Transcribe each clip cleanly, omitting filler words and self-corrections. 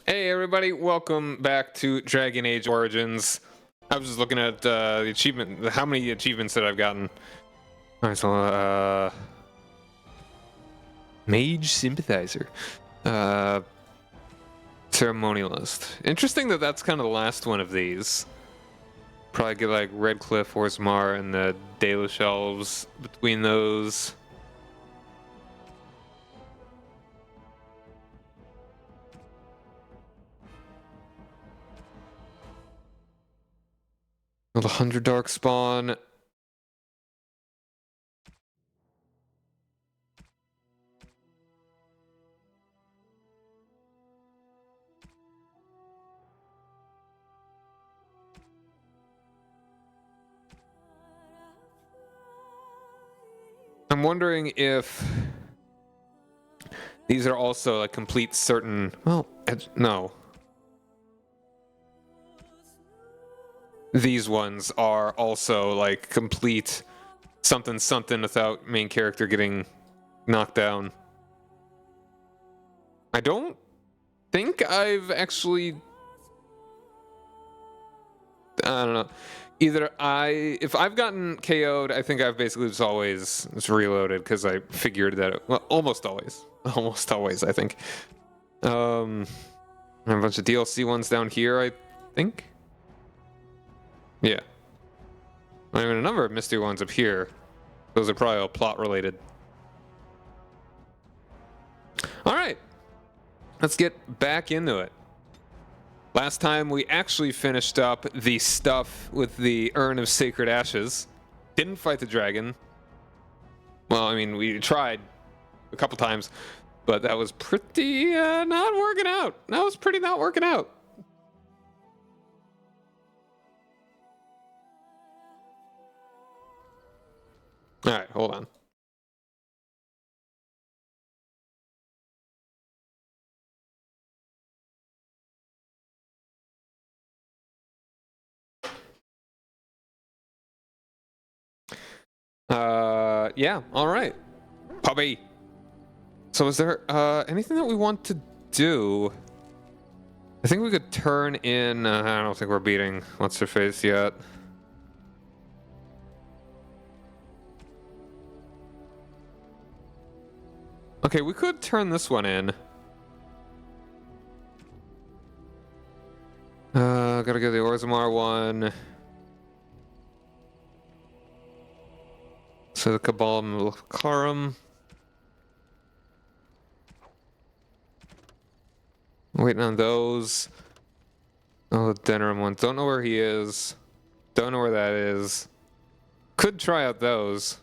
Hey everybody, welcome back to Dragon Age Origins. I was just looking at the achievement, how many achievements that I've gotten. Alright, so Mage Sympathizer. Ceremonialist. Interesting that that's kind of the last one of these. Probably get like Redcliffe, Orzammar, and the Dalish Elves between those. The 100 Darkspawn. I'm wondering if these are also like complete certain. Well, no. These ones are also like complete something something without main character getting knocked down. I don't think I've actually. I don't know. Either if I've gotten KO'd, I think I've basically just always reloaded because I figured that well, almost always, I think. A bunch of DLC ones down here, I think. Yeah. I mean, a number of mystery ones up here. Those are probably all plot related. All right, let's get back into it. Last time we actually finished up the stuff with the Urn of Sacred Ashes. Didn't fight the dragon. Well, I mean, we tried a couple times, but that was pretty not working out. That was pretty not working out. All right, hold on. Yeah, all right. Puppy. So is there anything that we want to do? I think we could turn in, I don't think we're beating what's her face yet. Okay, we could turn this one in. Gotta get the Orzammar one. So the Cabal Makarum. Waiting on those. Oh, the Denerim one. Don't know where he is. Don't know where that is. Could try out those.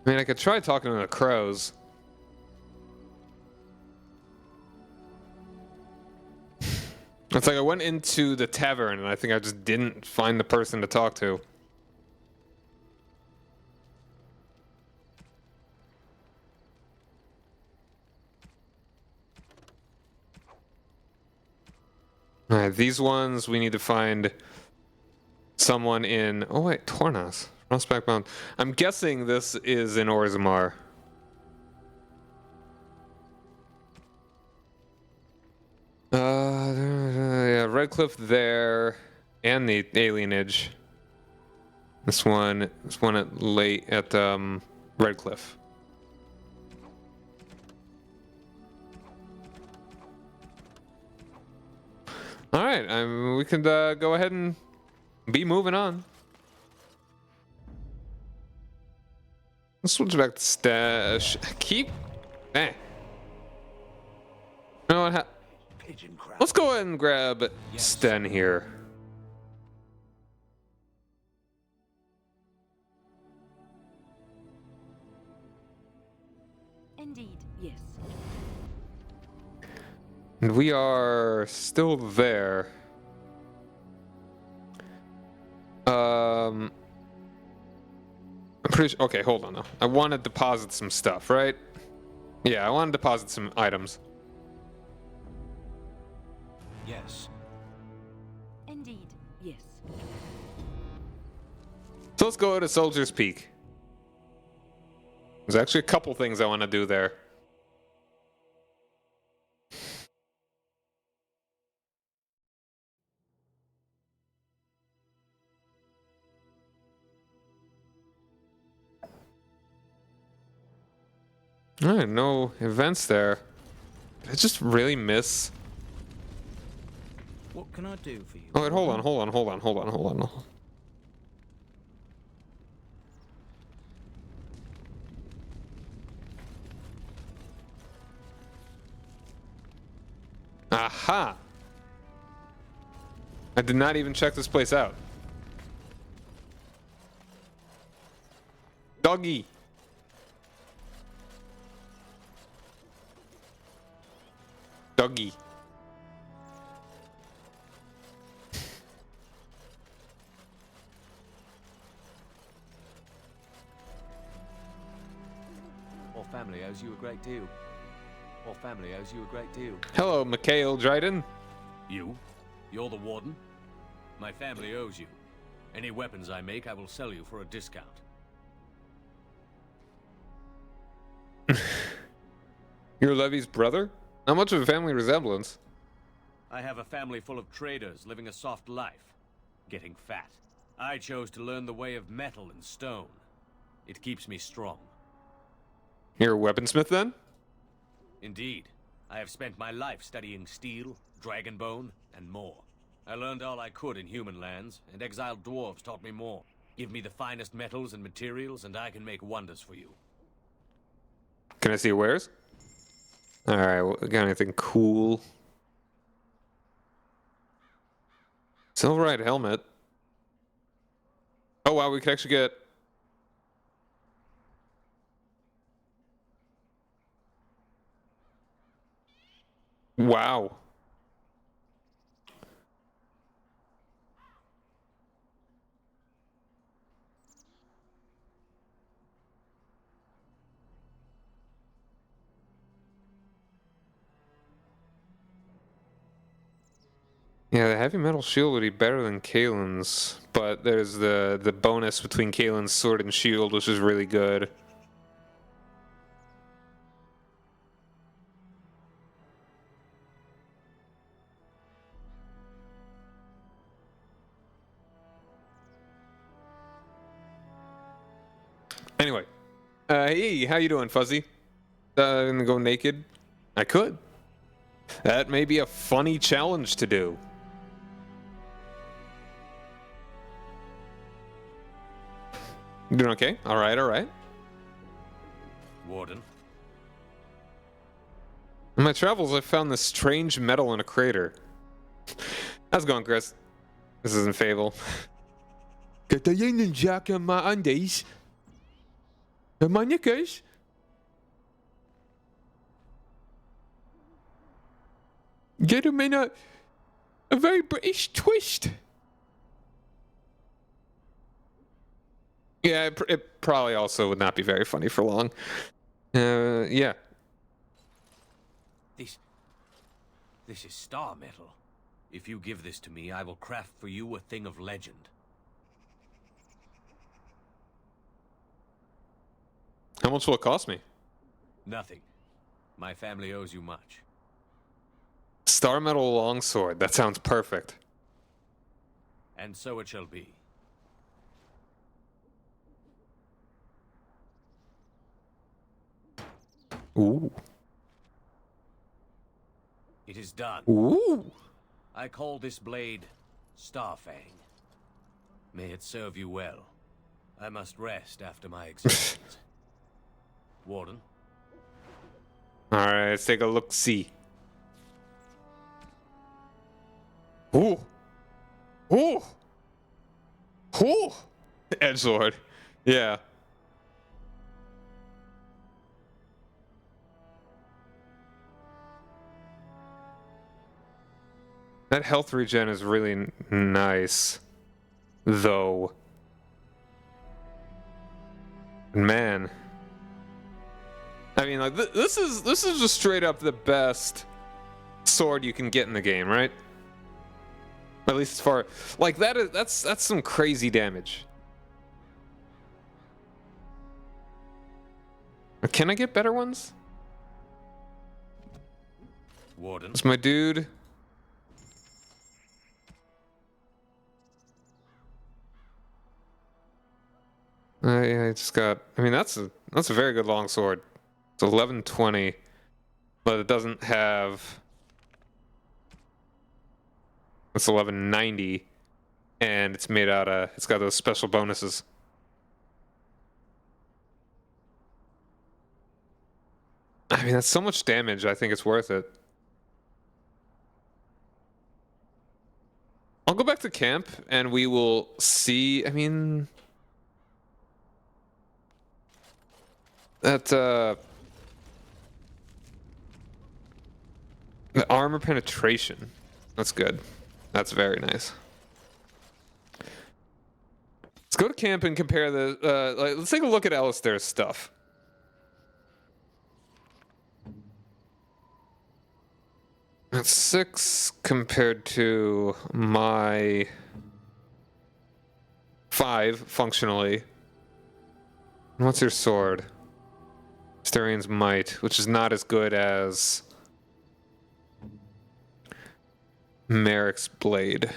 I mean, I could try talking to the crows. It's like I went into the tavern and I think I just didn't find the person to talk to. Alright, these ones we need to find someone in. Oh, wait, Tornas. Prospect Bound. I'm guessing this is in Orzammar. Yeah, Redcliffe there, and the alienage. This one at late at Redcliffe. All right, we can go ahead and be moving on. Let's switch back to stash. Keep. Eh. You know what? Let's go ahead and grab Sten here. Indeed, yes. And we are still there. I'm pretty sure. Okay, hold on though. I want to deposit some stuff, right? Yeah, I want to deposit some items. Yes. Indeed, yes. So let's go to Soldier's Peak. There's actually a couple things I want to do there. Alright, no events there. Did I just really miss? What can I do for you? Oh, wait, hold on. Aha! I did not even check this place out. Doggy! Doggy. Our family owes you a great deal. Our family owes you a great deal. Hello, Mikhail Dryden. You? You're the warden? My family owes you. Any weapons I make, I will sell you for a discount. You're Levy's brother? Not much of a family resemblance. I have a family full of traders living a soft life, getting fat. I chose to learn the way of metal and stone. It keeps me strong. You're a weaponsmith then? Indeed. I have spent my life studying steel, dragonbone, and more. I learned all I could in human lands, and exiled dwarves taught me more. Give me the finest metals and materials, and I can make wonders for you. Can I see your wares? Alright, got anything cool? Silverite helmet. Oh wow, we could actually get... Wow. Yeah, the heavy metal shield would be better than Kalen's, but there's the bonus between Kalen's sword and shield, which is really good. Anyway, hey, how you doing, Fuzzy? Gonna go naked? I could. That may be a funny challenge to do. Doing okay? Alright, alright. Warden? In my travels, I found this strange metal in a crater. How's it going, Chris? This isn't Fable. Katayin Jack and my undies. My knickers. Get him in a very British twist. Yeah, it probably also would not be very funny for long. Yeah. This is star metal. If you give this to me, I will craft for you a thing of legend. How much will it cost me? Nothing. My family owes you much. Star metal longsword. That sounds perfect. And so it shall be. Ooh. It is done. Ooh. I call this blade Starfang. May it serve you well. I must rest after my exertions. Warden? Alright, let's take a look-see. Ooh. Ooh. Ooh. Edgelord. Yeah. That health regen is really nice, though. Man, I mean, like this is just straight up the best sword you can get in the game, right? At least as far like that's some crazy damage. Can I get better ones? Warden. It's my dude. Yeah, I just got. I mean, that's a very good long sword. It's 1120, but it doesn't have. It's 1190, and it's made out of. It's got those special bonuses. I mean, that's so much damage. I think it's worth it. I'll go back to camp, and we will see. I mean, that the armor penetration. That's good. That's very nice. Let's go to camp and compare the. Let's take a look at Alistair's stuff. That's 6 compared to my 5 functionally. And what's your sword? Starian's Might, which is not as good as Merrick's Blade.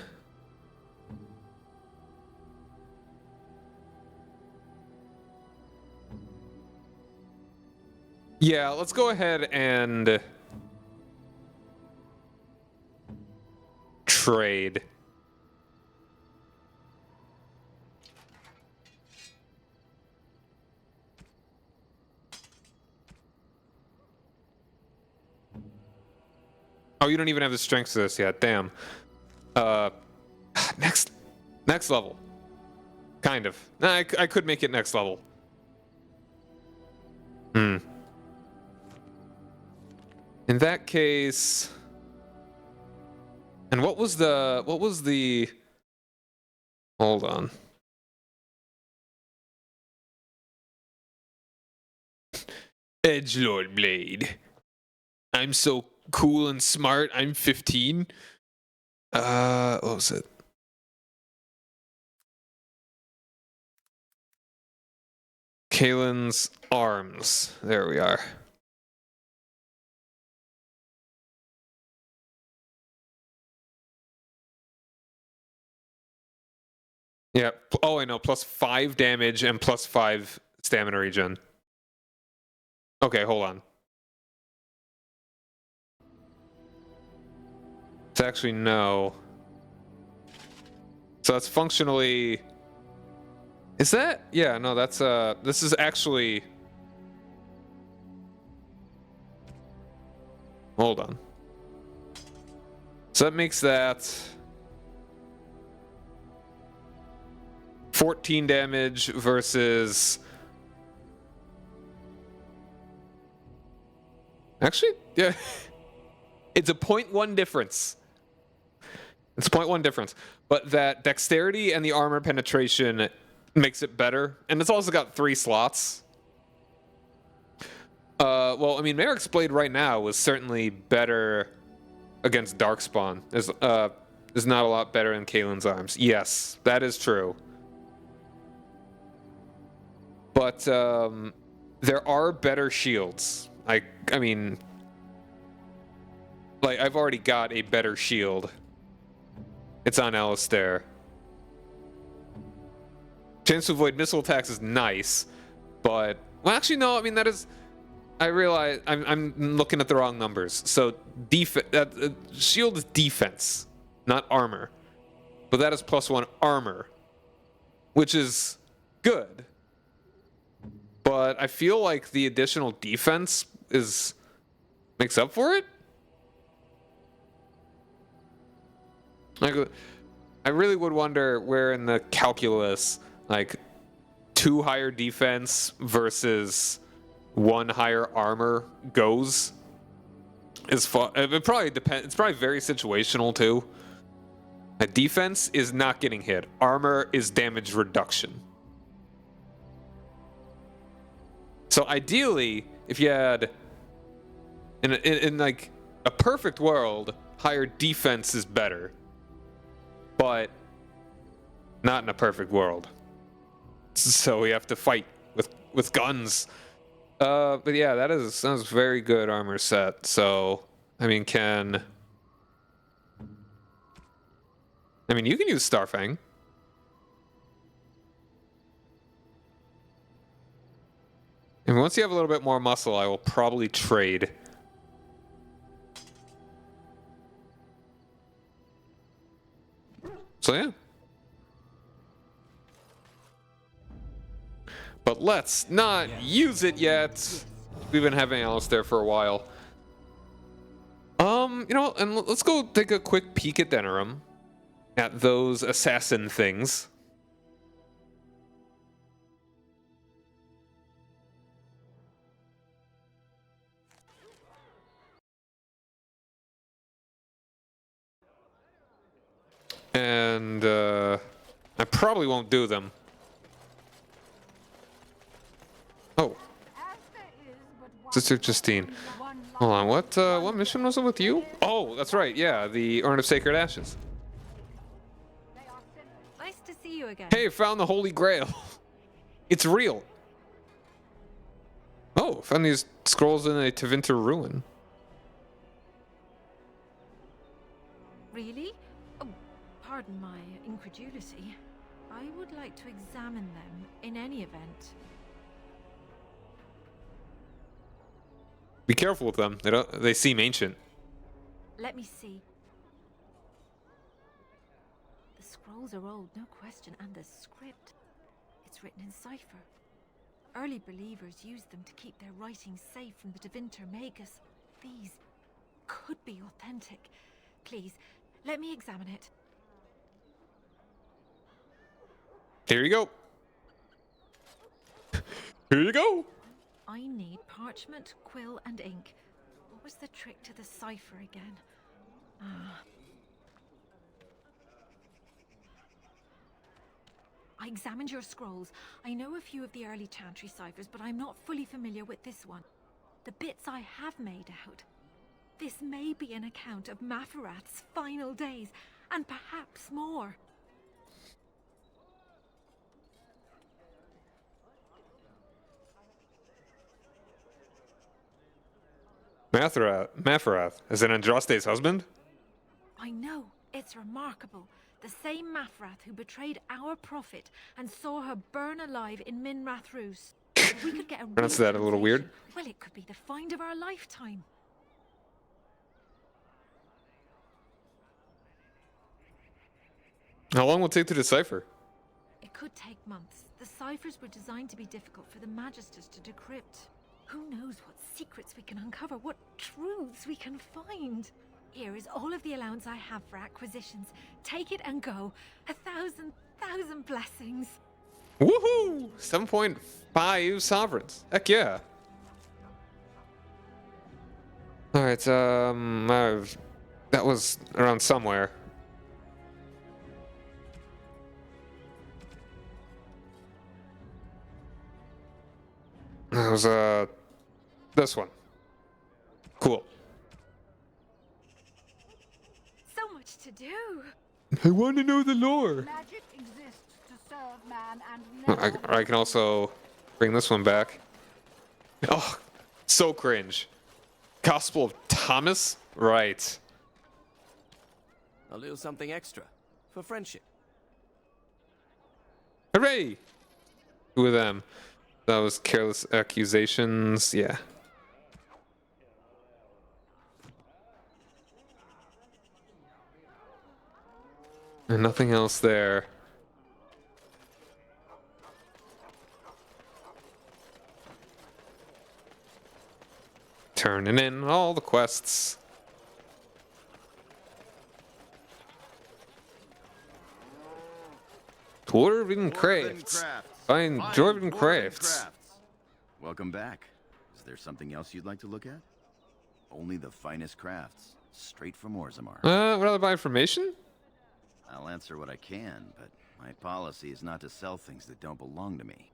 Yeah, let's go ahead and trade. Oh, you don't even have the strength for this yet. Damn. Next level. Kind of. Nah, I could make it next level. In that case. And what was the hold on. Edgelord Blade. I'm so cool and smart. I'm 15. What was it? Kalen's arms. There we are. Yeah. Oh, I know. +5 damage and +5 stamina regen. Okay, hold on. It's actually no. So that's functionally. Is that? Yeah, no, that's this is actually. Hold on. So that makes that 14 damage versus. Actually, yeah. It's a 0.1 difference. It's a 0.1 difference. But that dexterity and the armor penetration makes it better. And it's also got 3 slots. Well, I mean, Merrick's Blade right now was certainly better against Darkspawn. Is not a lot better than Kalen's arms. Yes, that is true. But there are better shields. I mean, like, I've already got a better shield. It's on Alistair. Chance to avoid missile attacks is nice, but well, actually no. I mean, that is. I realize I'm looking at the wrong numbers. So shield is defense, not armor, but that is +1 armor, which is good. But I feel like the additional defense makes up for it. Like, I really would wonder where in the calculus, like, 2 higher defense versus 1 higher armor goes. It probably depends. It's probably very situational too. A defense is not getting hit. Armor is damage reduction. So ideally, if you had in like a perfect world, higher defense is better. but not in a perfect world. So we have to fight with guns. But yeah, sounds very good armor set. So I mean, you can use Starfang. And once you have a little bit more muscle, I will probably trade. So yeah. But let's not use it yet. We've been having Alistair for a while. And let's go take a quick peek at Denerim. At those assassin things. And I probably won't do them. Oh. Sister Justine. Hold on, what mission was it with you? Oh, that's right, yeah, the Urn of Sacred Ashes. Nice to see you again. Hey, found the Holy Grail. It's real. Oh, found these scrolls in a Tevinter ruin. Really? Oh, pardon my incredulity. I would like to examine them in any event. Be careful with them. They seem ancient. Let me see. The scrolls are old, no question, and the script. It's written in cipher. Early believers used them to keep their writings safe from the Tevinter Magus. These could be authentic. Please, let me examine it. Here you go. Here you go. I need parchment, quill, and ink. What was the trick to the cipher again? I examined your scrolls. I know a few of the early Chantry ciphers, but I'm not fully familiar with this one. The bits I have made out. This may be an account of Maferath's final days, and perhaps more. Maferath, as in Andraste's husband? I know. It's remarkable. The same Maferath who betrayed our prophet and saw her burn alive in Minrath Rus. If we could get a Pronounce that a little weird. Well, it could be the find of our lifetime. How long will it take to decipher? It could take months. The ciphers were designed to be difficult for the Magisters to decrypt. Who knows what secrets we can uncover, what truths we can find. Here is all of the allowance I have for acquisitions. Take it and go. 1,000 blessings. Woohoo! 7.5 sovereigns. Heck yeah. Alright, that was around somewhere. That was, this one. Cool. So much to do. I want to know the lore. Magic exists to serve man and never... I can also bring this one back. Oh, so cringe. Gospel of Thomas? Right. A little something extra for friendship. Hooray! Who of them? That was careless accusations. Yeah. And nothing else there. Turning in all the quests. Dwarven crafts. Find Dwarven crafts. Welcome back. Is there something else you'd like to look at? Only the finest crafts, straight from Orzammar. Rather buy information? I'll answer what I can, but my policy is not to sell things that don't belong to me.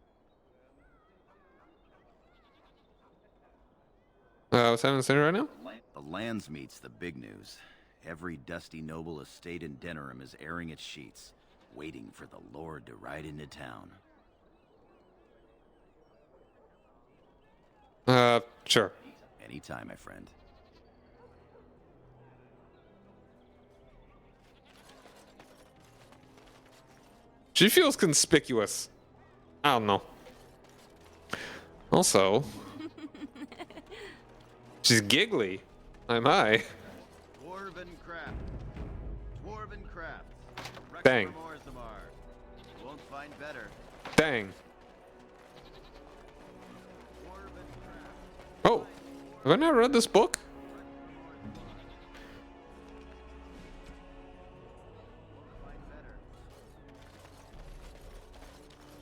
What's happening right now? The lands meet's the big news. Every dusty noble estate in Denerim is airing its sheets, waiting for the Lord to ride into town. Sure. Anytime, my friend. She feels conspicuous. I don't know. Also, she's giggly. I'm high. Dwarven craft. Dwarven crafts. Dang. From Orzammar. You won't find better. Dang. Dwarven crafts. Oh, have I not read this book?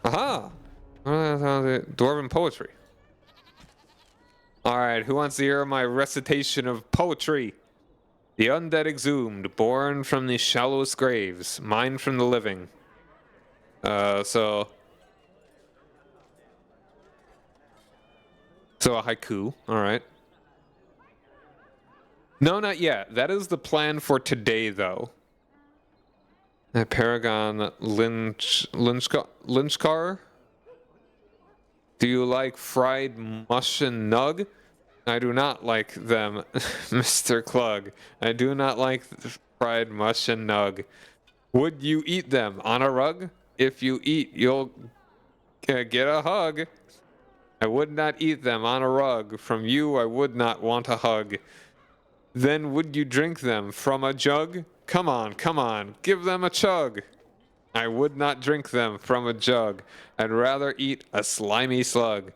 Aha! Dwarven poetry. Alright, who wants to hear my recitation of poetry? The undead exhumed, born from the shallowest graves, mine from the living. So a haiku, alright. No, not yet. That is the plan for today, though. Paragon Lynchcar? Do you like fried mush and nug? I do not like them, Mr. Klug. I do not like fried mush and nug. Would you eat them on a rug? If you eat, you'll get a hug. I would not eat them on a rug. From you, I would not want a hug. Then would you drink them from a jug? Come on, give them a chug. I would not drink them from a jug. I'd rather eat a slimy slug.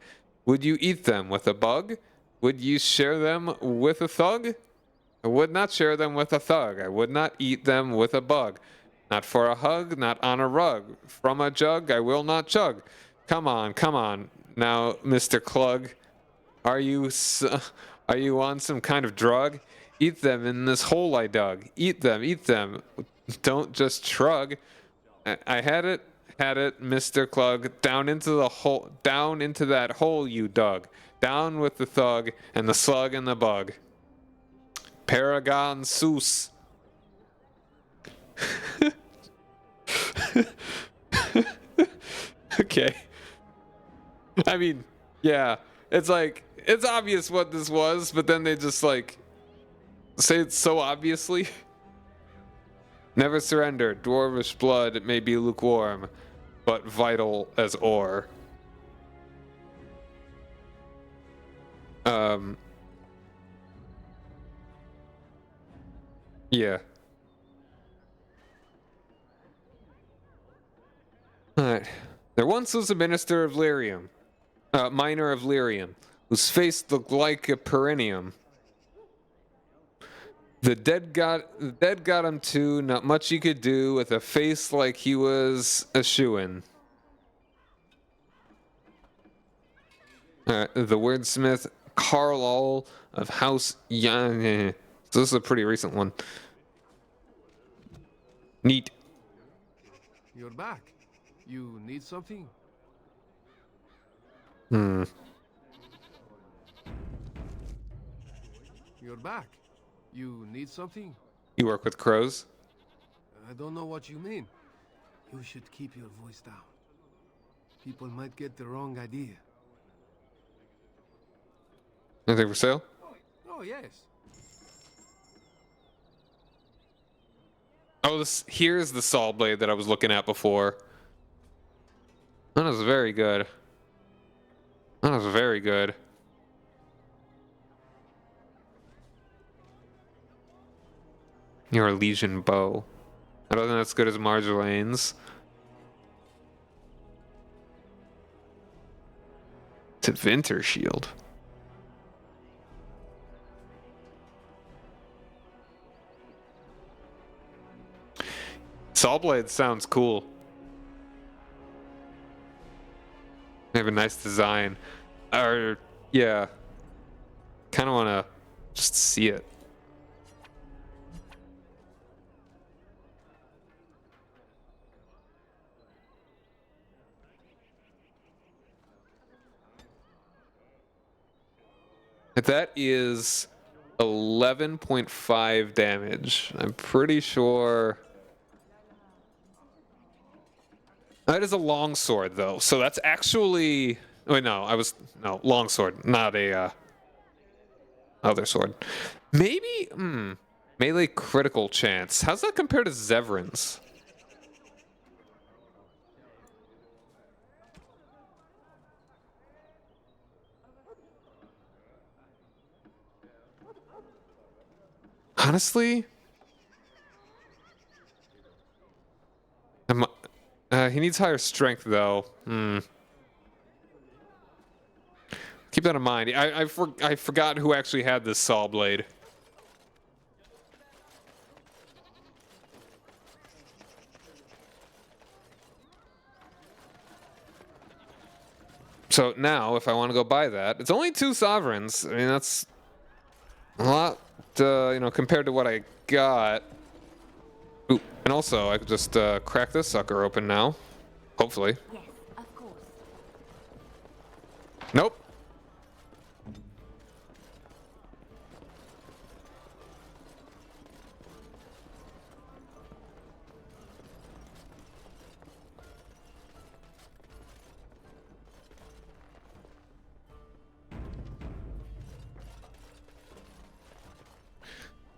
Would you eat them with a bug? Would you share them with a thug? I would not share them with a thug. I would not eat them with a bug. Not for a hug, not on a rug. From a jug, I will not chug. Come on. Now, Mr. Klug, are you on some kind of drug? Eat them in this hole I dug. Eat them. Don't just shrug. I had it, Mr. Klug. Down into that hole you dug. Down with the thug and the slug and the bug. Paragon Seuss. Okay. I mean, yeah, it's like, it's obvious what this was, but then they just like say it so obviously. Never surrender. Dwarvish blood may be lukewarm, but vital as ore. Yeah. Alright. There once was a minister of Lyrium, miner of Lyrium, whose face looked like a perineum. The dead got him too, not much he could do with a face like he was a shoo-in. The wordsmith Carl of House Young. So this is a pretty recent one. Neat. You're back. You need something? Hmm. You're back. You need something? You work with crows? I don't know what you mean. You should keep your voice down. People might get the wrong idea. Anything for sale? Oh, yes. Oh, here's the saw blade that I was looking at before. That was very good. That was very good. Your Legion bow. I don't think that's good as Marjolaine's. It's a Vinter shield. Saw blade sounds cool. They have a nice design. Or, yeah. Kind of want to just see it. That is 11.5 damage. I'm pretty sure. That is a longsword, though. So that's actually. Wait, no. No, longsword, not a other sword. Maybe. Melee critical chance. How's that compare to Zevran's? Honestly, he needs higher strength, though. Keep that in mind. I forgot who actually had this saw blade. So now, if I want to go buy that, it's only 2 sovereigns. I mean, that's a lot, compared to what I got. Ooh, and also, I could just crack this sucker open now. Hopefully. Yes, of course. Nope.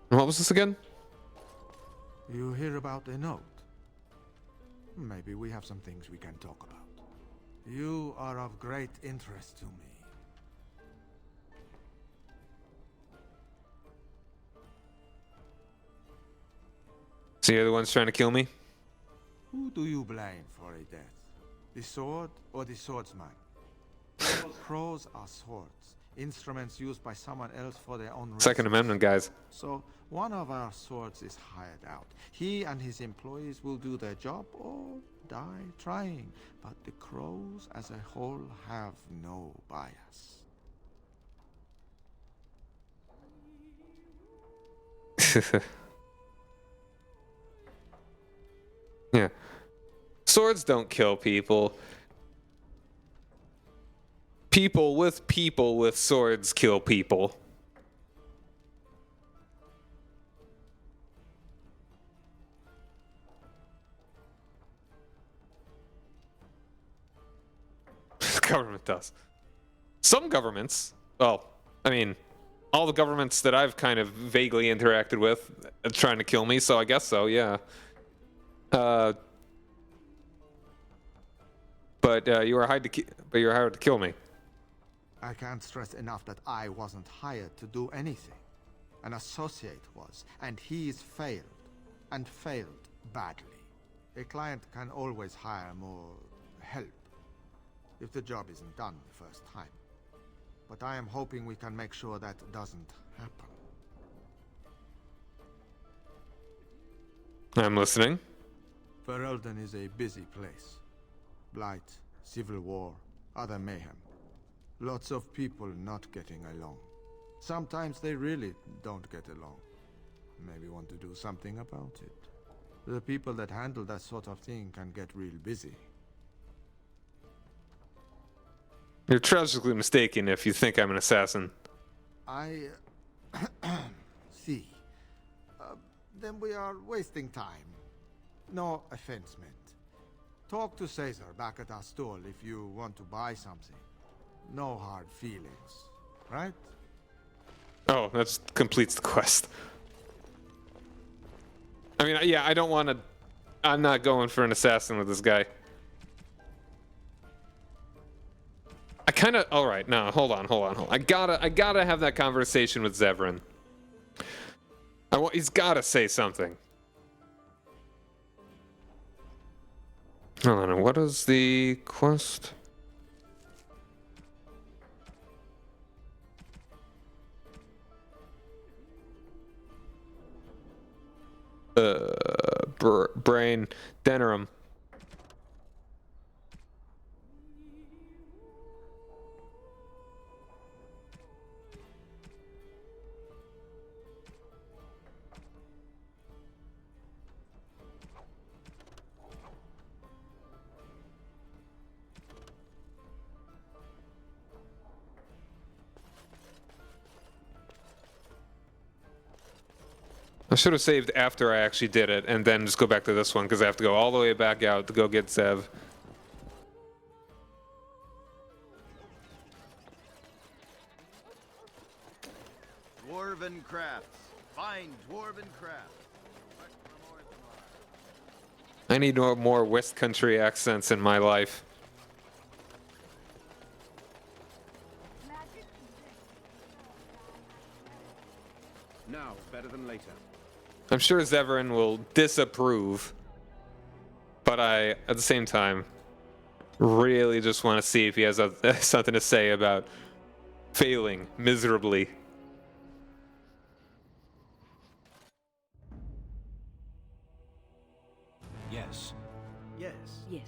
What was this again? You hear about a note? Maybe we have some things we can talk about. You are of great interest to me. So you're the ones trying to kill me? Who do you blame for a death? The sword or the swordsman? Crows are swords, instruments used by someone else for their own reasons. Second Amendment, guys. So, one of our swords is hired out. He and his employees will do their job or die trying. But the crows as a whole have no bias. Yeah. Swords don't kill people. People with swords kill people. The government does. Some governments, well, I mean, all the governments that I've kind of vaguely interacted with are trying to kill me, so I guess so, yeah. But you were hired to kill me. I can't stress enough that I wasn't hired to do anything. An associate was, and he's failed. And failed badly. A client can always hire more help if the job isn't done the first time. But I am hoping we can make sure that doesn't happen. I'm listening. Ferelden is a busy place. Blight, civil war, other mayhem. Lots of people not getting along. Sometimes they really don't get along. Maybe want to do something about it. The people that handle that sort of thing can get real busy. You're tragically mistaken if you think I'm an assassin. I see. Then we are wasting time. No offense meant. Talk to Caesar back at our stall if you want to buy something. No hard feelings, right? Oh, that completes the quest. I mean, yeah, I don't want to. I'm not going for an assassin with this guy. I kind of. All right, no, hold on. I gotta have that conversation with Zevran. He's gotta say something. Hold on, what is the quest? Brain Denerim. I should have saved after I actually did it, and then just go back to this one, because I have to go all the way back out to go get Zev. Dwarven crafts. Fine dwarven crafts. I need more West Country accents in my life. Now, better than later. I'm sure Zevran will disapprove, but I, at the same time, really just want to see if he has something to say about failing miserably. Yes. Yes. Yes.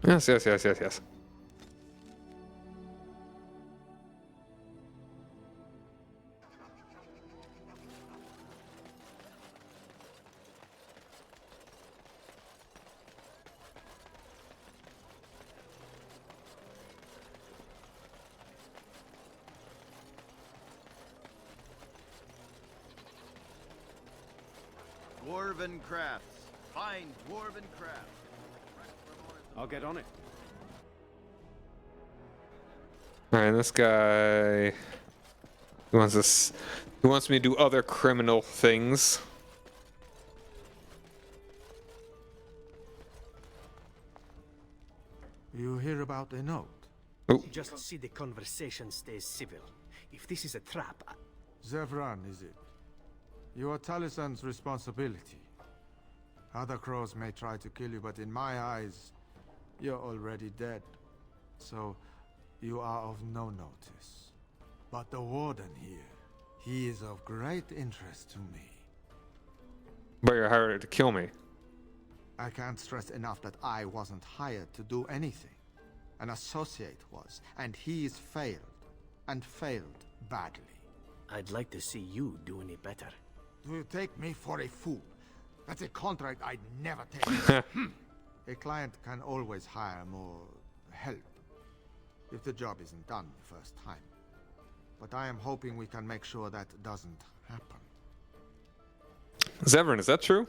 Yes, yes, yes, yes, yes. Dwarven crafts. Fine dwarven crafts. I'll get on it. Alright, this guy who wants us, who wants me to do other criminal things. You hear about a note? Just see the conversation stays civil. If this is a trap, Zevran, is it? You are Talisan's responsibility. Other crows may try to kill you, but in my eyes, you're already dead. So, you are of no notice. But the warden here, he is of great interest to me. But you're hired to kill me. I can't stress enough that I wasn't hired to do anything. An associate was, and he's failed. And failed badly. I'd like to see you do any better. Do you take me for a fool? That's a contract I'd never take. A client can always hire more help if the job isn't done the first time. But I am hoping we can make sure that doesn't happen. Zevran, is that true?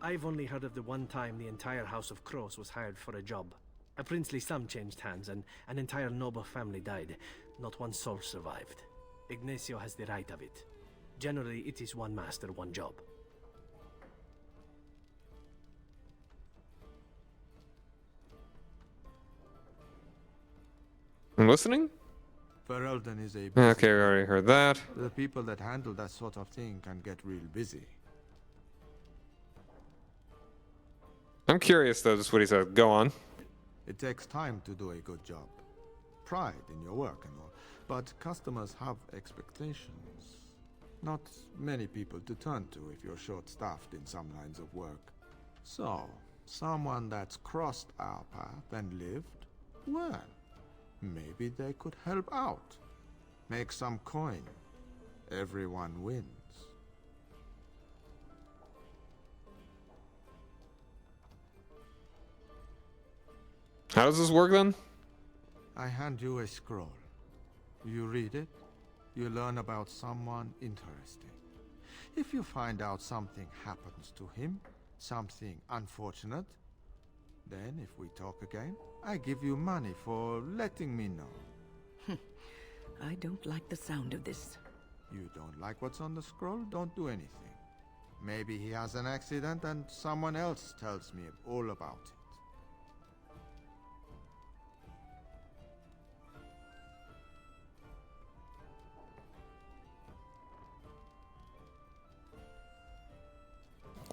I've only heard of the one time the entire House of Crows was hired for a job. A princely sum changed hands and an entire noble family died. Not one soul survived. Ignacio has the right of it. Generally, it is one master, one job. I'm listening? Ferelden is a Okay, we already heard that. The people that handle that sort of thing can get real busy. I'm curious though, just what he said. Go on. It takes time to do a good job. Pride in your work and all. But customers have expectations. Not many people to turn to if you're short-staffed in some lines of work. So, someone that's crossed our path and lived, well, maybe they could help out. Make some coin. Everyone wins. How does this work then? I hand you a scroll. You read it, you learn about someone interesting. If you find out something happens to him, something unfortunate, then if we talk again, I give you money for letting me know. I don't like the sound of this. You don't like what's on the scroll? Don't do anything. Maybe he has an accident and someone else tells me all about it.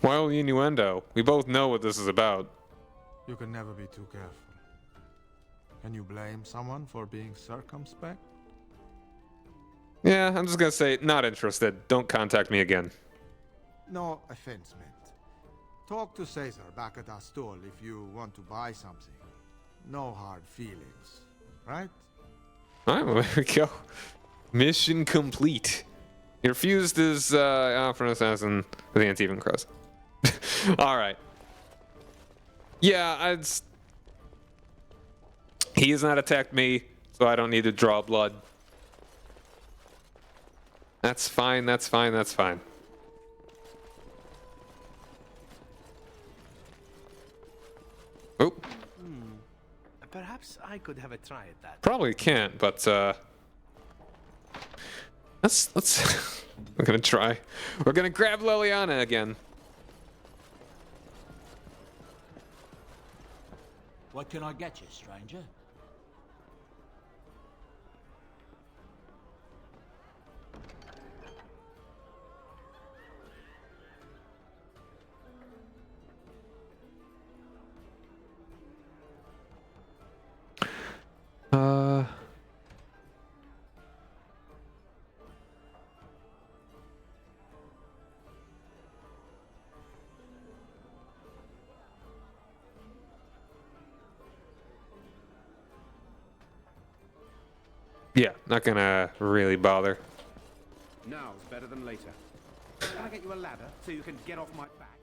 Why all the innuendo? We both know what this is about. You can never be too careful. Can you blame someone for being circumspect? Yeah, I'm just gonna say, not interested. Don't contact me again. No offense meant. Talk to Caesar back at our stall if you want to buy something. No hard feelings, right? Alright, well, there we go. Mission complete. He refused his offer an assassin with the Antivan cross. Alright. Yeah, he has not attacked me, so I don't need to draw blood. That's fine, that's fine, that's fine. Oh, Perhaps I could have a try at that. probably can't, but let's we're gonna try. We're gonna grab Liliana again. What can I get you, stranger? Yeah, not gonna really bother. Now's better than later. Can I get you a ladder so you can get off my back?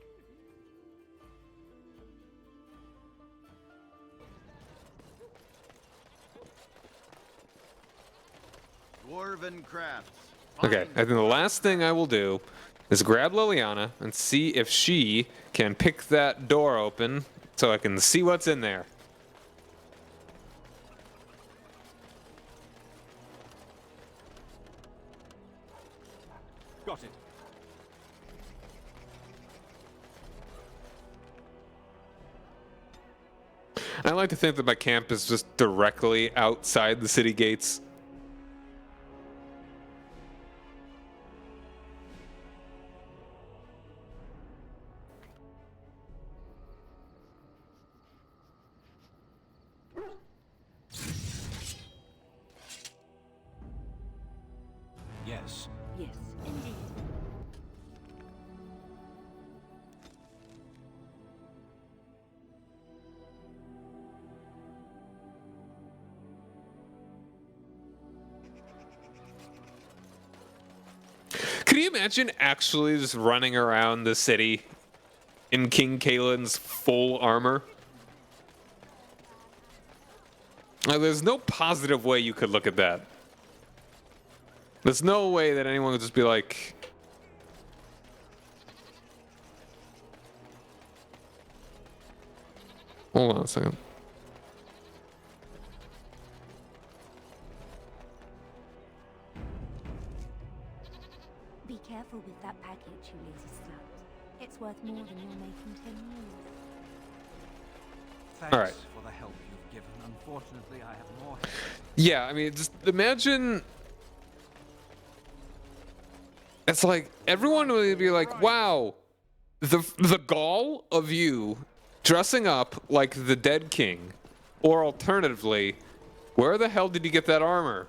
Dwarven crafts. Okay, I think the last thing I will do is grab Liliana and see if she can pick that door open so I can see what's in there. Got it. I like to think that my camp is just directly outside the city gates. Yes. Yes, indeed. Could you imagine actually just running around the city in King Kaelin's full armor? Like, there's no positive way you could look at that. There's no way that anyone would just be like... Hold on a second. Be careful with that package, you lazy slut. It's worth more than you'll make in 10 years. Thanks All right. for the help you've given. Unfortunately, I have more help. Yeah, I mean, just imagine... It's like, everyone would be like, wow, the gall of you dressing up like the dead king. Or alternatively, where the hell did you get that armor?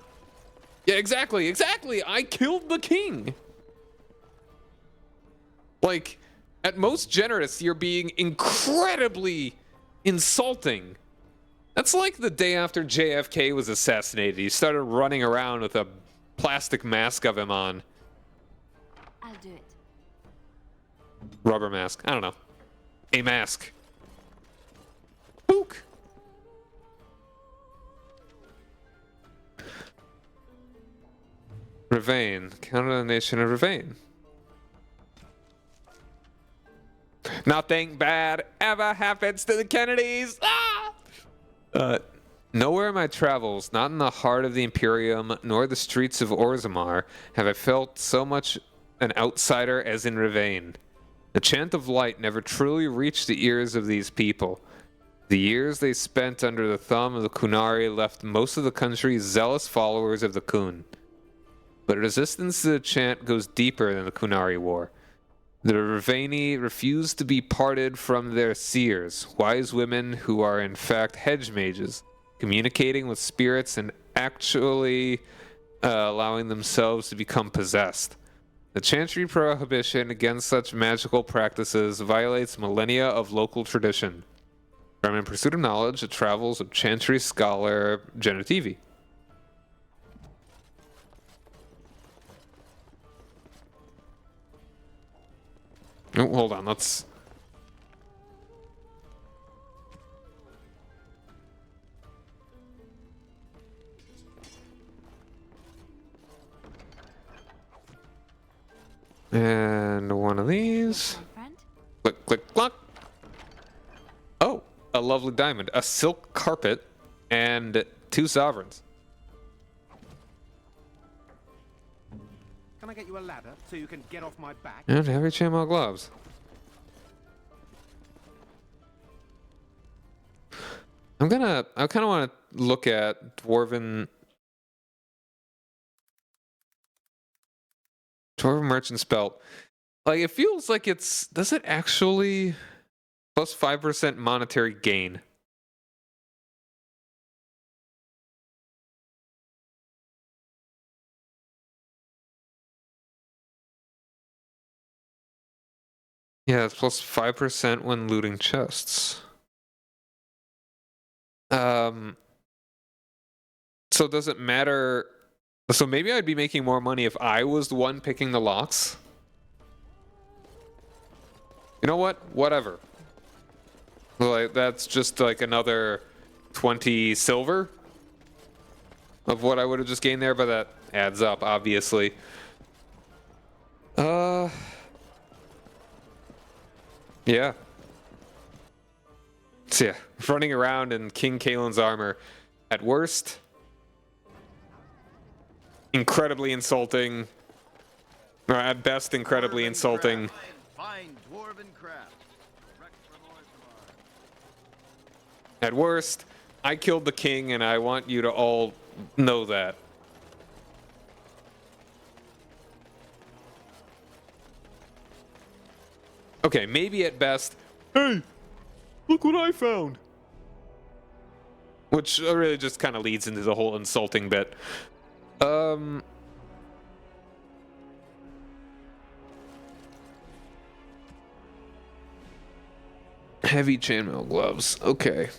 Yeah, exactly, I killed the king. Like, at most generous, you're being incredibly insulting. That's like the day after JFK was assassinated. He started running around with a plastic mask of him on. I'll do it. Rubber mask. I don't know. A mask. Book. Ravane. Counter the nation of Ravane. Nothing bad ever happens to the Kennedys. Ah! Nowhere in my travels, not in the heart of the Imperium, nor the streets of Orzammar, have I felt so much an outsider as in Ravane. The chant of light never truly reached the ears of these people. The years they spent under the thumb of the Qunari left most of the country zealous followers of the Qun. But resistance to the chant goes deeper than the Qunari War. The Ravani refuse to be parted from their seers, wise women who are in fact hedge mages, communicating with spirits and actually allowing themselves to become possessed. The Chantry prohibition against such magical practices violates millennia of local tradition. From In Pursuit of Knowledge, the travels of Chantry scholar Genitivi. Oh, hold on, let's... And one of these. Click, click, clock. Oh, a lovely diamond, a silk carpet, and 2 sovereigns. Can I get you a ladder so you can get off my back? And heavy chainmail gloves. I kind of want to look at Dwarven Merchant's Belt. Like, it feels like does it actually plus 5% monetary gain? Yeah, it's plus 5% when looting chests. So does it matter? So maybe I'd be making more money if I was the one picking the locks. You know what? Whatever. Like, that's just like another 20 silver of what I would have just gained there, but that adds up, obviously. Yeah. So yeah, running around in King Kaelin's armor. At worst, incredibly insulting. Or at best, incredibly insulting. Fine dwarven craft. At worst, I killed the king, and I want you to all know that. Okay, maybe at best, hey, look what I found. Which really just kind of leads into the whole insulting bit. Heavy chainmail gloves. Okay.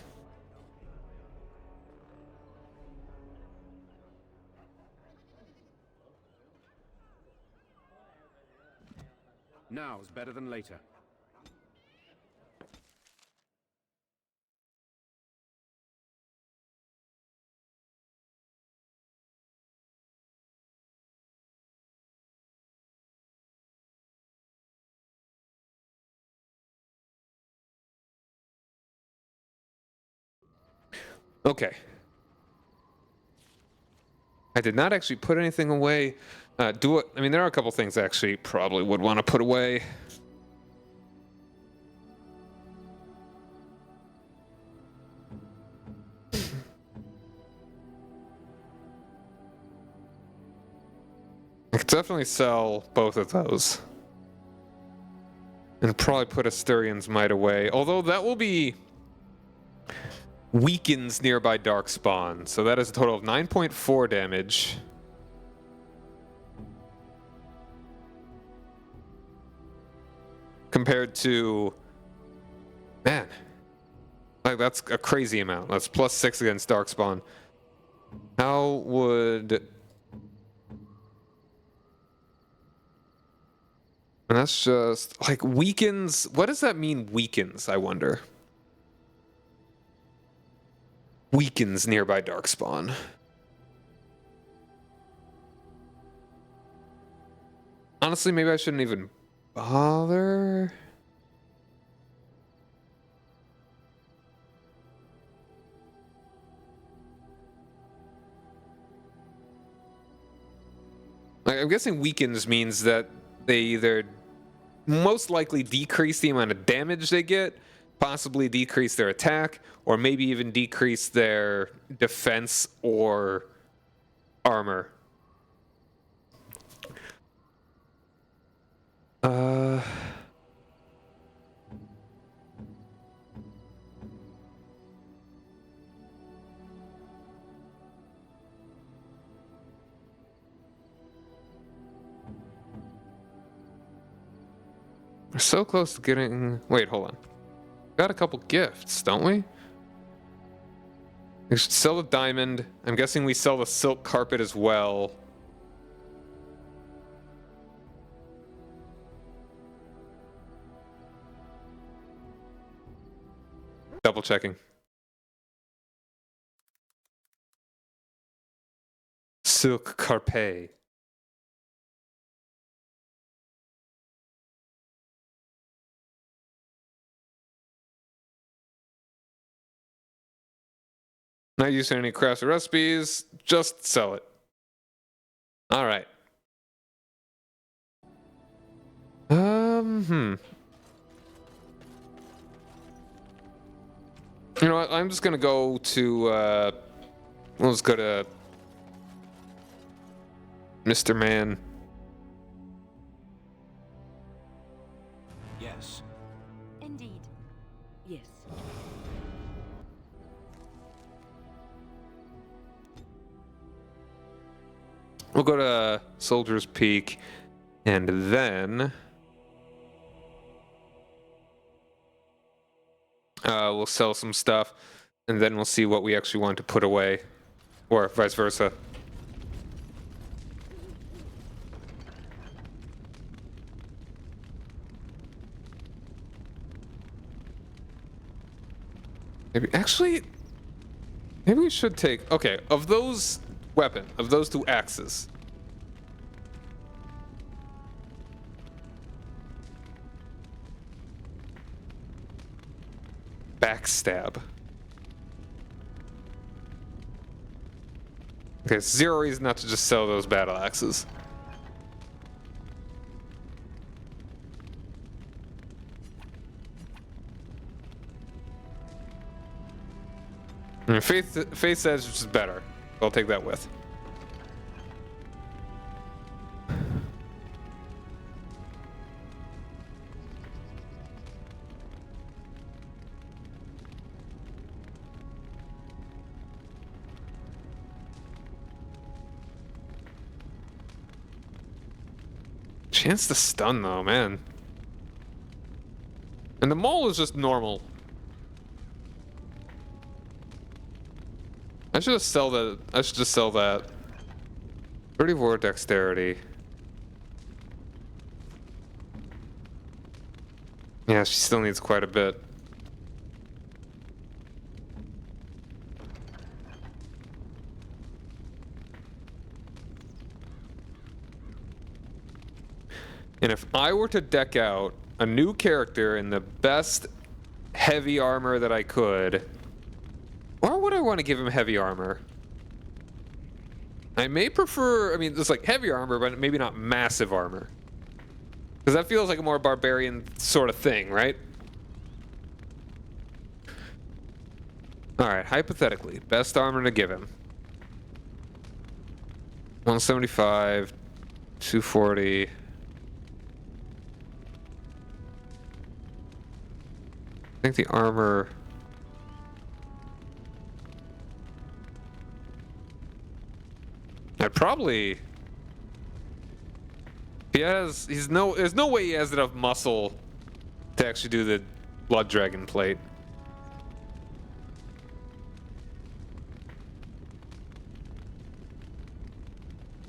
Now's better than later. Okay. I did not actually put anything away. I mean, there are a couple things I actually probably would want to put away. I could definitely sell both of those. And probably put Asturion's Might away. Although that will be weakens nearby Darkspawn. So that is a total of 9.4 damage. Compared to... Man. Like, that's a crazy amount. That's plus 6 against Darkspawn. How would... And that's just... Like, weakens... What does that mean, weakens, I wonder? Weakens nearby Darkspawn. Honestly, maybe I shouldn't even bother. Like, I'm guessing weakens means that they either most likely decrease the amount of damage they get, possibly decrease their attack, or maybe even decrease their defense or armor. We're so close to getting... Wait, hold on. Got a couple gifts, don't we? We should sell the diamond. I'm guessing we sell the silk carpet as well. Double checking. Silk carpet. Not using any crafts or recipes. Just sell it. All right. You know what? I'm just gonna go to. Let's go to Mr. Man. Yes. Indeed. Yes. We'll go to Soldier's Peak, and then we'll sell some stuff, and then we'll see what we actually want to put away, or vice versa. Maybe we should take, okay, of those two axes. Backstab. Okay, zero reason not to just sell those battle axes. Faith says which is better. I'll take that with. Chance to stun though, man. And the mole is just normal. I should just sell that. 34 dexterity. Yeah, she still needs quite a bit. And if I were to deck out a new character in the best heavy armor that I could, or would I want to give him heavy armor? I may prefer, I mean, it's like heavy armor, but maybe not massive armor. Because that feels like a more barbarian sort of thing, right? Alright, hypothetically, best armor to give him. 175, 240. I think the armor... I'd probably... there's no way he has enough muscle to actually do the Blood Dragon plate.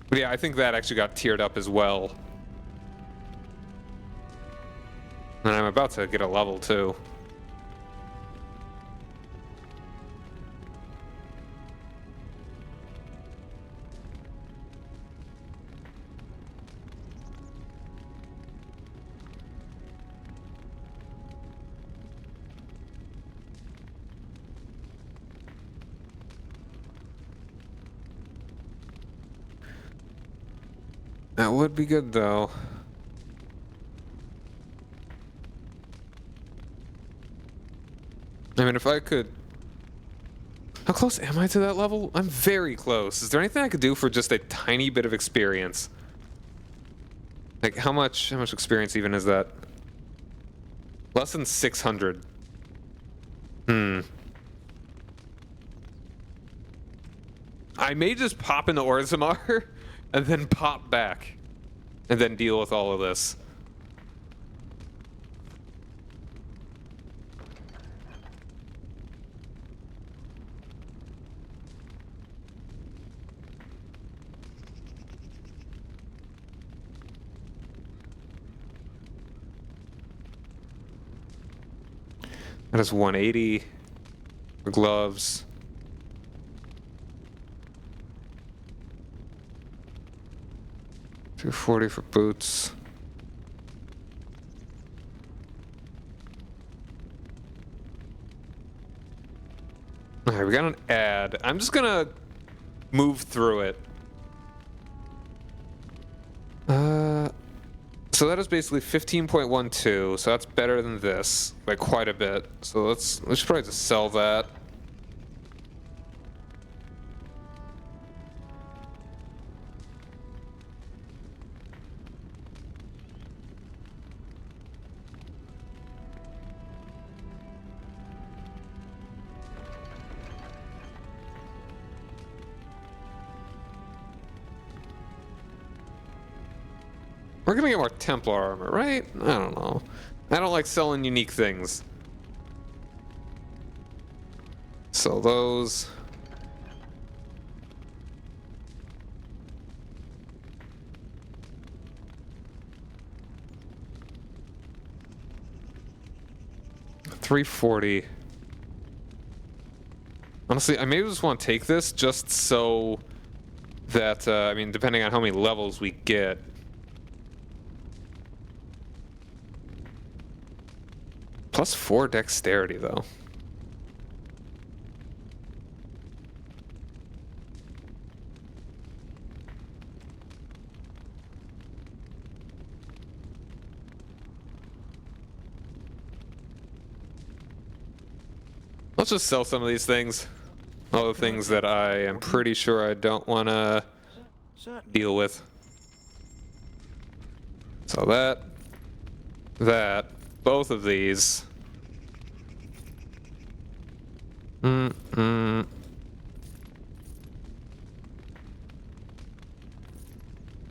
But yeah, I think that actually got tiered up as well. And I'm about to get a level too. That would be good though. I mean, if I could... How close am I to that level? I'm very close. Is there anything I could do for just a tiny bit of experience? Like, how much experience even is that? Less than 600. I may just pop into Orzammar and then pop back and then deal with all of this. That is 180 for gloves. $240 for boots. Alright, we got an ad. I'm just gonna move through it. So that is basically 15.12, so that's better than this by quite a bit. So we should probably just sell that. We're gonna get more Templar armor, right? I don't know. I don't like selling unique things. Sell those. $340. Honestly, I maybe just want to take this just so that, I mean, depending on how many levels we get. +4 dexterity, though. Let's just sell some of these things. All the things that I am pretty sure I don't want to deal with. So that, both of these.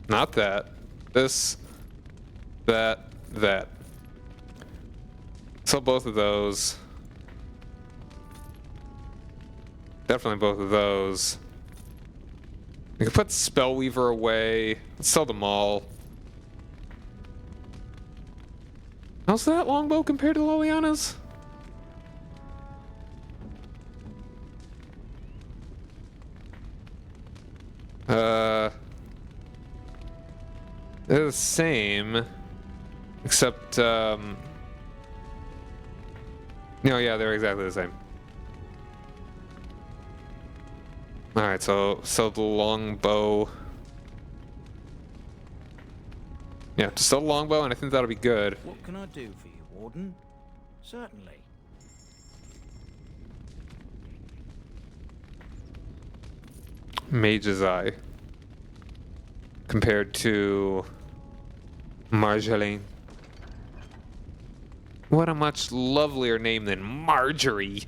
Not that. This, that. Sell both of those. Definitely both of those. We can put Spellweaver away. Let's sell them all. How's that longbow compared to Liliana's? They're the same, except, no, yeah, they're exactly the same. Alright, so sell the longbow. Yeah, just sell the longbow, and I think that'll be good. What can I do for you, Warden? Certainly. Mage's Eye. Compared to Marjolaine. What a much lovelier name than Marjorie.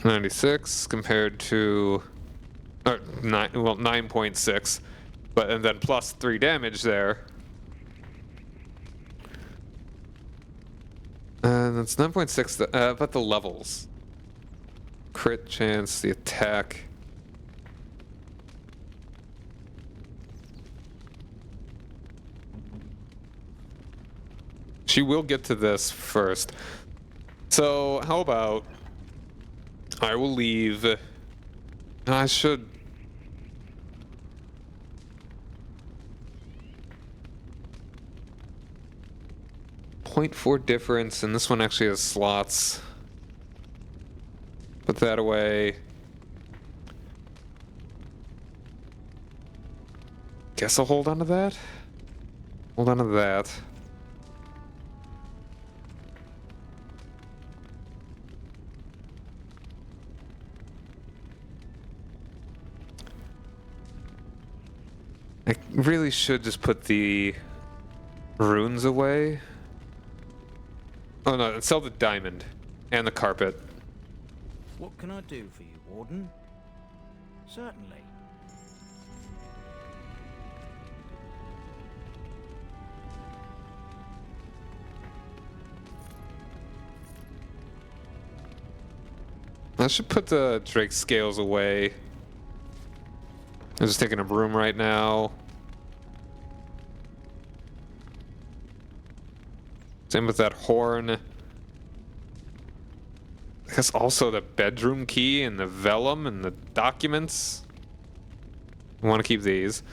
$96 compared to 9.6, but and then plus 3 damage there. And that's 9.6. But the levels, crit chance, the attack. She will get to this first. So how about I will leave. I should. .4 difference, and this one actually has slots. Put that away. Guess I'll hold on to that. Hold on to that. I really should just put the runes away. Oh no, and sell the diamond and the carpet. What can I do for you, Warden? Certainly. I should put the Drake scales away. I'm just taking a broom right now. Same with that horn. I guess also the bedroom key and the vellum and the documents. I want to keep these.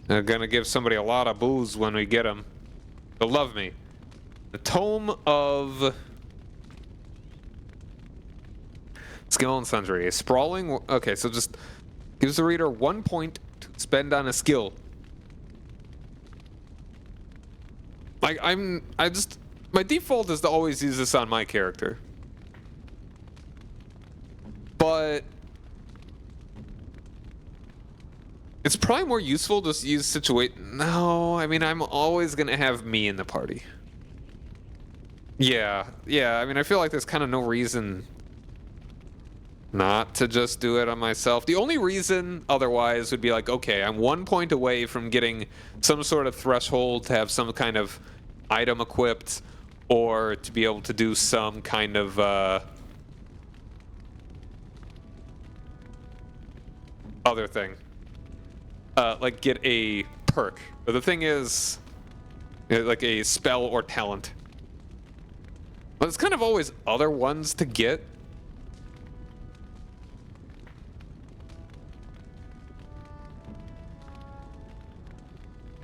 They're gonna give somebody a lot of booze when we get them. They'll love me. The Tome of Skill and Sundry. A sprawling... Okay, so just gives the reader 1 point to spend on a skill. Like, my default is to always use this on my character. But it's probably more useful to use situation. No, I mean, I'm always going to have me in the party. Yeah, I mean, I feel like there's kind of no reason not to just do it on myself. The only reason otherwise would be like, okay, I'm 1 point away from getting some sort of threshold to have some kind of item equipped, or to be able to do some kind of other thing. Like get a perk. But the thing is, like a spell or talent. But it's kind of always other ones to get.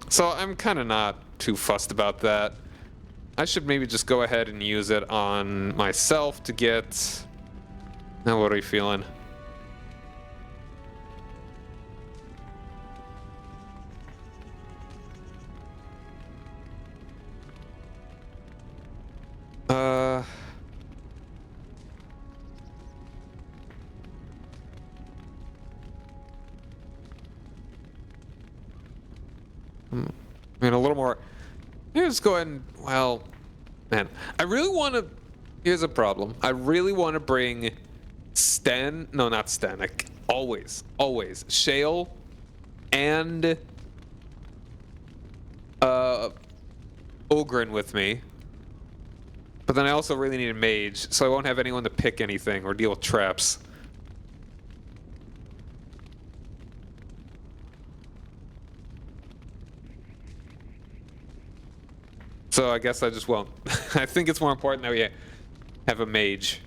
So I'm kind of not too fussed about that. I should maybe just go ahead and use it on myself to get... Now what are we feeling? I mean, a little more. Let's go ahead and, well, man, I really want to. Here's a problem. I really want to bring Sten. No, not Sten. Like, always Shale and Ogren with me. But then I also really need a mage, so I won't have anyone to pick anything or deal with traps. So I guess I just won't. I think it's more important that we have a mage.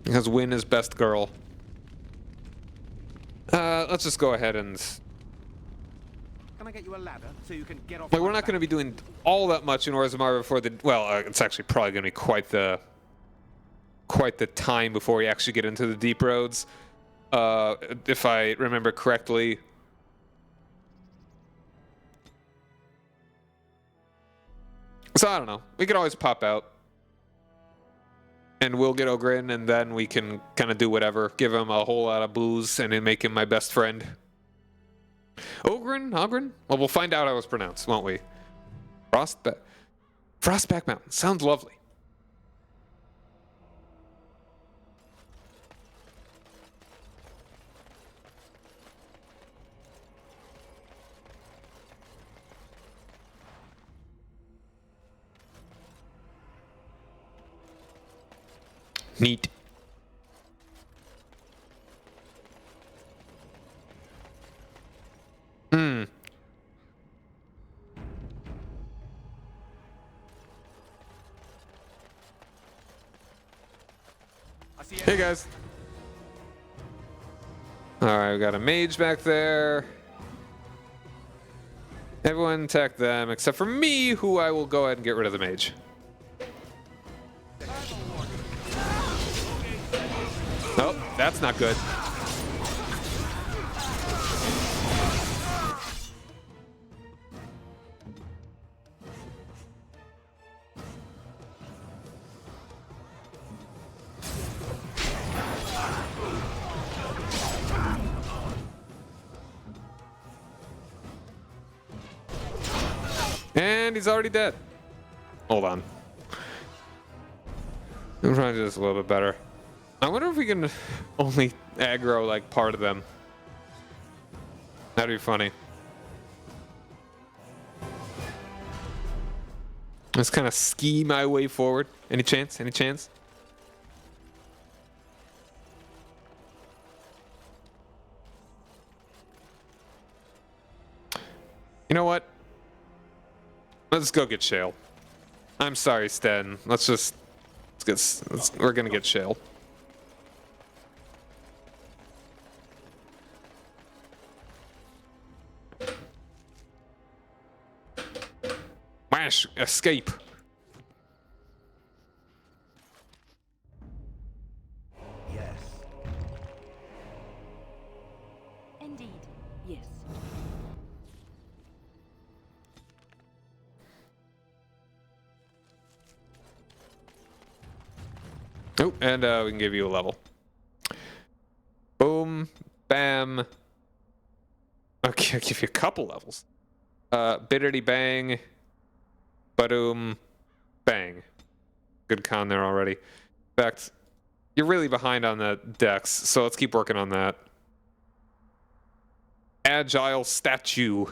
Because Win is best girl. Let's just go ahead and... Can I get you a ladder so you can get off? Like, we're not going to be doing all that much in Orzammar before the... Well, it's actually probably going to be quite the time before we actually get into the deep roads. If I remember correctly... So I don't know. We could always pop out. And we'll get Ogren, and then we can kind of do whatever. Give him a whole lot of booze, and then make him my best friend. Ogren? Well, we'll find out how it's pronounced, won't we? Frostback Mountain. Sounds lovely. Neat. Hey guys. Alright, we got a mage back there. Everyone attack them except for me, who I will go ahead and get rid of the mage. Oh, that's not good. And he's already dead. Hold on. I'm trying to do this a little bit better. I wonder if we can only aggro like part of them. That'd be funny. Let's kind of ski my way forward. Any chance? Any chance? You know what? Let's go get Shale. I'm sorry, Sten. We're gonna get Shale. Smash! Escape! Yes. Indeed, yes. Oh, and we can give you a level. Boom. Bam. Okay, I'll give you a couple levels. Biddity bang. Badoom. Bang. Good con there already. In fact, you're really behind on the dex, so let's keep working on that. Agile statue.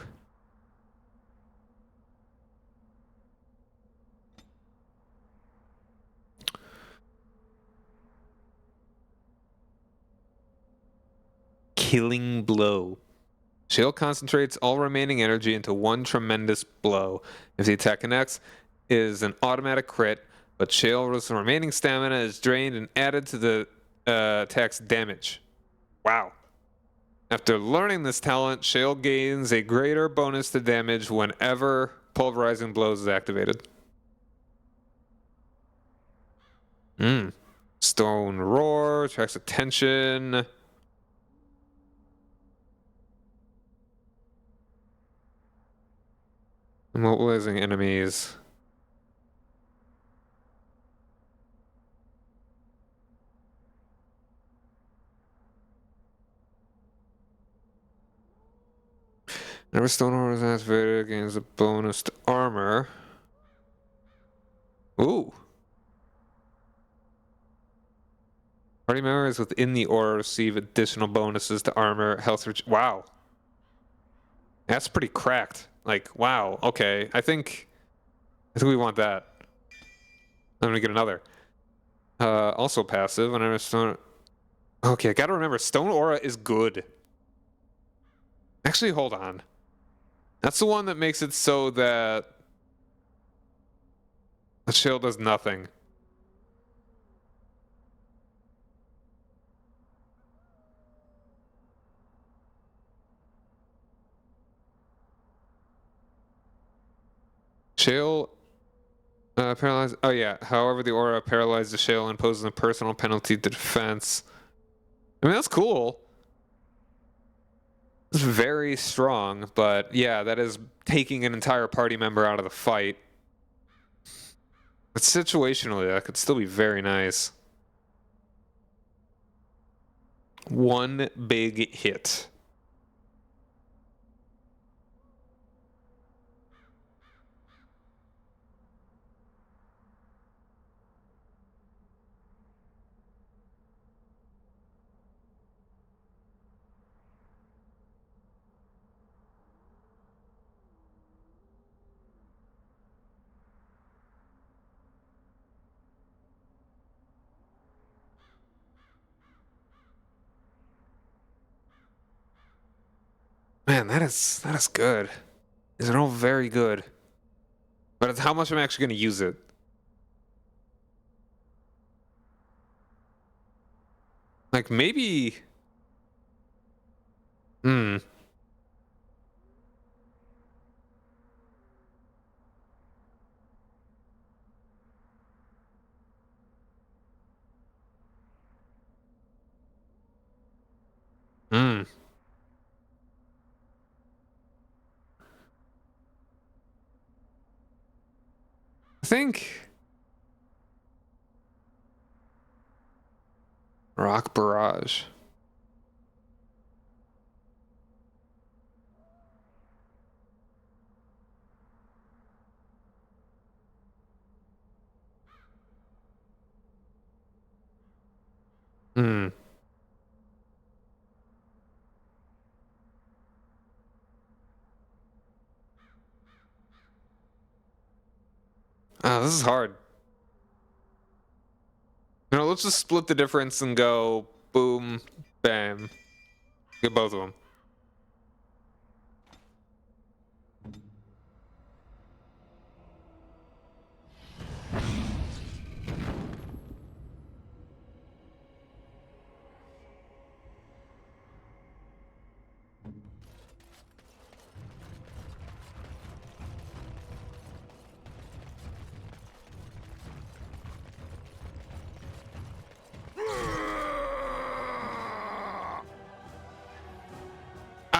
Killing blow. Shale concentrates all remaining energy into one tremendous blow. If the attack connects, it is an automatic crit, but Shale's remaining stamina is drained and added to the attack's damage. Wow. After learning this talent, Shale gains a greater bonus to damage whenever pulverizing blows is activated. Stone roar, attracts attention. Immobilizing enemies. Whenever stone roar is activated, gains a bonus to armor. Ooh. Party members within the aura receive additional bonuses to armor, health. Wow. That's pretty cracked. Like, wow. Okay. I think we want that. I'm gonna get another. Also passive. Whenever stone. Okay, I gotta remember, stone aura is good. Actually, hold on. That's the one that makes it so that the shield does nothing. Shale paralyzed. Oh yeah. However, the aura paralyzes the shale and imposes a personal penalty to defense. I mean, that's cool. It's very strong, but yeah, that is taking an entire party member out of the fight. But situationally, that could still be very nice. One big hit. Man, that is good. These are all very good. But it's how much I'm actually going to use it. Like, maybe... Hmm. Hmm. I think... Rock Barrage. Hmm. Oh, this is hard. You know, let's just split the difference and go boom, bam. Get both of them.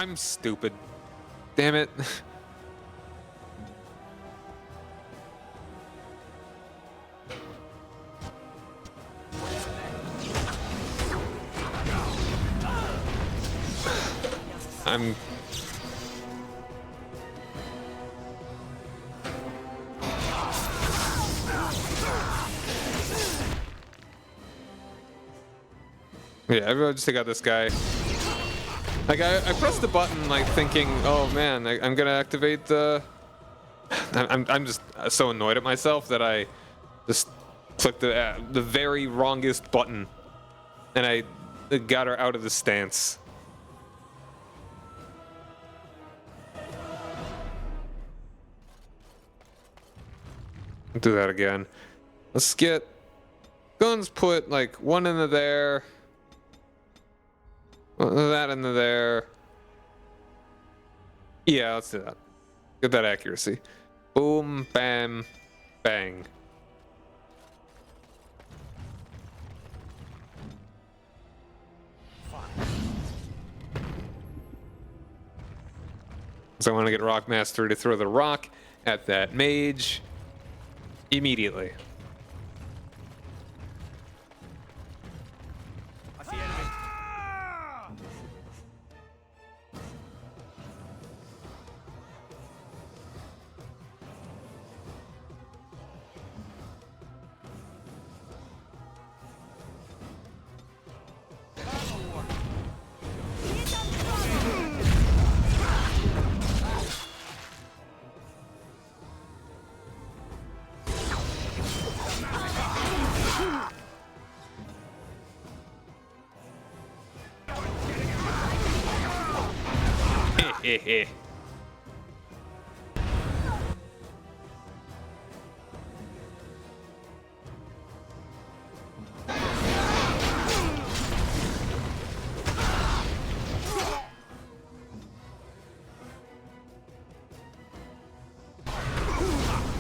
I'm stupid. Damn it. I'm... Yeah, everyone just take out this guy. Like, I pressed the button, like, thinking, oh man, I'm gonna activate the... I'm just so annoyed at myself that I just clicked the very wrongest button. And I got her out of the stance. Do that again. Let's get guns put like one into there, that into there. Yeah, let's do that. Get that accuracy. Boom, bam, bang. So I want to get Rockmaster to throw the rock at that mage immediately. I see enemy.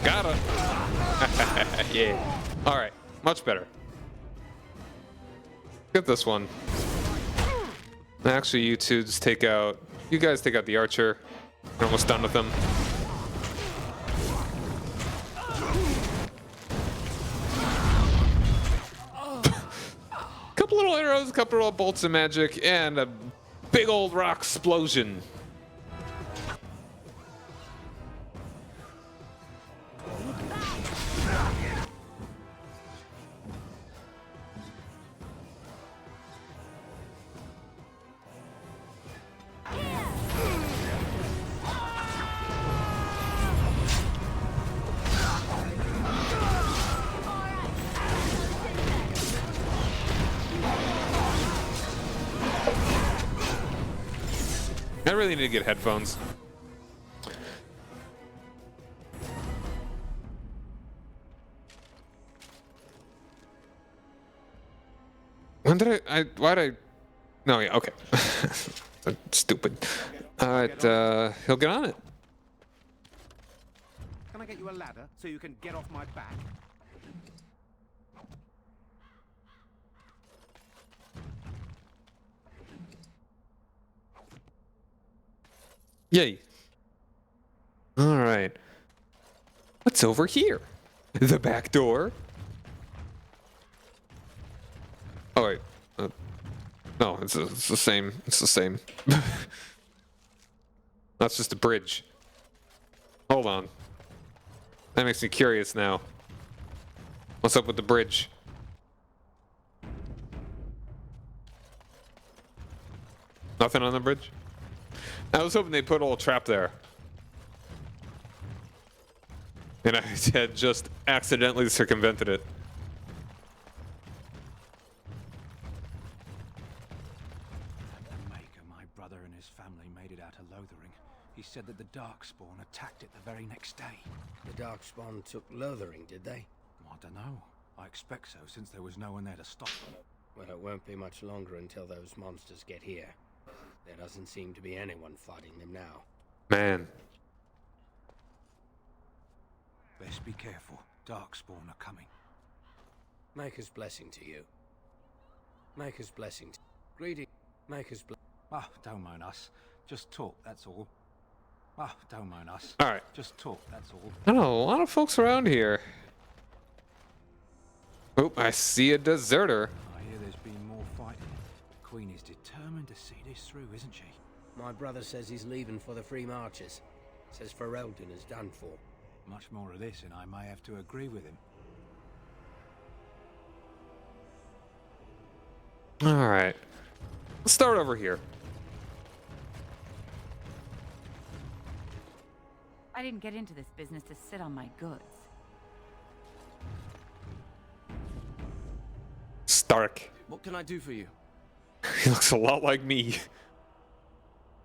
Got him. Yeah. All right. Much better. Get this one. Actually, you two just take out... You guys take out the archer. We're almost done with them. Couple little arrows, couple little bolts of magic, and a big old rock explosion. I really need to get headphones. When did why'd I... No, yeah, okay. Stupid. Alright, he'll get on it. Can I get you a ladder so you can get off my back? Yay. Alright. What's over here? The back door? Oh, wait. No, it's the same. It's the same. That's just a bridge. Hold on. That makes me curious now. What's up with the bridge? Nothing on the bridge? I was hoping they put a little trap there. And I had just accidentally circumvented it. My brother and his family made it out of Lothering. He said that the Darkspawn attacked it the very next day. The Darkspawn took Lothering, did they? I don't know. I expect so, since there was no one there to stop them. Well, it won't be much longer until those monsters get here. There doesn't seem to be anyone fighting them now. Man. Best be careful. Darkspawn are coming. Maker's blessing to you. Maker's blessing to... Greedy. Maker's blessing. Ah, don't mind us. Just talk, that's all. Oh, don't mind us. All right. Just talk, that's all. I don't know, a lot of folks around here. Oh, I see a deserter. I hear there's been more fighting. The Queen is determined to see this through, isn't she? My brother says he's leaving for the Free Marches. Says Ferelden is done for. Much more of this, and I may have to agree with him. All right. Let's start over here. I didn't get into this business to sit on my goods. Stark. What can I do for you? He looks a lot like me.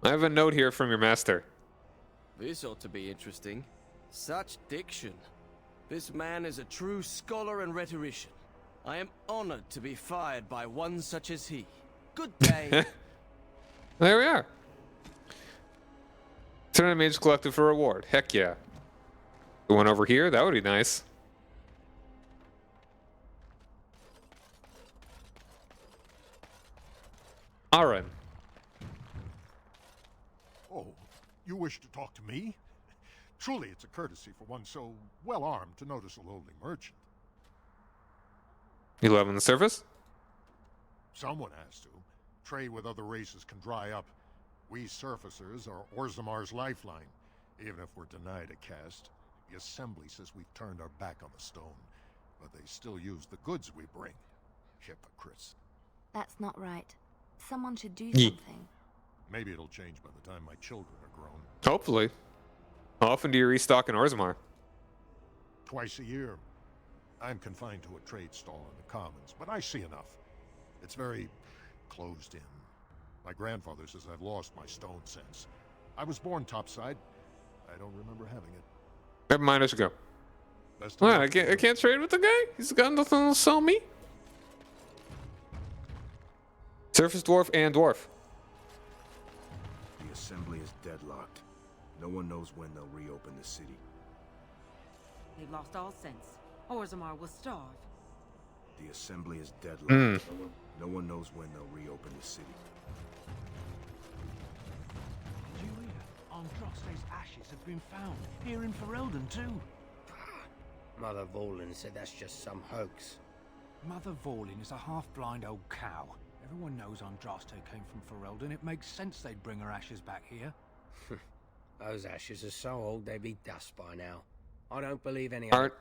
I have a note here from your master. This ought to be interesting. Such diction. This man is a true scholar and rhetorician. I am honored to be fired by one such as he. Good day. There we are. Turn a mage collected for reward. Heck yeah. The one over here? That would be nice. Aaron. Oh, you wish to talk to me? Truly, it's a courtesy for one so well-armed to notice a lowly merchant. You live on the surface? Someone has to. Trade with other races can dry up. We surfacers are Orzammar's lifeline. Even if we're denied a caste, the Assembly says we've turned our back on the stone. But they still use the goods we bring. Hypocrites. That's not right. Someone should do Ye- something. Maybe it'll change by the time my children are grown. Hopefully. How often do you restock in Orzammar? Twice a year. I'm confined to a trade stall in the Commons, but I see enough. It's very closed in. My grandfather says I've lost my stone sense. I was born topside. I don't remember having it. Never mind, I should go. Best of What? luck. I can't trade with the guy? He's got nothing to sell me? Surface dwarf and dwarf. The Assembly is deadlocked. No one knows when they'll reopen the city. They've lost all sense. Orzammar will starve. The Assembly is deadlocked. No one knows when they'll reopen the city. Did you hear? Andraste's ashes have been found. Here in Ferelden, too. Mother Vorlin said that's just some hoax. Mother Vorlin is a half-blind old cow. Everyone knows Andraste came from Ferelden. It makes sense they'd bring her ashes back here. Those ashes are so old they'd be dust by now. I don't believe any Aren't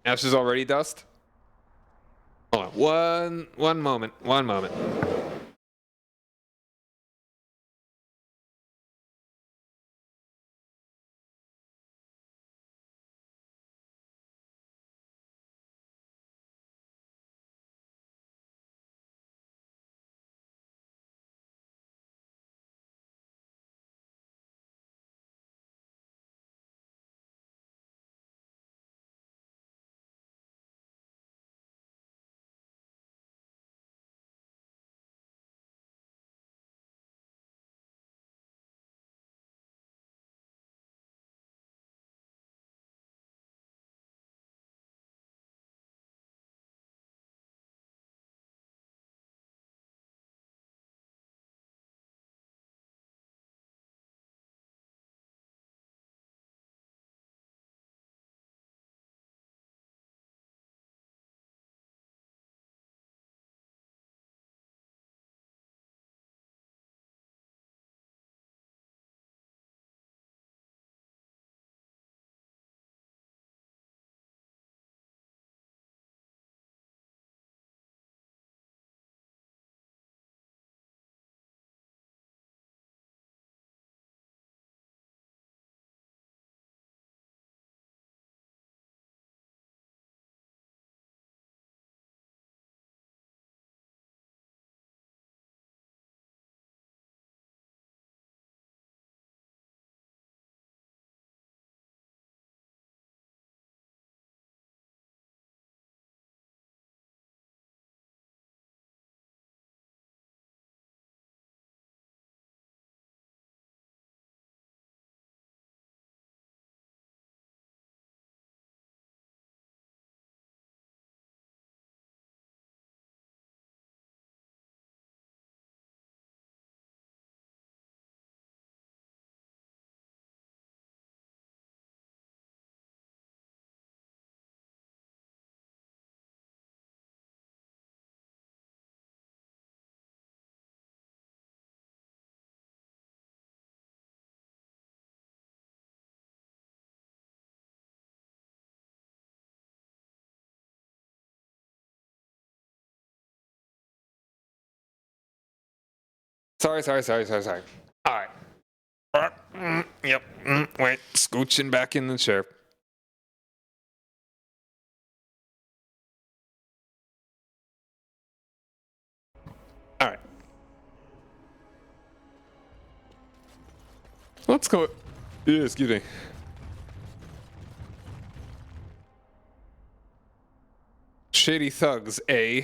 ashes already dust? Hold on. One moment. Sorry. All right. Yep. Wait. Scooching back in the chair. All right. Let's go. Yeah, excuse me. Shady thugs, eh?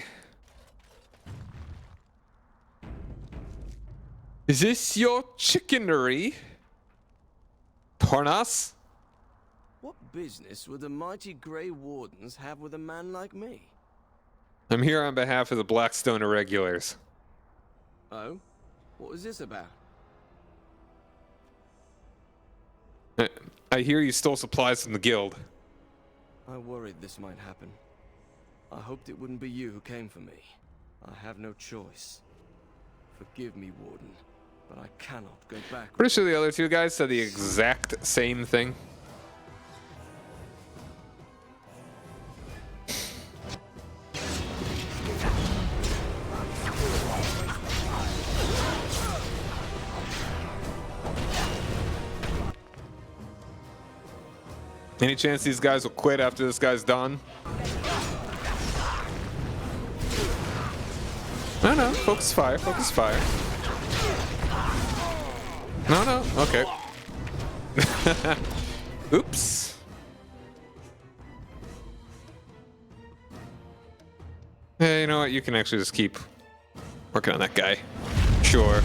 Is this your chickenery? Tornas? What business would the mighty Grey Wardens have with a man like me? I'm here on behalf of the Blackstone Irregulars. Oh? What was this about? I hear you stole supplies from the guild. I worried this might happen. I hoped it wouldn't be you who came for me. I have no choice. Forgive me, Warden, but I cannot go back. Pretty sure the other two guys said the exact same thing. Any chance these guys will quit after this guy's done? No, focus fire, No, okay. Oops. Hey, you know what? You can actually just keep working on that guy. Sure.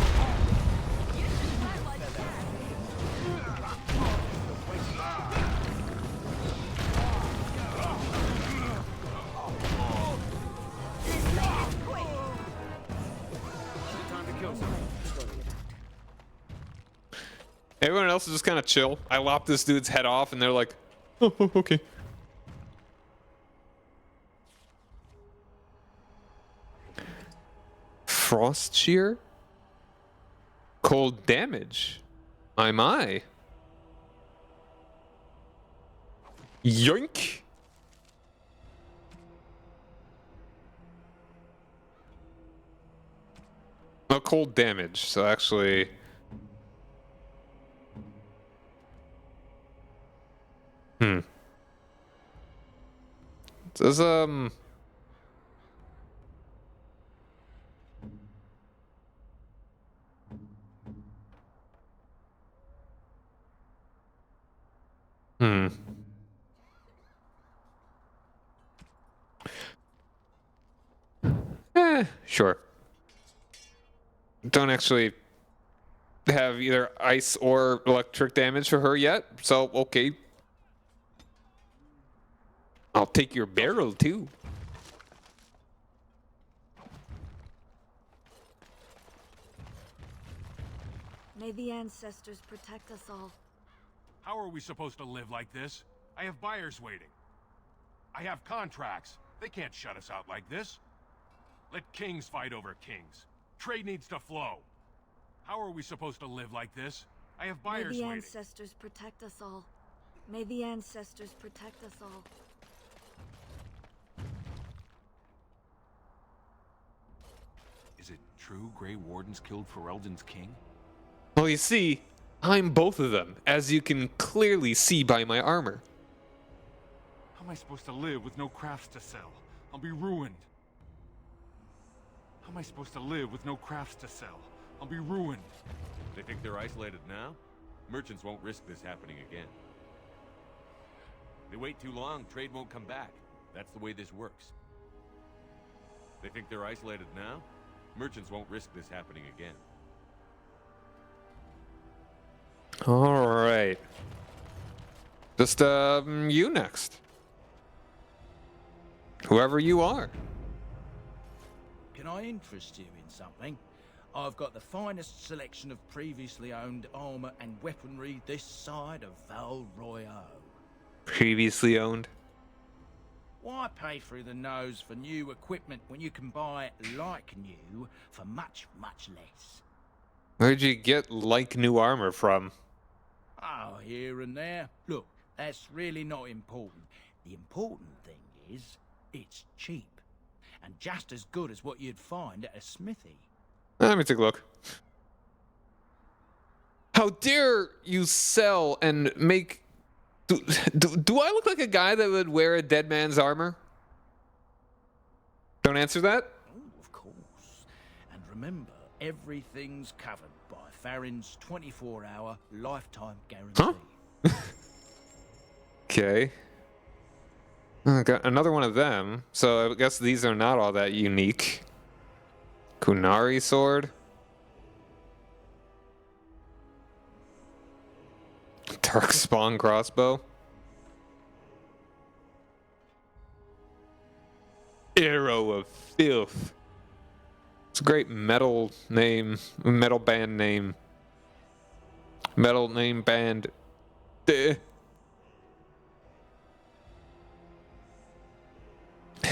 Everyone else is just kind of chill. I lop this dude's head off and they're like, oh, okay. Frost shear? Cold damage? My. Yoink! Oh, cold damage. So actually... Does sure. Don't actually have either ice or electric damage for her yet, so okay. I'll take your barrel too. May the ancestors protect us all. How are we supposed to live like this? I have buyers waiting. I have contracts. They can't shut us out like this. Let kings fight over kings. Trade needs to flow. How are we supposed to live like this? I have buyers waiting. May the ancestors protect us all. May the ancestors protect us all. Is it true Grey Wardens killed Ferelden's king? Well, you see, I'm both of them, as you can clearly see by my armor. How am I supposed to live with no crafts to sell? I'll be ruined. How am I supposed to live with no crafts to sell? I'll be ruined. They think they're isolated now? Merchants won't risk this happening again. They wait too long, trade won't come back. That's the way this works. They think they're isolated now? Merchants won't risk this happening again. All right. Just you next. Whoever you are. Can I interest you in something? I've got the finest selection of previously owned armor and weaponry this side of Val Royale. Previously owned? Why pay through the nose for new equipment when you can buy it like new for much, much less? Where'd you get like new armor from? Oh, here and there. Look, that's really not important. The important thing is, it's cheap. And just as good as what you'd find at a smithy. Let me take a look. How dare you sell and make... Do I look like a guy that would wear a dead man's armor? Don't answer that? Oh, of course. And remember, everything's covered by Farron's 24-hour lifetime guarantee. Huh? Okay. I got another one of them. So I guess these are not all that unique. Kunari sword. Darkspawn crossbow. Arrow of Filth. It's a great metal name. Metal band name. Metal name band.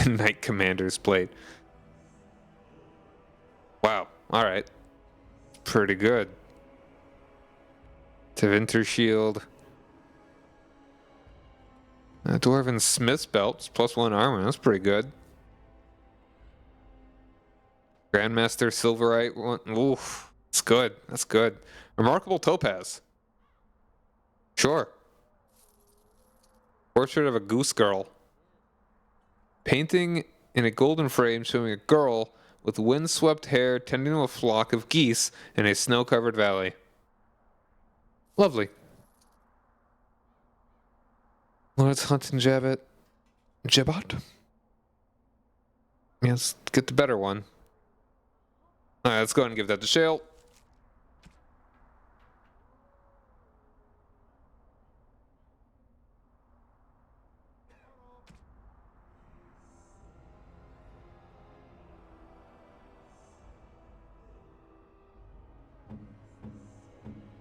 Knight Commander's Plate. Wow. Alright. Pretty good. Tevinter Shield. Dwarven Smith's Belts. +1 armor. That's pretty good. Grandmaster Silverite one. Oof. That's good. That's good. Remarkable Topaz. Sure. Portrait of a Goose Girl. Painting in a golden frame showing a girl with windswept hair tending to a flock of geese in a snow-covered valley. Lovely. Lord's hunting Jabot. Jabot? Yes, get the better one. Alright, let's go ahead and give that to Shale.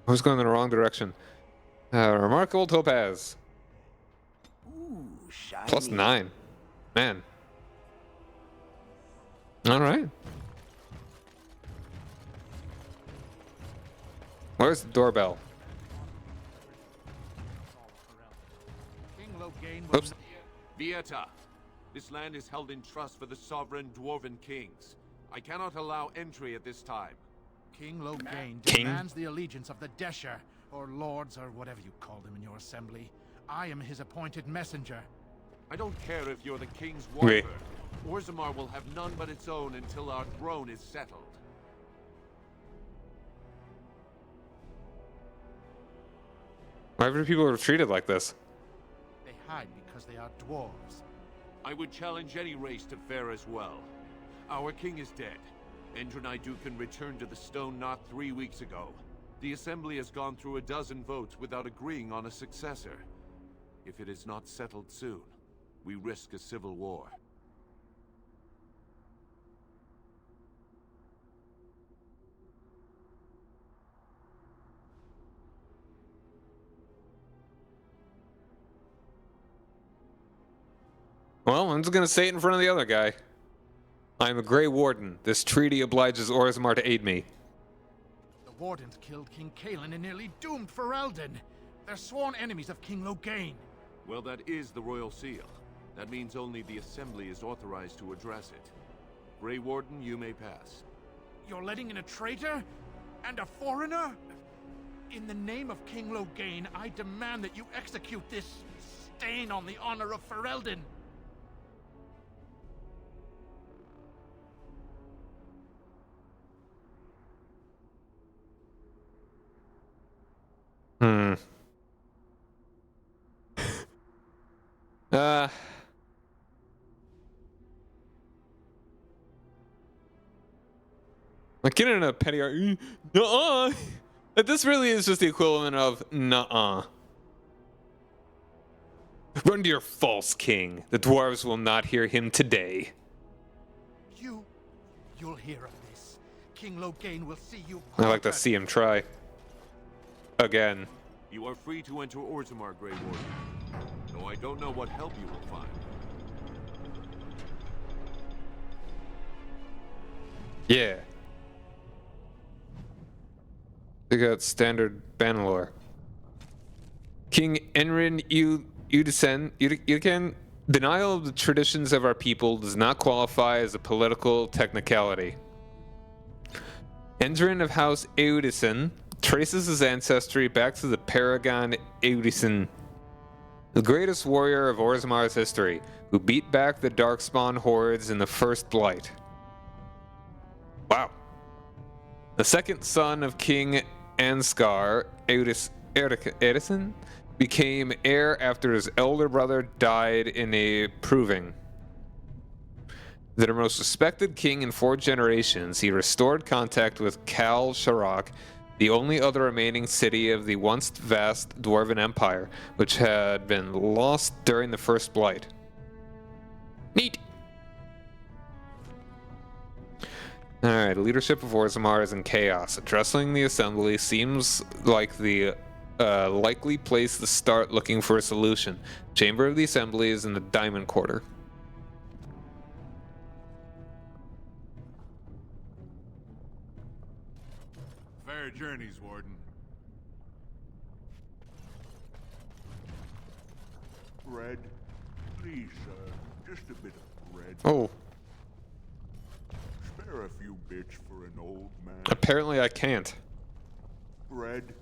I was going in the wrong direction. Remarkable Topaz. Ooh, shiny. +9. Man. Alright. Where's the doorbell? Oops. Vieta, this land is held in trust for the sovereign dwarven kings. I cannot allow entry at this time. King Loghain demands the allegiance of the Desher, or lords, or whatever you call them in your assembly. I am his appointed messenger. I don't care if you're the king's warlord. Orzammar will have none but its own until our throne is settled. Why do people are treated like this? They hide because they are dwarves. I would challenge any race to fare as well. Our king is dead. Endrinidukan returned to the Stone Knot 3 weeks ago. The Assembly has gone through a dozen votes without agreeing on a successor. If it is not settled soon, we risk a civil war. Well, I'm just gonna say it in front of the other guy. I'm a Grey Warden. This treaty obliges Orzammar to aid me. The Wardens killed King Cailan and nearly doomed Ferelden. They're sworn enemies of King Loghain. Well, that is the Royal Seal. That means only the Assembly is authorized to address it. Grey Warden, you may pass. You're letting in a traitor? And a foreigner? In the name of King Loghain, I demand that you execute this stain on the honor of Ferelden. Like getting a petty nuh-uh. This really is just the equivalent of nuh-uh. Run to your false king. The dwarves will not hear him today. You'll hear of this. King Loghain will see you. I like to see him try. Again. You are free to enter Orzammar, Grey Warden. Though I don't know what help you will find. Yeah. We got standard Banalore. King Enrin Udisen, denial of the traditions of our people does not qualify as a political technicality. Enrin of House Eudisen traces his ancestry back to the Paragon Eudison, the greatest warrior of Orzammar's history, who beat back the Darkspawn hordes in the First Blight. Wow. The second son of King Ansgar, Edison, became heir after his elder brother died in a proving. The most respected king in 4 generations, he restored contact with Kal Sharak, the only other remaining city of the once vast Dwarven Empire, which had been lost during the First Blight. Neat! Alright, leadership of Orzammar is in chaos. Addressing the assembly seems like the likely place to start looking for a solution. Chamber of the Assembly is in the Diamond Quarter. Fair journeys, Warden. Bread? Please, sir. Just a bit of bread. Oh. Spare a few bits for an old man. Apparently I can't. Bread?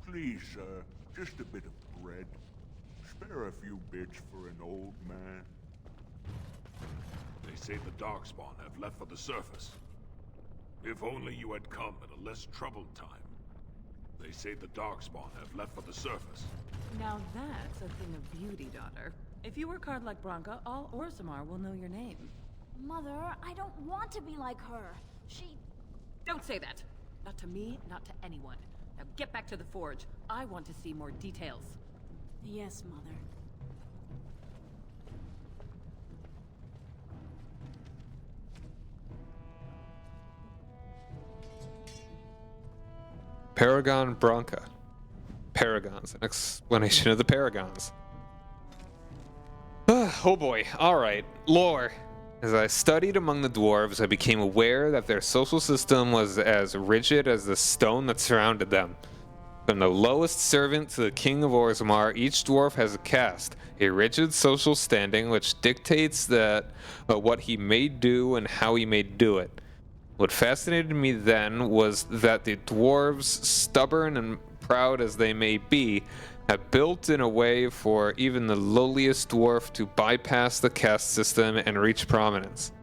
Please, sir. Just a bit of bread. Spare a few bits for an old man. They say the Darkspawn have left for the surface. If only you had come at a less troubled time. They say the Darkspawn have left for the surface. Now that's a thing of beauty, daughter. If you work hard like Branka, all Orzammar will know your name. Mother, I don't want to be like her. She... Don't say that! Not to me, not to anyone. Now get back to the forge. I want to see more details. Yes, Mother. Paragon Branka. Paragons. An explanation of the Paragons. Oh boy. Alright. Lore. As I studied among the dwarves, I became aware that their social system was as rigid as the stone that surrounded them. From the lowest servant to the king of Orzammar, each dwarf has a caste, a rigid social standing which dictates that what he may do and how he may do it. What fascinated me then was that the dwarves, stubborn and proud as they may be, have built in a way for even the lowliest dwarf to bypass the caste system and reach prominence.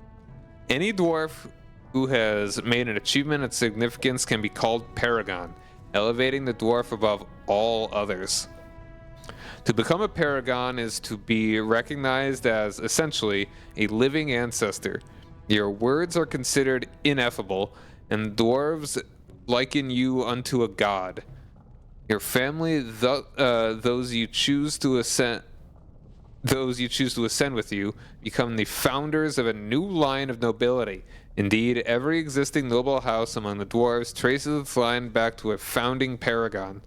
Any dwarf who has made an achievement of significance can be called Paragon, elevating the dwarf above all others. To become a Paragon is to be recognized as essentially a living ancestor. Your words are considered ineffable, and dwarves liken you unto a god. Your family, those you choose to ascend with you, become the founders of a new line of nobility. Indeed, every existing noble house among the dwarves traces its line back to a founding paragon.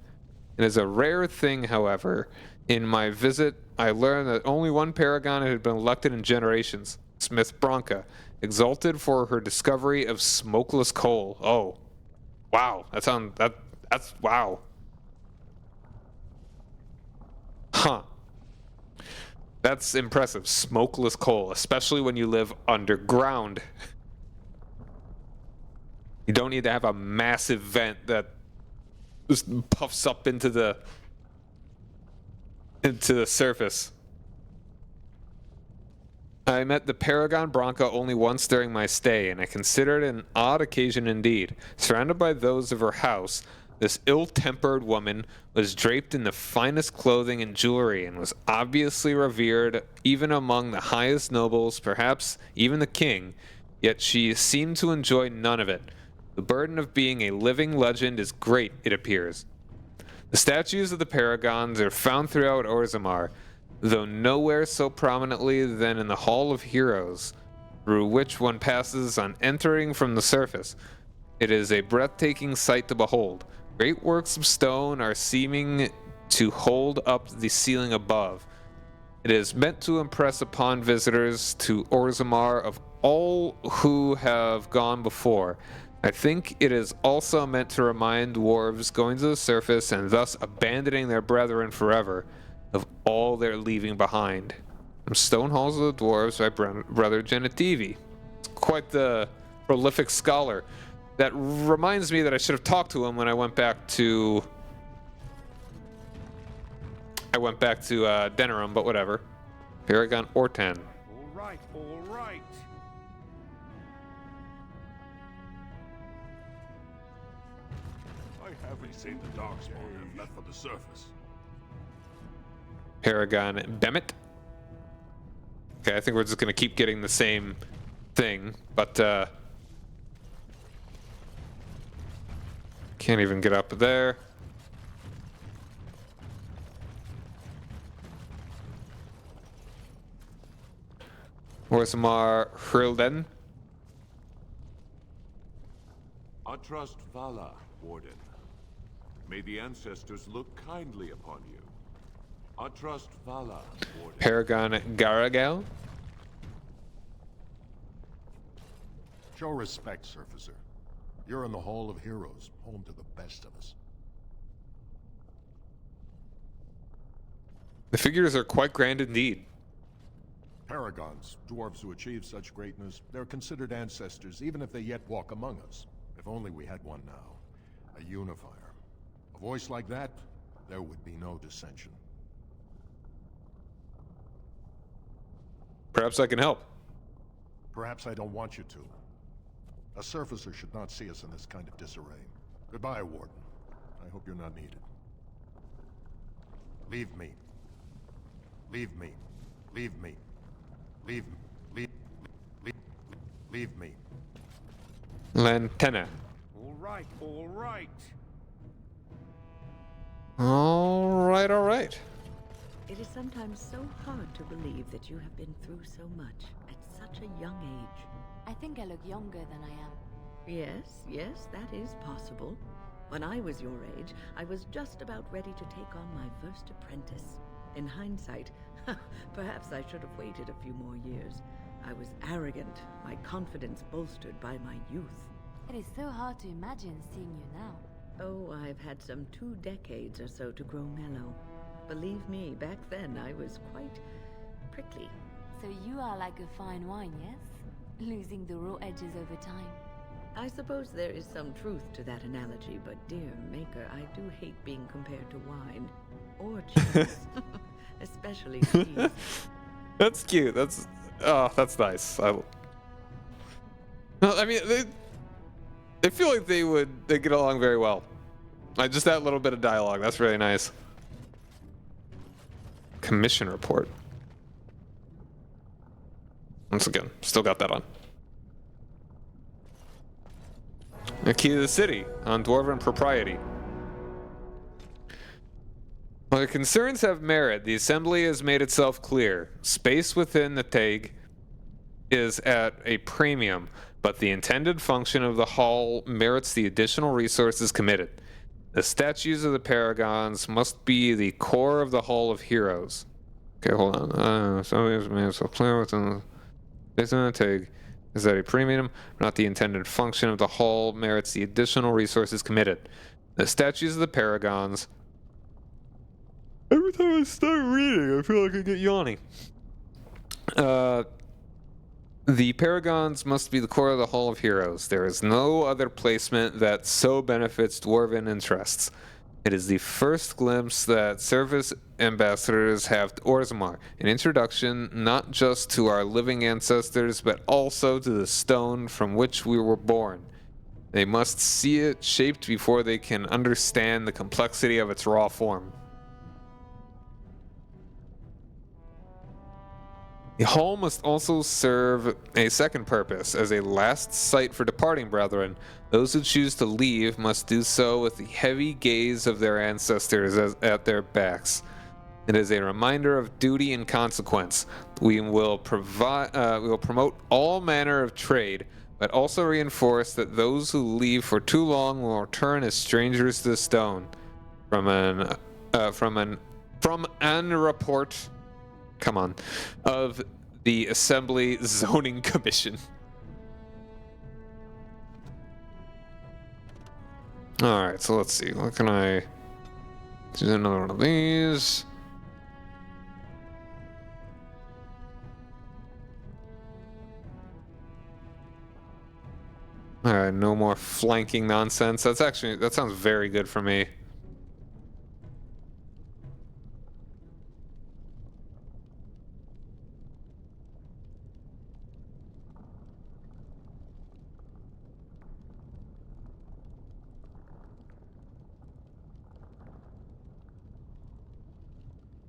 It is a rare thing, however. In my visit, I learned that only one paragon had been elected in generations, Smith Branka, exalted for her discovery of smokeless coal. Oh, wow! That's wow. Huh. That's impressive. Smokeless coal, especially when you live underground. You don't need to have a massive vent that just puffs up into the surface. I met the Paragon Branka only once during my stay, and I considered it an odd occasion indeed. Surrounded by those of her house, this ill-tempered woman was draped in the finest clothing and jewelry and was obviously revered even among the highest nobles, perhaps even the king, yet she seemed to enjoy none of it. The burden of being a living legend is great, it appears. The statues of the Paragons are found throughout Orzammar, though nowhere so prominently than in the Hall of Heroes, through which one passes on entering from the surface. It is a breathtaking sight to behold. Great works of stone are seeming to hold up the ceiling above. It is meant to impress upon visitors to Orzammar of all who have gone before. I think it is also meant to remind dwarves going to the surface and thus abandoning their brethren forever of all they're leaving behind. From Stone Halls of the Dwarves by Brother Genetivi. Quite the prolific scholar. That reminds me that I should have talked to him when I went back to... Denerim, but whatever. Paragon Ortan. All right, all right. I haven't seen the darkspawn have left for the surface. Paragon Bemet. Okay, I think we're just gonna keep getting the same thing, but can't even get up there. Orzammar Hrilden. I trust Vala, Warden. May the ancestors look kindly upon you. I trust Vala, Warden. Paragon Garagal. Show respect, Surfacer. You're in the Hall of Heroes, home to the best of us. The figures are quite grand indeed. Paragons, dwarves who achieve such greatness, they're considered ancestors even if they yet walk among us. If only we had one now. A unifier. A voice like that, there would be no dissension. Perhaps I can help. Perhaps I don't want you to. A surfacer should not see us in this kind of disarray. Goodbye, Warden. I hope you're not needed. Leave me. Leave me. Leave me. Leave me. Leave me. Lantena. All right, all right. All right. It is sometimes so hard to believe that you have been through so much at such a young age. I think I look younger than I am. Yes, that is possible. When I was your age, I was just about ready to take on my first apprentice. In hindsight, perhaps I should have waited a few more years. I was arrogant, my confidence bolstered by my youth. It is so hard to imagine seeing you now. Oh, I've had some 2 decades or so to grow mellow. Believe me, back then I was quite prickly. So you are like a fine wine, yes? Losing the raw edges over time. I suppose there is some truth to that analogy, but dear Maker, I do hate being compared to wine. Or cheese. Especially cheese. That's cute. That's nice. I mean, they feel like they get along very well. Like just that little bit of dialogue. That's really nice. Commission report. Once again, still got that on. The key to the city on Dwarven propriety. While the concerns have merit, the Assembly has made itself clear. Space within the Tag is at a premium, but the intended function of the hall merits the additional resources committed. The statues of the Paragons must be the core of the Hall of Heroes. Okay, hold on. Somebody has made itself clear within the space within the Tag is at a premium, not the intended function of the hall merits the additional resources committed. The statues of the Paragons. Every time I start reading, I feel like I get yawning. The Paragons must be the core of the Hall of Heroes. There is no other placement that so benefits Dwarven interests. It is the first glimpse that service ambassadors have to Orzammar, an introduction not just to our living ancestors, but also to the stone from which we were born. They must see it shaped before they can understand the complexity of its raw form. The hall must also serve a second purpose. As a last sight for departing brethren, those who choose to leave must do so with the heavy gaze of their ancestors at their backs. It is a reminder of duty and consequence. We will promote all manner of trade, but also reinforce that those who leave for too long will return as strangers to the stone. From an report. Come on, of the Assembly Zoning Commission. Alright, so let's see. What can I do? Another one of these. Alright, no more flanking nonsense. That sounds very good for me.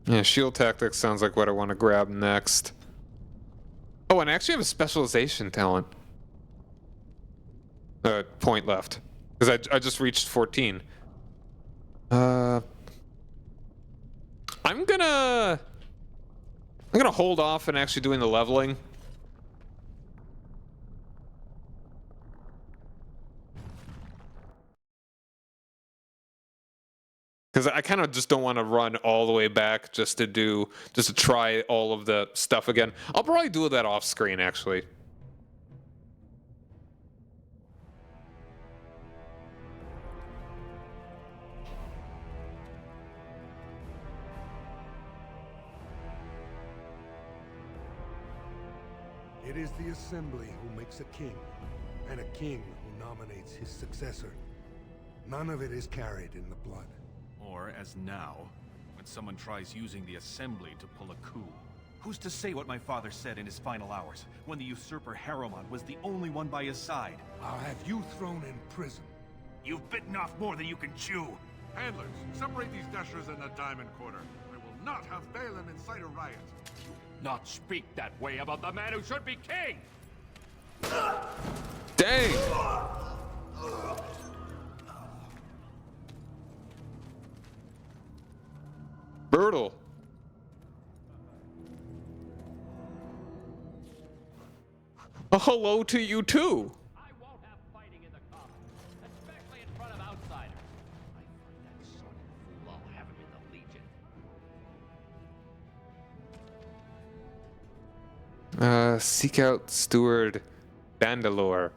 Yeah, shield tactics sounds like what I want to grab next. Oh, and I actually have a specialization talent. Point left. Because I just reached 14. I'm gonna hold off and actually doing the leveling. Because I kind of just don't want to run all the way back just to try all of the stuff again. I'll probably do that off screen, actually. It is the Assembly who makes a king, and a king who nominates his successor. None of it is carried in the blood. Or, as now, when someone tries using the Assembly to pull a coup. Who's to say what my father said in his final hours, when the usurper Harrowmont was the only one by his side? I'll have you thrown in prison. You've bitten off more than you can chew. Handlers, separate these dashers in the Diamond Quarter. I will not have Balin incite a riot. Not speak that way about the man who should be king! Dang! Brutal. A hello to you too. I won't have fighting in the commons, especially in front of outsiders. I find that son of a fool, I'll have him in the Legion. Seek out Steward Bandalore.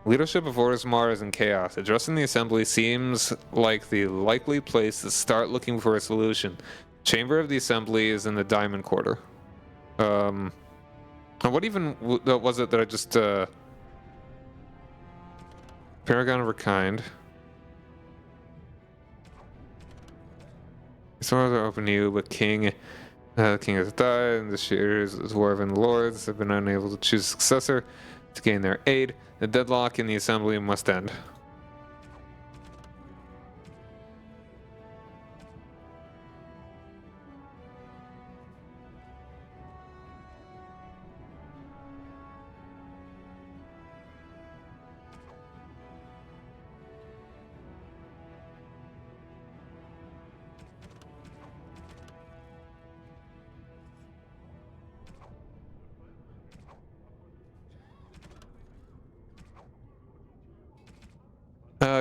Leadership of Orzammar is in chaos. Addressing the Assembly seems like the likely place to start looking for a solution. Chamber of the Assembly is in the Diamond Quarter. What even was it that I just, Paragon of her kind. Some are open to you, but King has died, and the year's dwarven lords have been unable to choose a successor to gain their aid. The deadlock in the Assembly must end.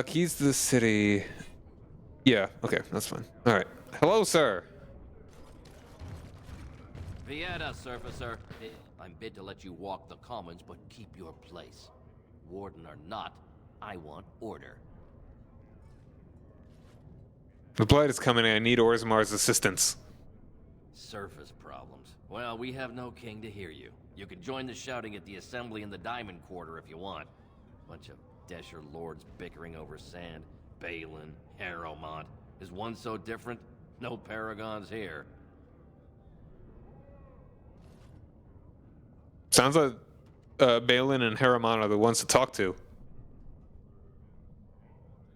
Keys to the city. Yeah, okay, that's fine. Alright. Hello, sir. Vieta, surfacer. I'm bid to let you walk the commons, but keep your place. Warden or not, I want order. The Blight is coming and I need Orzammar's assistance. Surface problems. Well, we have no king to hear you. You can join the shouting at the Assembly in the Diamond Quarter if you want. Bunch of Desher lords bickering over sand. Balin, Harrowmont. Is one so different? No paragons here. Sounds like Balin and Harrowmont are the ones to talk to.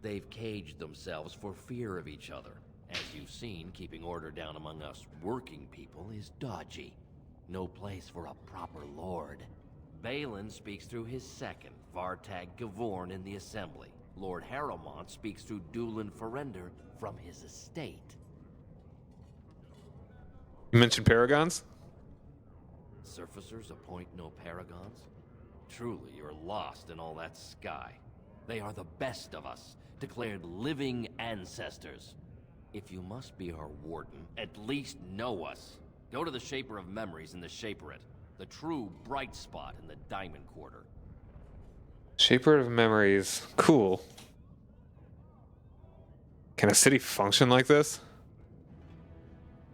They've caged themselves for fear of each other. As you've seen, keeping order down among us working people is dodgy. No place for a proper lord. Balin speaks through his second, Vartag Gavorn, in the Assembly. Lord Harrowmont speaks through Dulin Ferender from his estate. You mentioned paragons? Surfacers appoint no paragons? Truly, you're lost in all that sky. They are the best of us, declared living ancestors. If you must be our warden, at least know us. Go to the Shaper of Memories in the Shaperate, the true bright spot in the Diamond Quarter. Shaper of Memories. Cool. Can a city function like this?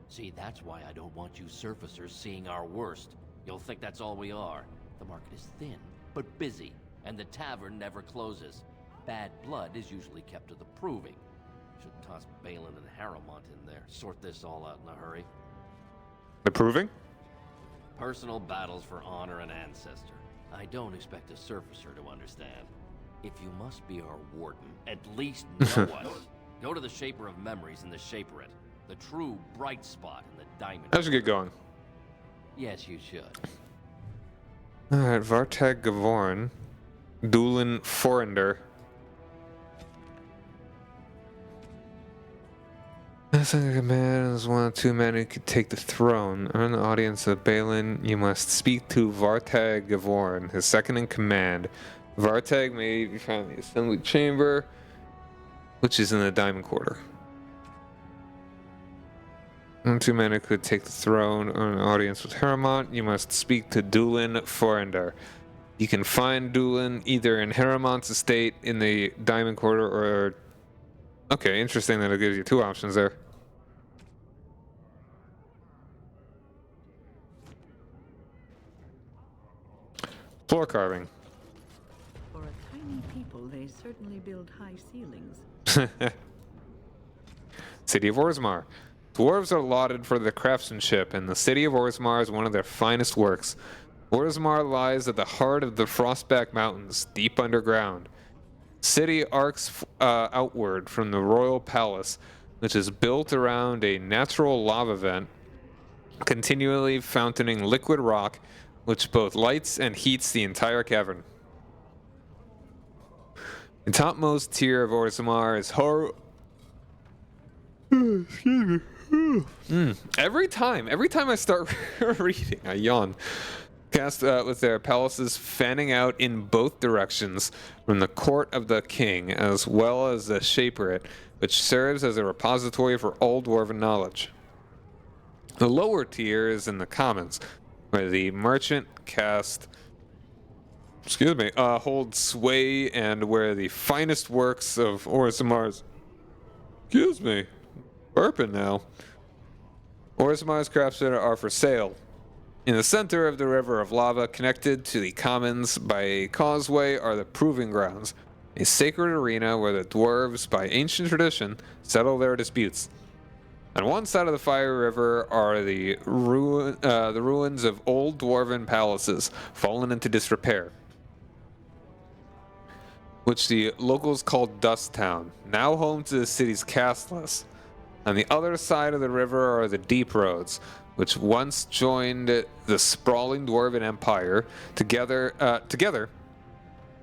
See, that's why I don't want you surfacers seeing our worst. You'll think that's all we are. The market is thin, but busy. and the tavern never closes. Bad blood is usually kept to the proving. Should toss Balin and Harrowmont in there. Sort this all out in a hurry. The proving? Personal battles for honor and ancestor. I don't expect a surfacer to understand. If you must be our warden, at least know us. Go to the Shaper of Memories in the Shaperate. The true bright spot in the diamond. I should get going. Yes, you should. Alright, Vartag Gavorn. Dulin Forender. I think a man is one of two men who could take the throne. Earn the audience of Balin, you must speak to Vartag Gavorn, his second in command. Vartag may be found in the assembly chamber, which is in the Diamond Quarter. One of two men who could take the throne. Earn an audience with Harrowmont, you must speak to Dulin Forender. You can find Dulin either in Harrowmont's estate in the Diamond Quarter or... Okay, interesting that it gives you two options there. Floor carving. For a tiny people, they certainly build high ceilings. City of Orzammar. Dwarves are lauded for their craftsmanship, and the city of Orzammar is one of their finest works. Orzammar lies at the heart of the Frostback Mountains, deep underground. City arcs outward from the royal palace, which is built around a natural lava vent, continually fountaining liquid rock, which both lights and heats the entire cavern. The topmost tier of Orzammar is Every time I start reading, I yawn. Cast with their palaces fanning out in both directions from the court of the king, as well as the Shaperate, which serves as a repository for all dwarven knowledge. The lower tier is in the commons, where the merchant caste holds sway, and where the finest works of Orzammar's burping now. Orzammar's craftsmen are for sale. In the center of the river of lava, connected to the commons by a causeway, are the Proving Grounds, a sacred arena where the dwarves, by ancient tradition, settle their disputes. On one side of the Fire River are the ruins of old dwarven palaces, fallen into disrepair, which the locals call Dust Town, now home to the city's castless. On the other side of the river are the Deep Roads, which once joined the sprawling dwarven empire together,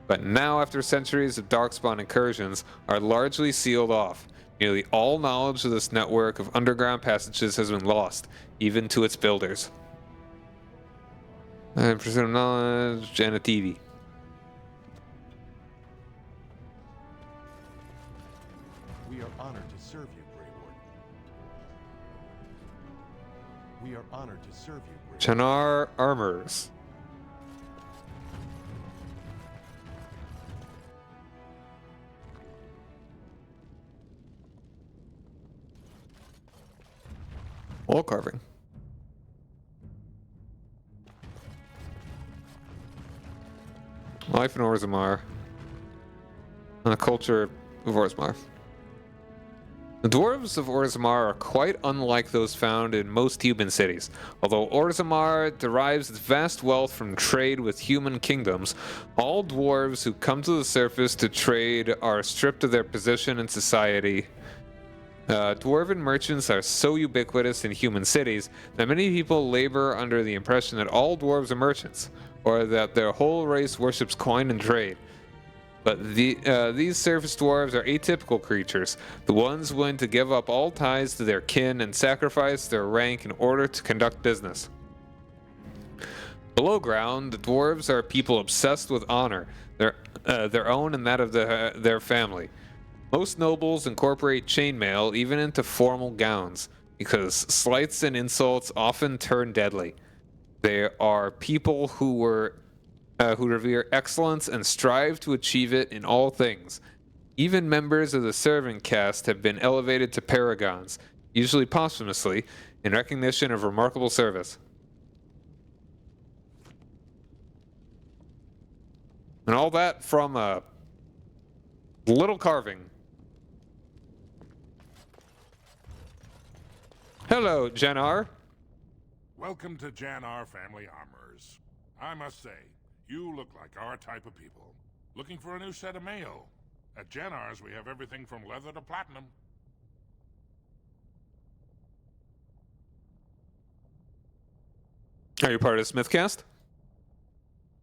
but now, after centuries of darkspawn incursions, are largely sealed off. Nearly all knowledge of this network of underground passages has been lost, even to its builders. And pursuit of knowledge and a TV. We are honored to serve you, Grey Warden. We are honored to serve you, Grey Chanar Armors. Wall carving. Life in Orzammar. And the culture of Orzammar. The dwarves of Orzammar are quite unlike those found in most human cities. Although Orzammar derives its vast wealth from trade with human kingdoms, all dwarves who come to the surface to trade are stripped of their position in society. Dwarven merchants are so ubiquitous in human cities that many people labor under the impression that all dwarves are merchants, or that their whole race worships coin and trade. But these surface dwarves are atypical creatures, the ones willing to give up all ties to their kin and sacrifice their rank in order to conduct business. Below ground, the dwarves are people obsessed with honor, their own and that of their family. Most nobles incorporate chainmail even into formal gowns, because slights and insults often turn deadly. They are people who revere excellence and strive to achieve it in all things. Even members of the servant caste have been elevated to paragons, usually posthumously, in recognition of remarkable service. And all that from a little carving. Hello, Jannar. Welcome to Jannar Family Armorers. I must say, you look like our type of people. Looking for a new set of mail? At Jannar's, we have everything from leather to platinum. Are you part of Smithcast?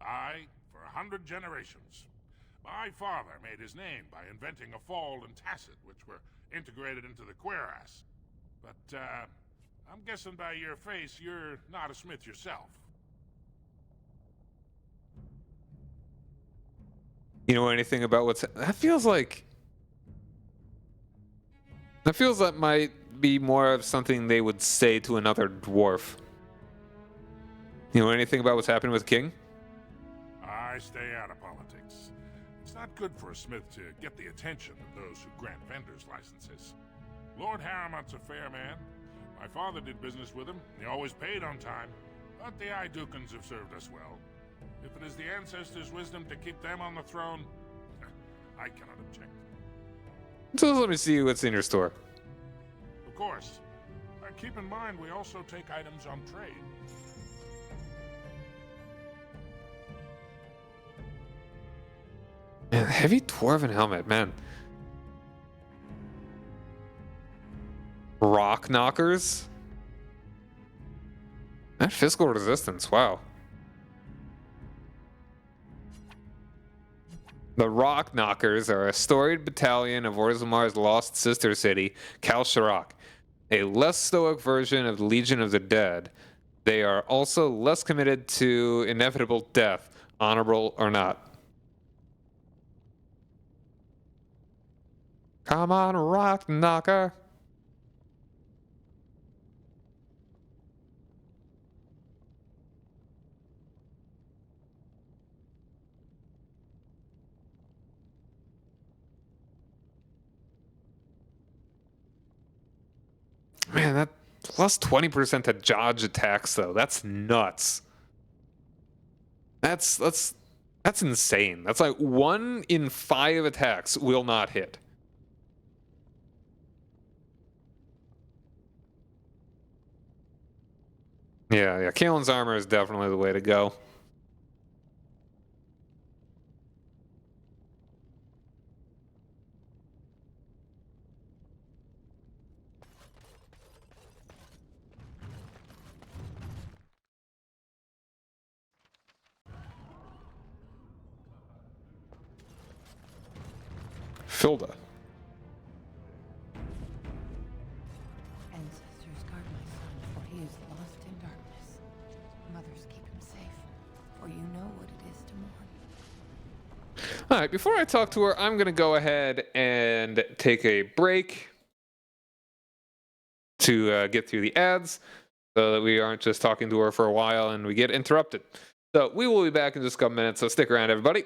Aye, for 100 generations. My father made his name by inventing a fold and tacet, which were integrated into the cuirass. But, I'm guessing by your face, you're not a smith yourself. You know anything about what's... That feels like... That feels that might be more of something they would say to another dwarf. You know anything about what's happening with King? I stay out of politics. It's not good for a smith to get the attention of those who grant vendors licenses. Lord Harriman's a fair man. My father did business with him. He always paid on time. But the Idukans have served us well. If it is the ancestors' wisdom to keep them on the throne, I cannot object. So let me see what's in your store. Of course. Keep in mind we also take items on trade. Man, heavy dwarven helmet, man. Rock knockers? That physical resistance, wow. The Rock Knockers are a storied battalion of Orzammar's lost sister city, Kal-Sharok, a less stoic version of the Legion of the Dead. They are also less committed to inevitable death, honorable or not. Come on, Rock Knocker. Man, that plus 20% to dodge attacks though. That's nuts. That's insane. That's like 1 in 5 attacks will not hit. Yeah, Kaelin's armor is definitely the way to go. Filda. Ancestors guard my son, for he is lost in darkness. Mothers keep him safe, for you know what it is to mourn. All right, before I talk to her, I'm going to go ahead and take a break to get through the ads so that we aren't just talking to her for a while and we get interrupted. So we will be back in just a couple minutes, so stick around, everybody.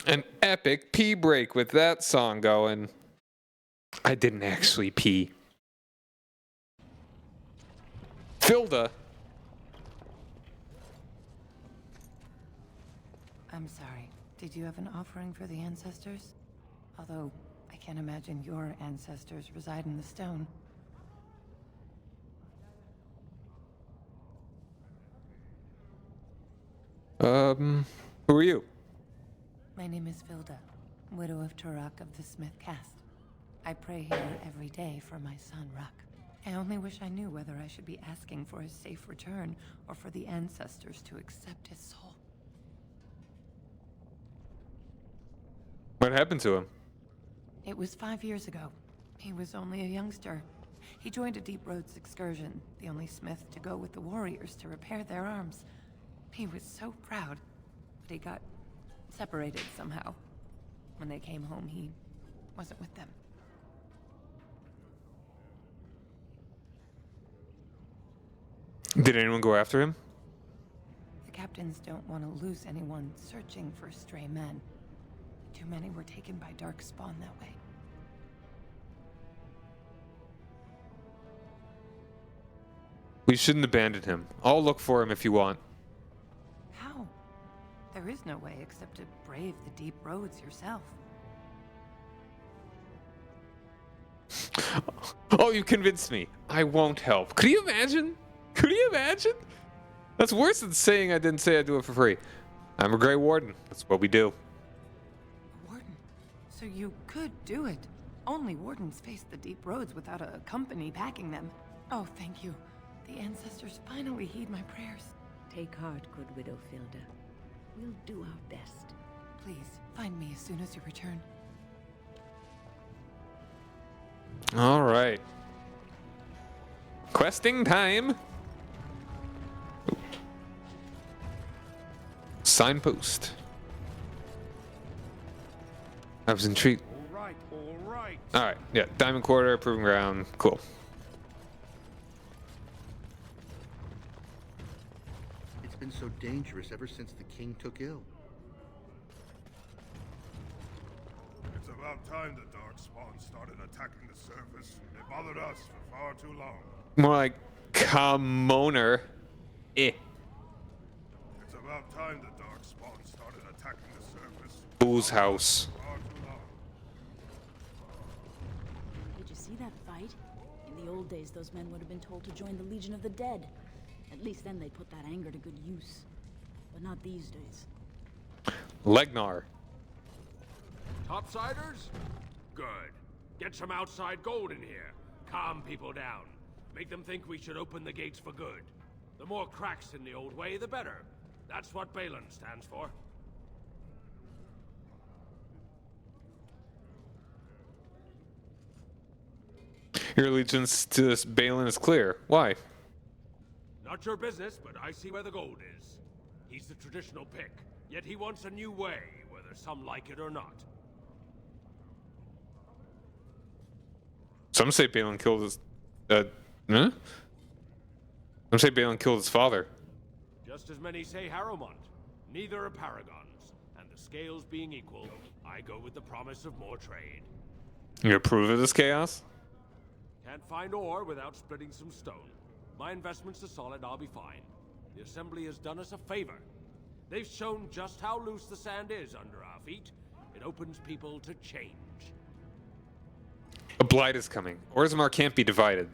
An epic pee break with that song going. I didn't actually pee. Filda. I'm sorry. Did you have an offering for the ancestors? Although, I can't imagine your ancestors reside in the stone. Who are you? My name is Filda, widow of Turok of the Smith caste. I pray here every day for my son, Ruck. I only wish I knew whether I should be asking for his safe return or for the ancestors to accept his soul. What happened to him? It was 5 years ago. He was only a youngster. He joined a Deep Roads excursion, the only smith to go with the warriors to repair their arms. He was so proud, but he got separated somehow. When they came home, he wasn't with them. Did anyone go after him? The captains don't want to lose anyone searching for stray men. Too many were taken by Dark Spawn that way. We shouldn't abandon him. I'll look for him if you want. How? There is no way except to brave the deep roads yourself. Oh, you convinced me. I won't help. Could you imagine? Could you imagine? That's worse than saying I didn't say I'd do it for free. I'm a Grey Warden. That's what we do. A warden? So you could do it. Only wardens face the deep roads without a company backing them. Oh, thank you. The ancestors finally heed my prayers. Take heart, good widow Filda. We'll do our best. Please, find me as soon as you return. All right. Questing time. Signpost. I was intrigued. All right, all right. All right, yeah, Diamond Quarter, Proving Ground, cool. It's been so dangerous ever since the king took ill. It's about time the Darkspawn started attacking the surface. They bothered us for far too long. More like commoner. Eh. It's about time the Darkspawn started attacking the surface. Booze house. Far too long. Did you see that fight? In the old days, those men would have been told to join the Legion of the Dead. At least then they'd put that anger to good use. But not these days. Legnar. Topsiders? Good. Get some outside gold in here. Calm people down. Make them think we should open the gates for good. The more cracks in the old way, the better. That's what Balin stands for. Your allegiance to this Balin is clear. Why? Not your business, but I see where the gold is. He's the traditional pick, yet he wants a new way, whether some like it or not. Some say Balin killed his... Some say Balin killed his father. Just as many say Harrowmont. Neither are paragons, and the scales being equal, I go with the promise of more trade. You approve of this chaos? Can't find ore without splitting some stone. My investments are solid, I'll be fine. The Assembly has done us a favor. They've shown just how loose the sand is under our feet. It opens people to change. A blight is coming. Orzammar can't be divided.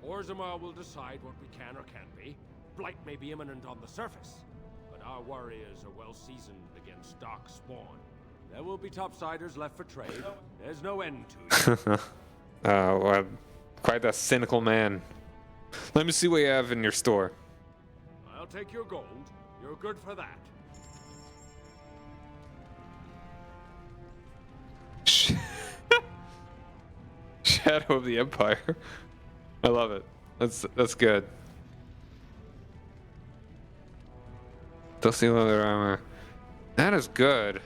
Orzammar will decide what we can or can't be. Blight may be imminent on the surface, but our warriors are well seasoned against Dark Spawn. There will be topsiders left for trade. There's no end to it. Well, quite a cynical man. Let me see what you have in your store. I'll take your gold. You're good for that. Shadow of the Empire. I love it. That's good. Dusty leather armor. That is good.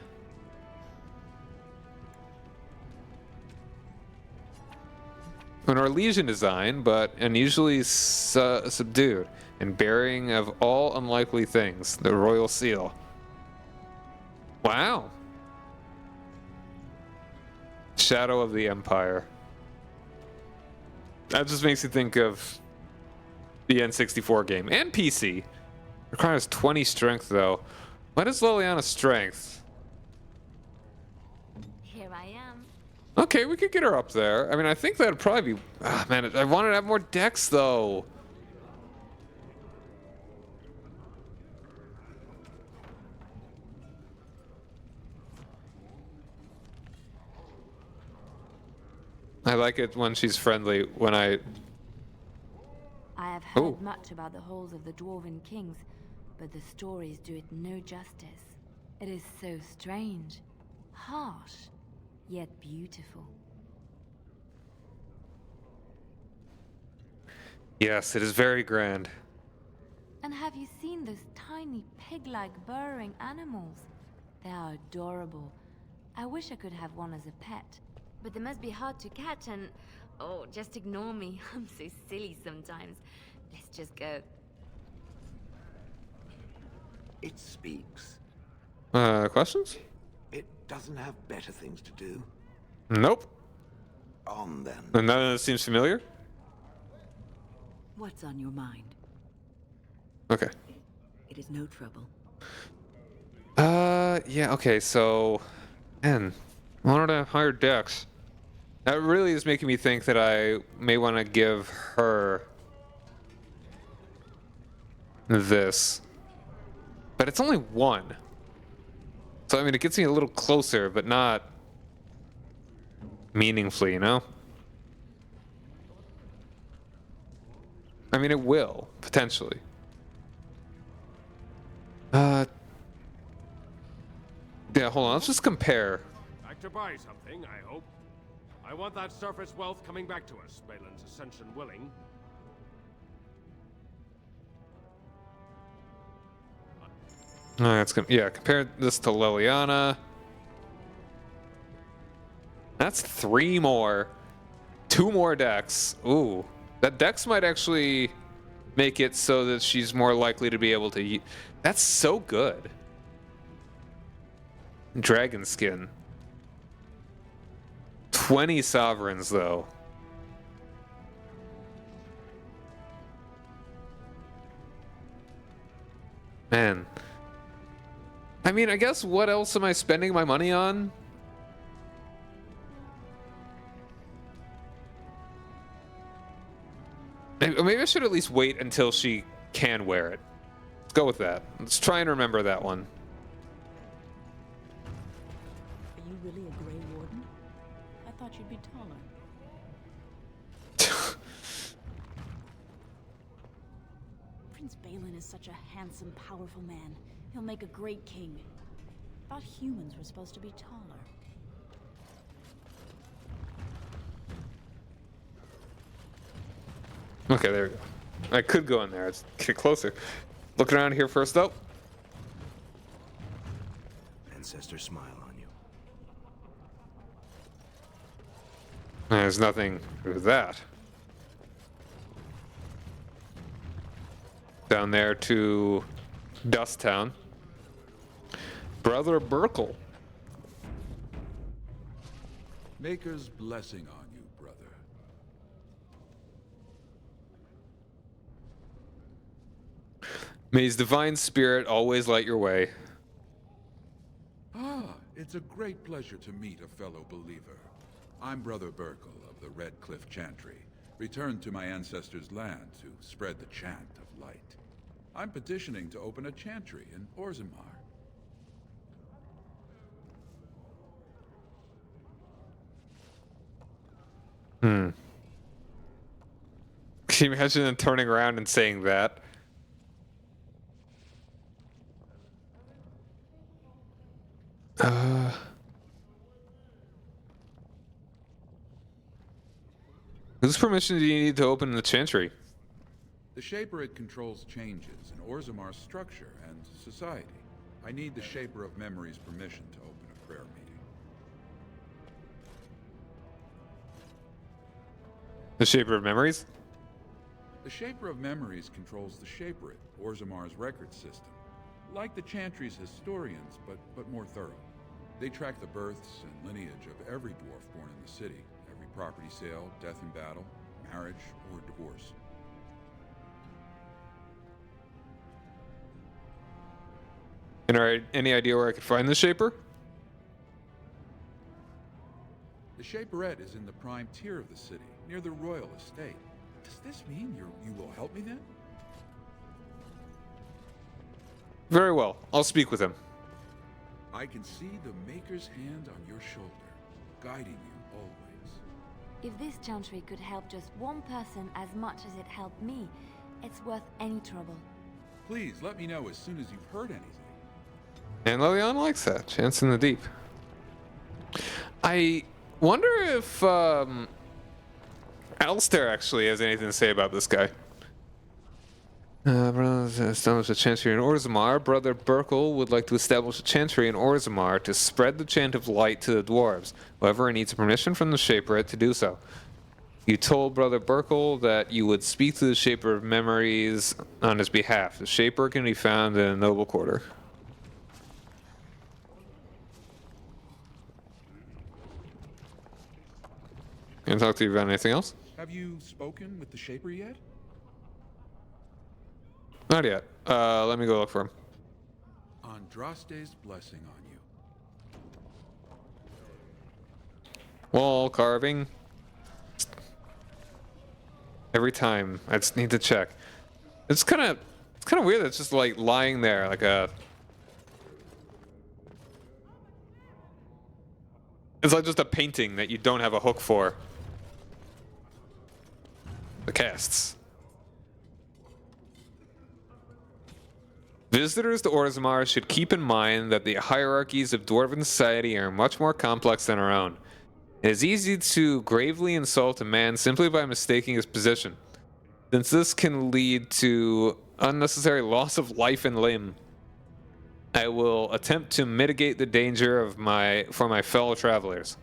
An Orlesian design, but unusually subdued, and bearing of all unlikely things, the royal seal. Wow. Shadow of the Empire. That just makes you think of the N64 game and PC. Requires 20 strength though. What is Liliana's strength? Here I am. Okay, we could get her up there. I mean, I think that'd probably be... Ah, man, I wanted to have more decks though. I like it when she's friendly, when I I have heard much about the halls of the Dwarven Kings, but the stories do it no justice. It is so strange, harsh, yet beautiful. Yes, it is very grand. And have you seen those tiny pig-like burrowing animals? They are adorable. I wish I could have one as a pet. But they must be hard to catch and... Oh, just ignore me. I'm so silly sometimes. Let's just go. It speaks. Questions? It doesn't have better things to do. Nope. On then. And none of this seems familiar? What's on your mind? Okay. It is no trouble. Yeah, okay, so... Man, I wanted to hire Dex. That really is making me think that I may want to give her this. But it's only one. So, I mean, it gets me a little closer, but not meaningfully, you know? I mean, it will, potentially. Yeah, hold on, let's just compare. Back to buy something, I hope. I want that surface wealth coming back to us, Balin's ascension willing. Alright, compare this to Liliana. That's 3 more. 2 more decks. Ooh. That dex might actually make it so that she's more likely to be able to... That's so good. Dragon skin. 20 sovereigns, though. Man. I mean, I guess what else am I spending my money on? Maybe I should at least wait until she can wear it. Let's go with that. Let's try and remember that one. Are you really a Grey Warden? I thought you'd be taller. Prince Balin is such a handsome, powerful man. He'll make a great king. Thought humans were supposed to be taller. Okay, there we go. I could go in there. Let's get closer. Looking around here first, though. Ancestors smile on you. There's nothing with that. Down there to Dust Town. Brother Burkle. Maker's blessing on you, brother. May his divine spirit always light your way. Ah, it's a great pleasure to meet a fellow believer. I'm Brother Burkle of the Red Cliff Chantry, returned to my ancestors' land to spread the chant of light. I'm petitioning to open a chantry in Orzammar. Can you imagine them turning around and saying that? Whose permission do you need to open the chantry? The Shaperate controls changes in Orzammar's structure and society. I need the Shaper of Memory's permission to open a prayer meeting. The Shaper of Memories? The Shaper of Memories controls the Shaperate, Orzammar's record system. Like the Chantry's historians, but more thorough. They track the births and lineage of every dwarf born in the city, every property sale, death in battle, marriage, or divorce. And any idea where I could find the Shaper? The Shaperette is in the prime tier of the city, near the royal estate. Does this mean you will help me then? Very well. I'll speak with him. I can see the Maker's hand on your shoulder, guiding you always. If this chantry could help just one person as much as it helped me, it's worth any trouble. Please let me know as soon as you've heard anything. And Lilian likes that. Chance in the deep. I wonder if Alistair actually has anything to say about this guy. Establish a chantry in Orzammar. Brother Burkle would like to establish a chantry in Orzammar to spread the chant of light to the dwarves. However, he needs permission from the Shaperette to do so. You told Brother Burkle that you would speak to the Shaper of Memories on his behalf. The Shaper can be found in a noble quarter. Can I talk to you about anything else? Have you spoken with the Shaper yet? Not yet. Let me go look for him. Andraste's blessing on you. Wall carving. Every time, I just need to check. It's kind of weird. It's just like lying there, like a. It's like just a painting that you don't have a hook for. The casts. Visitors to Orzammar should keep in mind that the hierarchies of dwarven society are much more complex than our own. It is easy to gravely insult a man simply by mistaking his position, since this can lead to unnecessary loss of life and limb. I will attempt to mitigate the danger for my fellow travelers.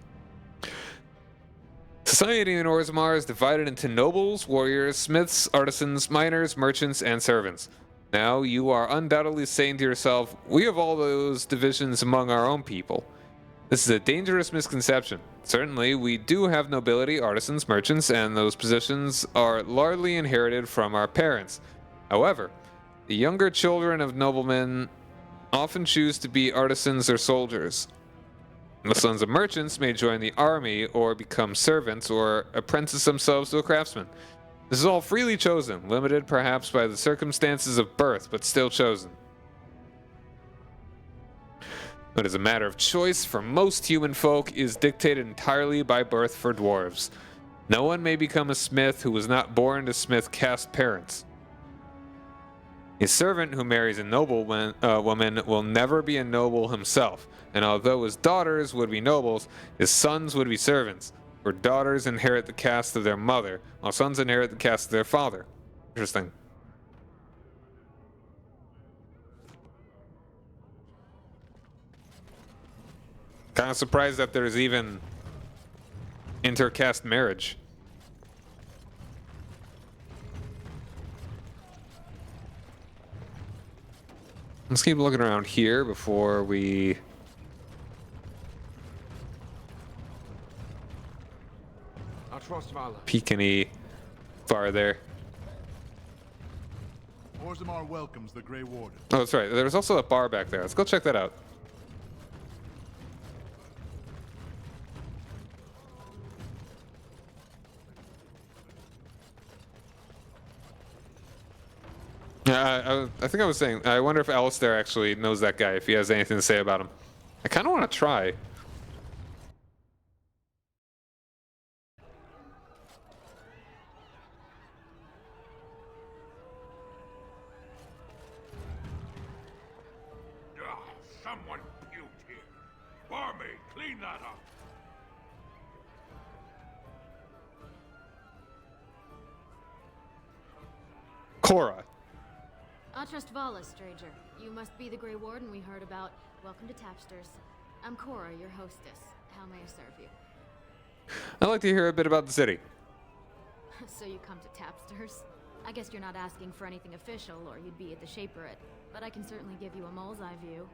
Society in Orzammar is divided into nobles, warriors, smiths, artisans, miners, merchants, and servants. Now, you are undoubtedly saying to yourself, we have all those divisions among our own people. This is a dangerous misconception. Certainly, we do have nobility, artisans, merchants, and those positions are largely inherited from our parents. However, the younger children of noblemen often choose to be artisans or soldiers. The sons of merchants may join the army or become servants or apprentice themselves to a craftsman. This is all freely chosen, limited perhaps by the circumstances of birth, but still chosen. But as a matter of choice for most human folk is dictated entirely by birth for dwarves. No one may become a smith who was not born to smith caste parents. A servant who marries a noble woman will never be a noble himself, and although his daughters would be nobles, his sons would be servants. For daughters inherit the caste of their mother, while sons inherit the caste of their father. Interesting. Kind of surprised that there's even intercaste marriage. Let's keep looking around here before we... peek any farther. Orzammar welcomes the Grey Warden. Oh, that's right. There's also a bar back there. Let's go check that out. I think I was saying, I wonder if Alistair actually knows that guy, if he has anything to say about him. I kind of want to try. Someone puked here. Barmaid, clean that up. Cora. I trust Vala, stranger. You must be the Grey Warden we heard about. Welcome to Tapsters. I'm Cora, your hostess. How may I serve you? I'd like to hear a bit about the city. So you come to Tapsters? I guess you're not asking for anything official, or you'd be at the Shaperette. But I can certainly give you a mole's eye view.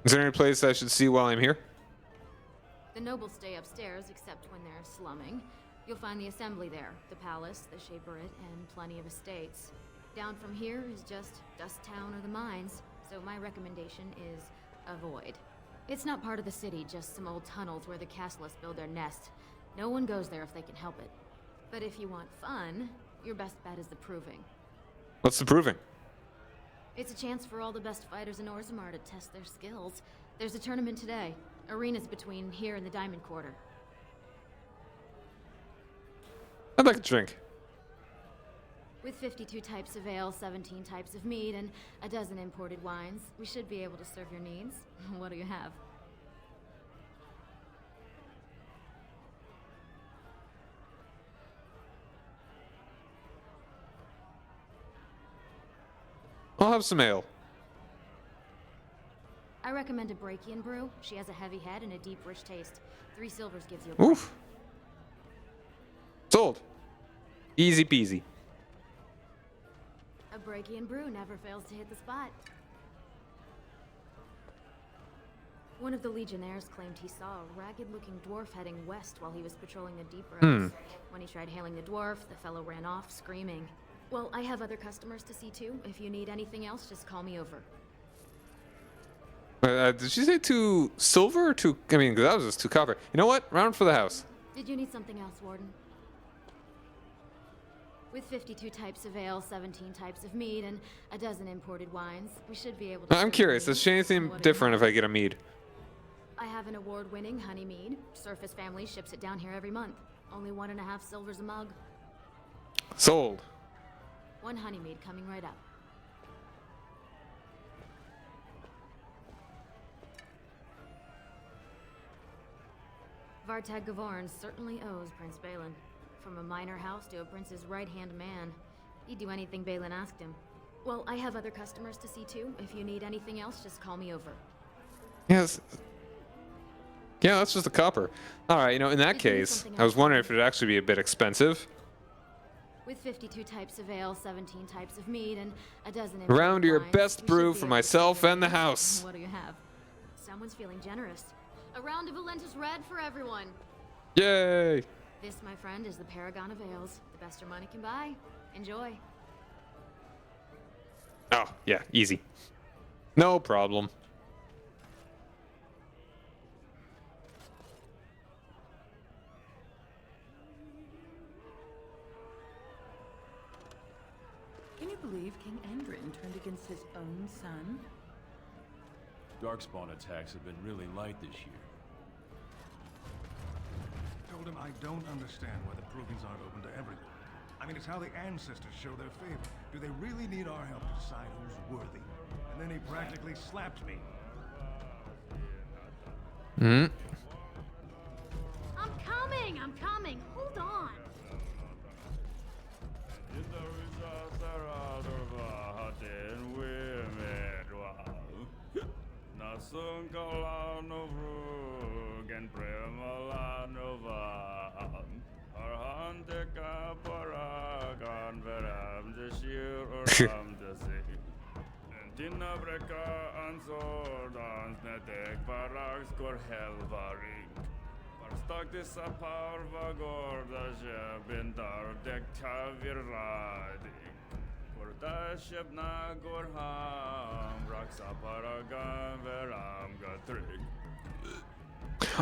Is there any place I should see while I'm here? The nobles stay upstairs, except when they're slumming. You'll find the assembly there, the palace, the shaperate, and plenty of estates. Down from here is just Dust Town or the mines, so my recommendation is avoid. It's not part of the city, just some old tunnels where the castlists build their nest. No one goes there if they can help it. But if you want fun, your best bet is the Proving. What's the Proving? It's a chance for all the best fighters in Orzammar to test their skills. There's a tournament today. Arenas between here and the Diamond Quarter. I'd like a drink. With 52 types of ale, 17 types of mead, and a dozen imported wines, we should be able to serve your needs. What do you have? I'll have some ale. I recommend a Brakian brew. She has a heavy head and a deep, rich taste. 3 silvers gives you a Oof. Sold. Easy peasy. A Brakian brew never fails to hit the spot. One of the legionnaires claimed he saw a ragged-looking dwarf heading west while he was patrolling the deep roads. When he tried hailing the dwarf, the fellow ran off, screaming. Well, I have other customers to see too. If you need anything else, just call me over. Did she say 2 silver or 2? I mean, 'cause that was just 2 copper. You know what? Round for the house. Did you need something else, Warden? With 52 types of ale, 17 types of mead, and a dozen imported wines, we should be able to... I'm curious. Does she anything different if I get a mead? I have an award-winning honey mead. Surface Family ships it down here every month. Only 1.5 silvers a mug. Sold. 1 honey mead coming right up. Vartag Gavorn certainly owes Prince Balin. From a minor house to a prince's right-hand man. He'd do anything Balin asked him. Well, I have other customers to see too. If you need anything else, just call me over. Yes. Yeah, that's just a copper. All right, you know, in that case, I was wondering if it'd actually be a bit expensive. With 52 types of ale, 17 types of mead, and a dozen... Round your wines, best brew for myself and the house. What do you have? Someone's feeling generous. A round of Valentis Red for everyone. Yay! This, my friend, is the Paragon of Ales. The best your money can buy. Enjoy. Oh, yeah, easy. No problem. Can you believe King Endrin turned against his own son? Darkspawn attacks have been really light this year. Told him I don't understand why the provings aren't open to everyone. I mean, it's how the ancestors show their favor. Do they really need our help to decide who's worthy? And then he practically slapped me. I'm coming! I'm coming! Hold on!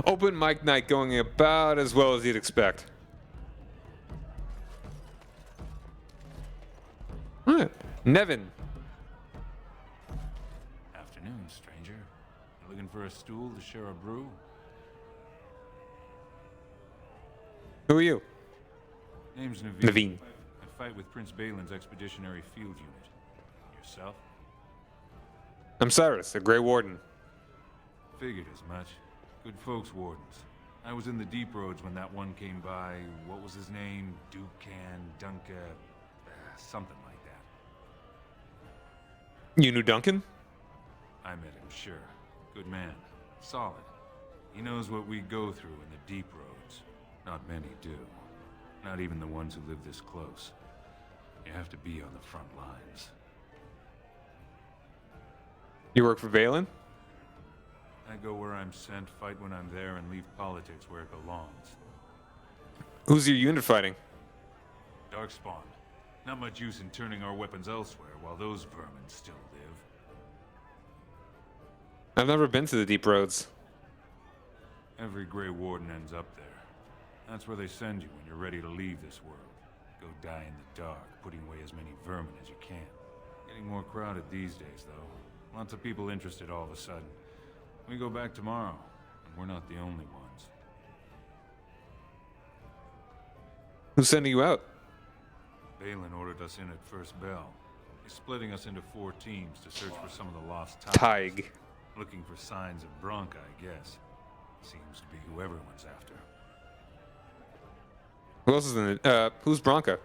Open mic night going about as well as you'd expect. Alright, Nevin. Afternoon, stranger. You looking for a stool to share a brew? Who are you? Name's Naveen. Naveen. I fight with Prince Balin's expeditionary field unit. Yourself? I'm Cyrus, the Grey Warden. Figured as much. Good folks, wardens. I was in the deep roads when that one came by. What was his name? Dunca, something like that. You knew Duncan? I met him, sure. Good man. Solid. He knows what we go through in the deep roads. Not many do. Not even the ones who live this close. You have to be on the front lines. You work for Balin? I go where I'm sent, fight when I'm there, and leave politics where it belongs. Who's your unit fighting? Darkspawn. Not much use in turning our weapons elsewhere while those vermin still live. I've never been to the Deep Roads. Every Grey Warden ends up there. That's where they send you when you're ready to leave this world. Go die in the dark, putting away as many vermin as you can. Getting more crowded these days, though. Lots of people interested all of a sudden. We go back tomorrow, and we're not the only ones. Who's sending you out? Balin ordered us in at first bell. He's splitting us into 4 teams to search for some of the lost Tig. Looking for signs of Brink, I guess. Seems to be who everyone's after. Who else is in it? Who's Bronca?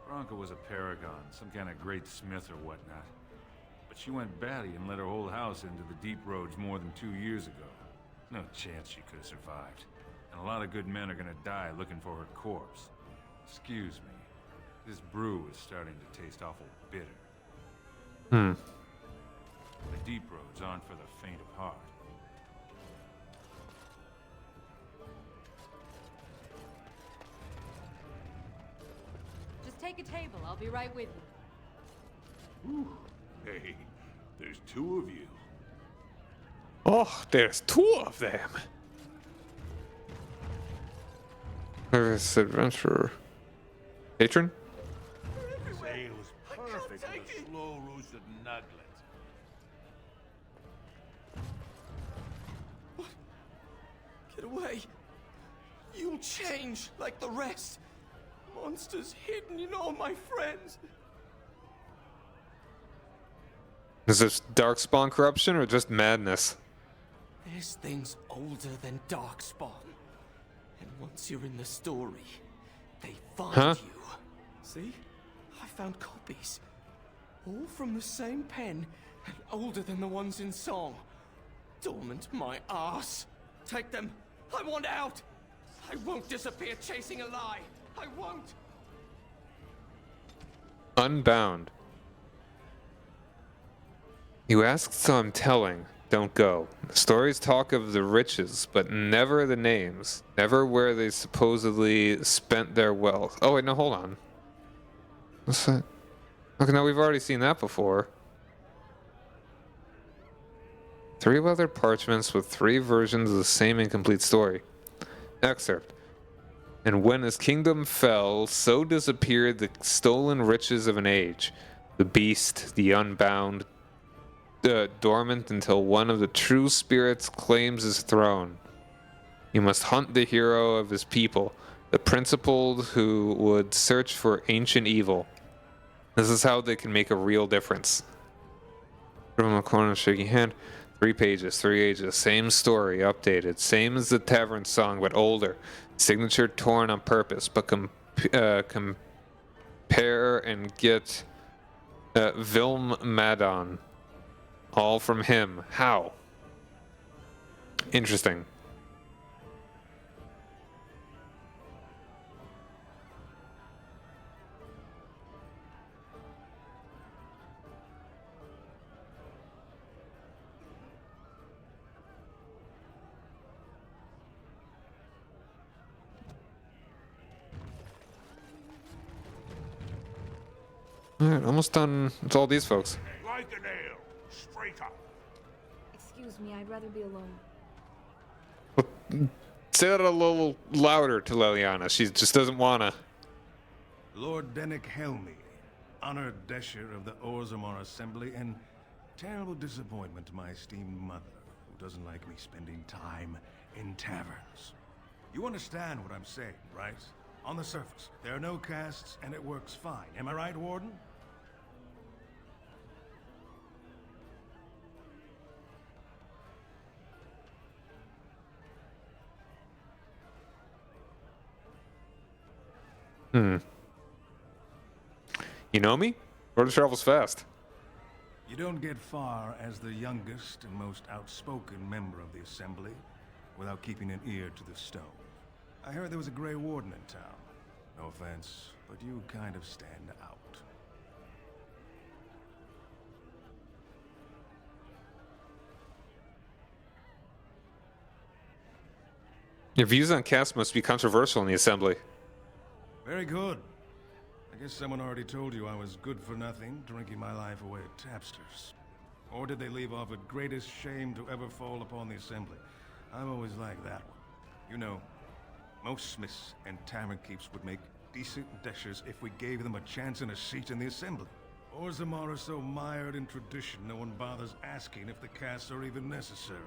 Bronca was a paragon, some kind of great smith or whatnot. But she went batty and let her whole house into the deep roads more than 2 years ago. No chance she could have survived. And a lot of good men are gonna die looking for her corpse. Excuse me. This brew is starting to taste awful bitter. The deep roads aren't for the faint of heart. Just take a table. I'll be right with you. Hey, there's 2 of you. Oh, there's 2 of them. This adventurer. Patron? Say it was perfect with a slow-roosted nugget. Get away. You'll change like the rest. Monsters hidden in all my friends. Is this Darkspawn corruption or just madness? There's things older than Darkspawn. And once you're in the story, they find you. See? I found copies. All from the same pen and older than the ones in song. Dormant my ass. Take them. I want out. I won't disappear chasing a lie. I won't. Unbound. You asked, so I'm telling. Don't go. Stories talk of the riches, but never the names. Never where they supposedly spent their wealth. Oh wait, no, hold on. What's that? Okay, no, we've already seen that before. 3 weathered parchments with 3 versions of the same incomplete story. Excerpt. And when his kingdom fell, so disappeared the stolen riches of an age. The beast, the unbound, dormant until one of the true spirits claims his throne. You must hunt the hero of his people, the principled who would search for ancient evil. This is how they can make a real difference. From the corner, shaking hand. 3 pages, 3 ages, same story, updated. Same as the tavern song, but older. Signature torn on purpose, but compare and get Vilm Madon. All from him. How? Interesting. Alright, almost done with all these folks. Like a nail. Straight up. Excuse me, I'd rather be alone. Say that a little louder to Leliana. She just doesn't wanna. Lord Dennick Helmi, honored Desher of the Orzammar Assembly, and terrible disappointment to my esteemed mother, who doesn't like me spending time in taverns. You understand what I'm saying, right? On the surface, there are no castes, and it works fine. Am I right, Warden? You know me? Road travels fast. You don't get far as the youngest and most outspoken member of the Assembly without keeping an ear to the stone. I heard there was a Grey Warden in town. No offense, but you kind of stand out. Your views on caste must be controversial in the Assembly. Very good. I guess someone already told you I was good for nothing, drinking my life away at tapsters. Or did they leave off with greatest shame to ever fall upon the Assembly? I've always liked that one. You know, most smiths and tavern keeps would make decent dashers if we gave them a chance and a seat in the Assembly. Orzammar are so mired in tradition, no one bothers asking if the castes are even necessary.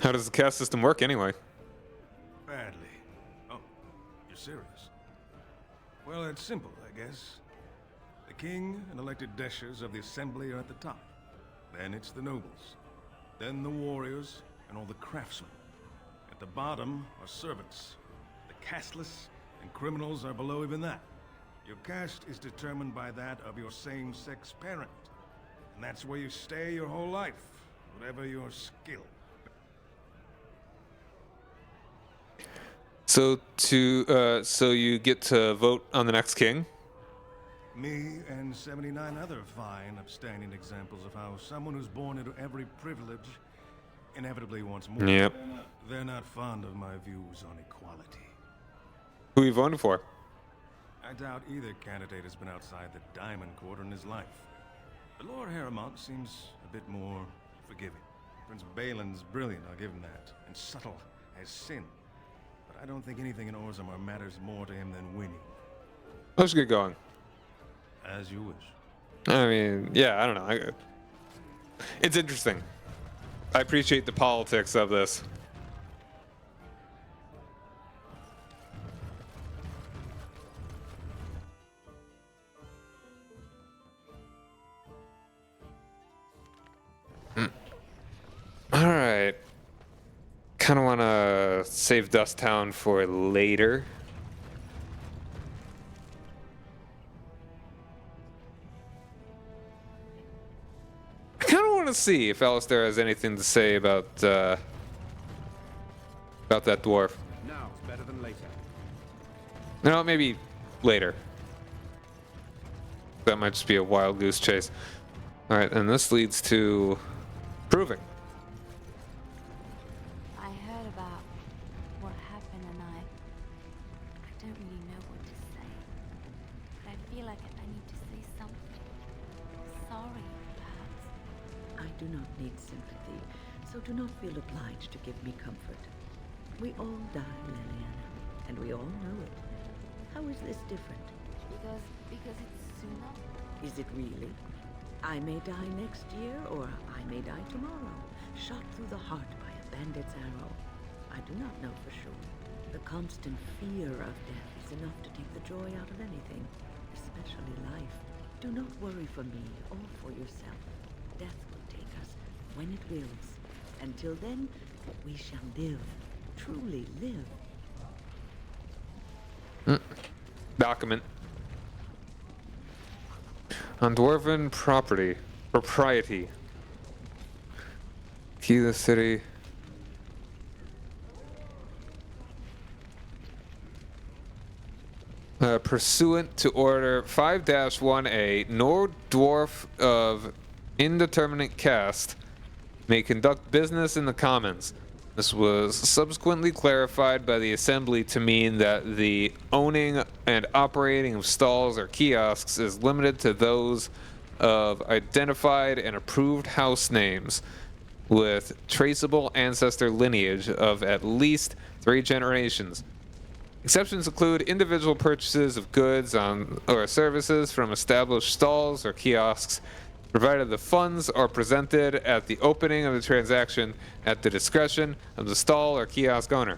How does the caste system work anyway? Badly. Oh, you're serious? Well, it's simple, I guess. The king and elected dashers of the Assembly are at the top. Then it's the nobles. Then the warriors and all the craftsmen. At the bottom are servants. The casteless and criminals are below even that. Your caste is determined by that of your same-sex parent. And that's where you stay your whole life, whatever your skill. So you get to vote on the next king? Me and 79 other fine, upstanding examples of how someone who's born into every privilege inevitably wants more. Yep. They're not fond of my views on equality. Who are you voting for? I doubt either candidate has been outside the Diamond Quarter in his life. But Lord Harrowmont seems a bit more forgiving. Prince Balin's brilliant, I'll give him that, and subtle as sin. But I don't think anything in Orzammar matters more to him than winning. Let's get going. As you wish. I mean, yeah, I don't know. It's interesting. I appreciate the politics of this. All right. Kind of want to save Dust Town for later. I kind of want to see if Alistair has anything to say about that dwarf. Now it's better than later. No, maybe later. That might just be a wild goose chase. All right, and this leads to proving. I heard about what happened and I don't really know what to say. But I feel like I need to say something. Sorry, perhaps. I do not need sympathy, so do not feel obliged to give me comfort. We all die, Liliana, and we all know it. How is this different? Because it's sooner. Is it really? I may die next year, or I may die tomorrow, shot through the heart by a bandit's arrow. I do not know for sure. The constant fear of death is enough to take the joy out of anything, especially life. Do not worry for me or for yourself. Death will take us when it wills. Until then, we shall live. Truly live. Document. On dwarven propriety. Key the city. Pursuant to Order 5-1A, no dwarf of indeterminate caste may conduct business in the Commons. This was subsequently clarified by the Assembly to mean that the owning and operating of stalls or kiosks is limited to those of identified and approved house names with traceable ancestor lineage of at least 3 generations. Exceptions include individual purchases of goods or services from established stalls or kiosks, provided the funds are presented at the opening of the transaction at the discretion of the stall or kiosk owner.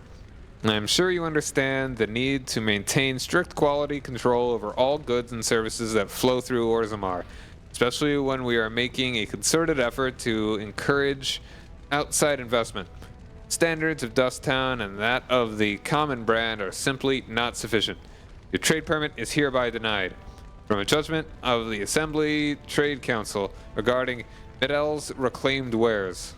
I am sure you understand the need to maintain strict quality control over all goods and services that flow through Orzammar, especially when we are making a concerted effort to encourage outside investment. Standards of Dust Town and that of the Common brand are simply not sufficient. Your trade permit is hereby denied. From a judgment of the Assembly Trade Council regarding Medel's reclaimed wares.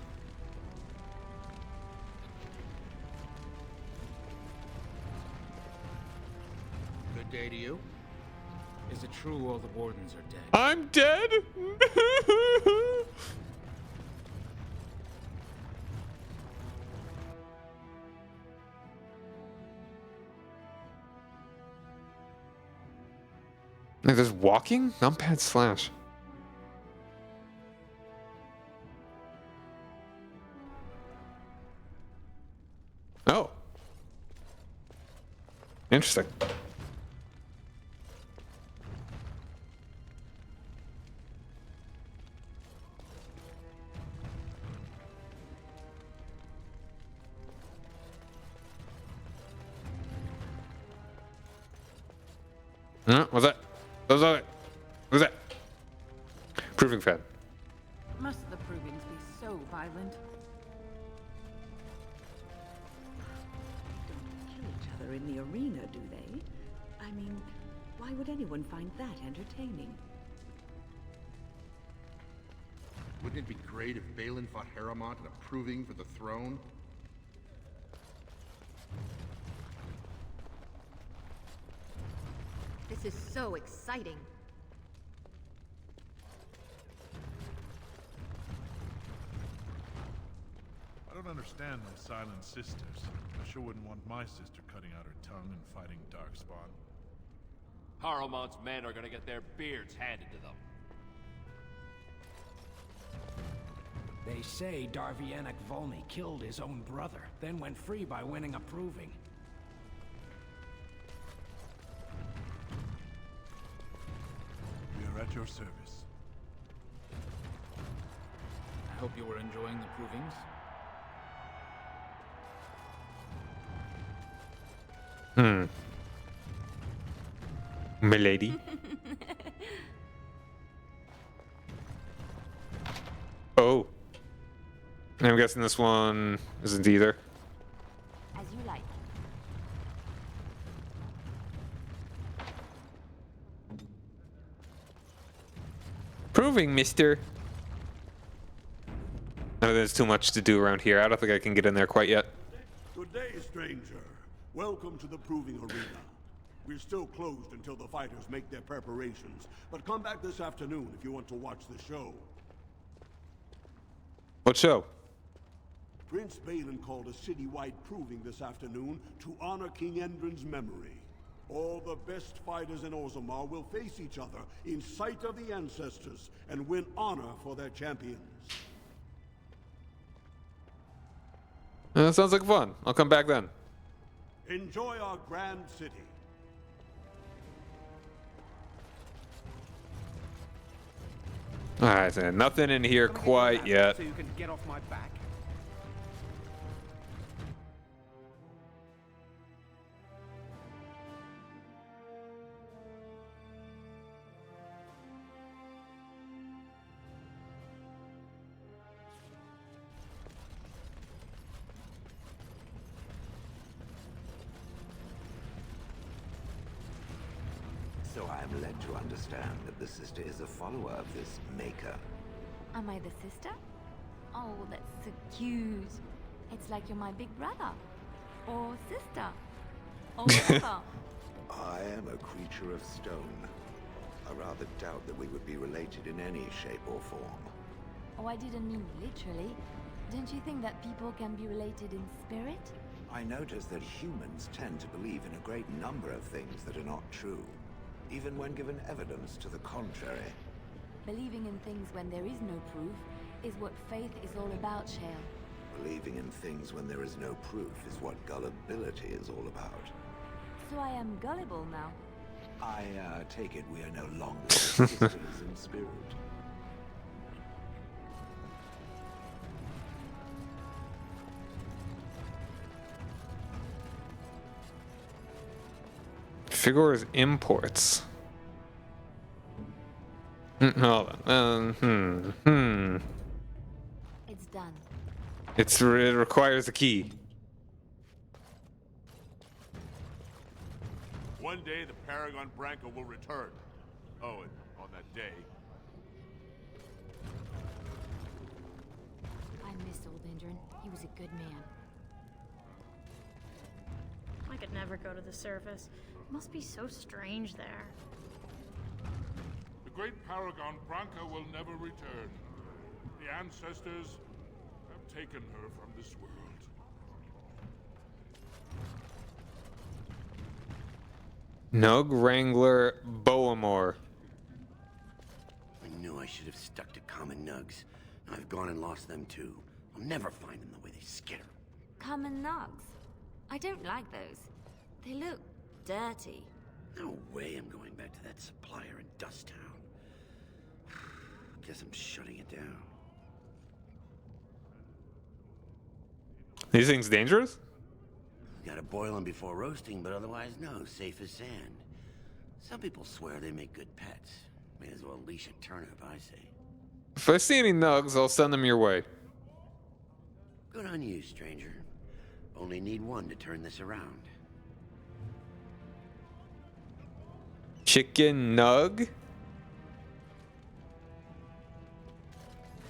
Good day to you. Is it true all the wardens are dead? I'm dead? Wait, there's walking? Numpad slash. Oh. Interesting. What's that? What's that? What's that? Proving fan. Must the provings be so violent? Don't kill each other in the arena, do they? I mean, why would anyone find that entertaining? Wouldn't it be great if Balin fought Harrowmont in a proving for the throne? This is so exciting. I don't understand those silent sisters. I sure wouldn't want my sister cutting out her tongue and fighting Darkspawn. Harrowmont's men are gonna get their beards handed to them. They say Darvianek Volney killed his own brother, then went free by winning a proving. We are at your service. I hope you were enjoying the provings. Milady. Oh. I'm guessing this one isn't either. As you like. Proving, mister. No, there's too much to do around here. I don't think I can get in there quite yet. Good day, stranger. Welcome to the proving arena. We're still closed until the fighters make their preparations, but come back this afternoon if you want to watch the show. What show? Prince Balin called a citywide proving this afternoon to honor King Endrin's memory. All the best fighters in Orzammar will face each other in sight of the ancestors and win honor for their champions. That sounds like fun. I'll come back then. Enjoy our grand city. Alright, then. Nothing in here quite yet. So you can get off my back. So I am led to understand that the sister is a follower of this maker. Am I the sister? Oh, that's so cute. It's like you're my big brother. Or sister. Or whatever. I am a creature of stone. I rather doubt that we would be related in any shape or form. Oh, I didn't mean literally. Don't you think that people can be related in spirit? I notice that humans tend to believe in a great number of things that are not true, even when given evidence to the contrary. Believing in things when there is no proof is what faith is all about, Shale. Believing in things when there is no proof is what gullibility is all about. So I am gullible now. I take it we are no longer sisters in spirit. Figures imports. Hold on. It's done. It requires a key. One day the Paragon Branca will return. Oh, and on that day... I miss old Endrin. He was a good man. I could never go to the surface. It must be so strange there. The great Paragon Branca will never return. The ancestors have taken her from this world. Nug Wrangler Boa more. I knew I should have stuck to common nugs. I've gone and lost them too. I'll never find them the way they skitter. Common nugs. I don't like those. They look dirty. No way I'm going back to that supplier in Dust Town. Guess I'm shutting it down. These things dangerous? Gotta boil them before roasting, but otherwise no, safe as sand. Some people swear they make good pets. May as well leash a turnip, I say. If I see any nugs, I'll send them your way. Good on you, stranger. Only need one to turn this around. Chicken nug?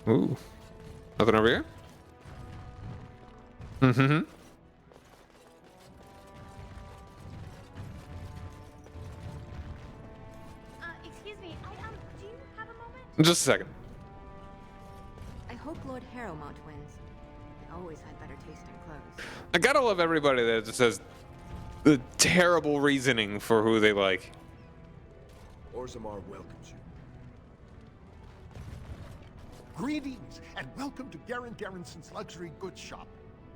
Ooh. Nothing over here? Mm-hmm. Excuse me, do you have a moment? Just a second. I hope Lord Harrowmont wins. He always had better taste in clothes. I gotta love everybody that just says the terrible reasoning for who they like. Orzammar welcomes you. Greetings, and welcome to Garen Garrison's luxury goods shop.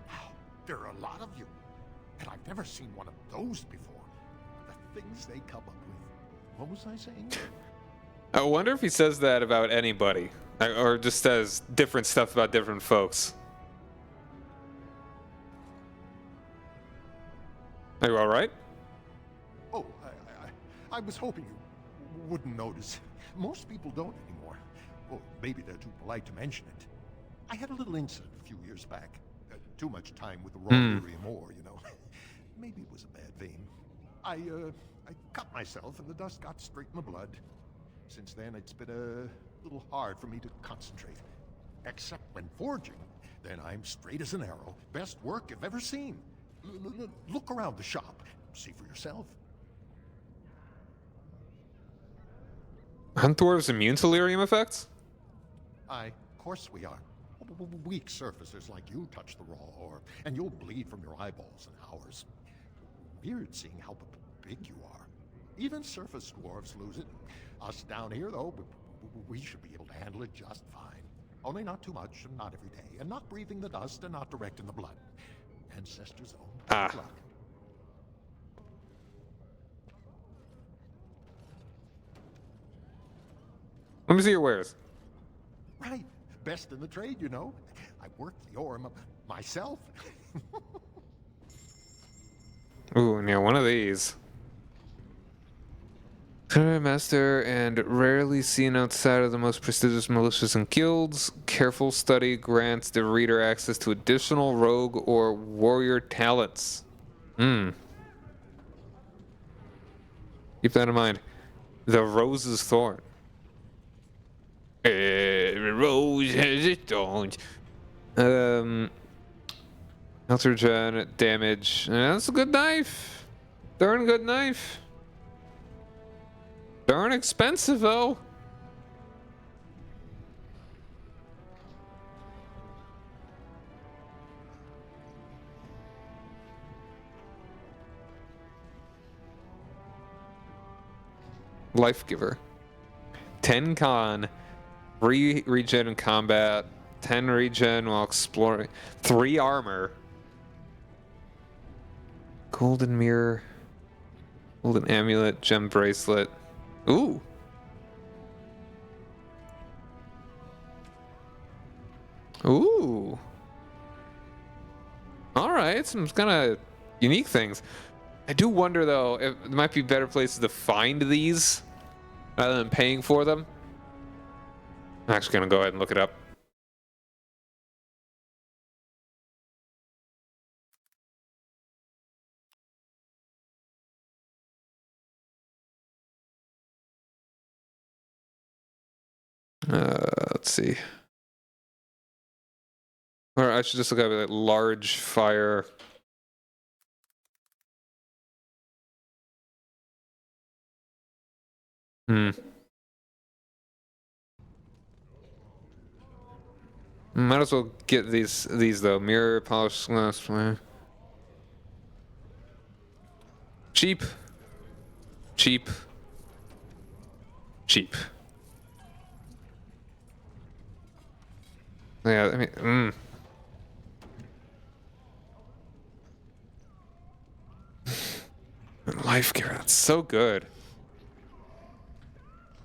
Wow, there are a lot of you, and I've never seen one of those before. The things they come up with. What was I saying? I wonder if he says that about anybody, or just says different stuff about different folks. Are you all right? Oh, I was hoping you wouldn't notice. Most people don't anymore. Well, maybe they're too polite to mention it. I had a little incident a few years back. Too much time with the wrong Moore, you know. Maybe it was a bad vein. I cut myself and the dust got straight in the blood. Since then, it's been a little hard for me to concentrate. Except when forging. Then I'm straight as an arrow. Best work you've ever seen. Look around the shop. See for yourself. Aren't dwarves immune to lyrium effects? Of course we are. Weak surfacers like you touch the raw ore, and you'll bleed from your eyeballs in hours. Weird seeing how big you are. Even surface dwarves lose it. Us down here, though, we should be able to handle it just fine. Only not too much, and not every day, and not breathing the dust, and not direct in the blood. Ancestors' own good luck. Let me see your wares. Right. Best in the trade, you know. I work the ore myself. Ooh, yeah, one of these. Master and rarely seen outside of the most prestigious militias and guilds. Careful study grants the reader access to additional rogue or warrior talents. Keep that in mind. The Rose's Thorn. Every rose has its thorns. Counter gen damage. That's a good knife. Darn good knife. Darn expensive though. Life Giver. 10 con. Regen in combat. 10 regen while exploring. 3 armor. Golden mirror. Golden amulet. Gem bracelet. Ooh. Ooh. Alright, some kind of unique things. I do wonder though, if there might be better places to find these rather than paying for them. I'm actually going to go ahead and look it up. Let's see. Or I should just look at like large fire. Might as well get these though. Mirror, polished glass. Cheap. Cheap. cheap. Yeah, I mean, Life gear, that's so good.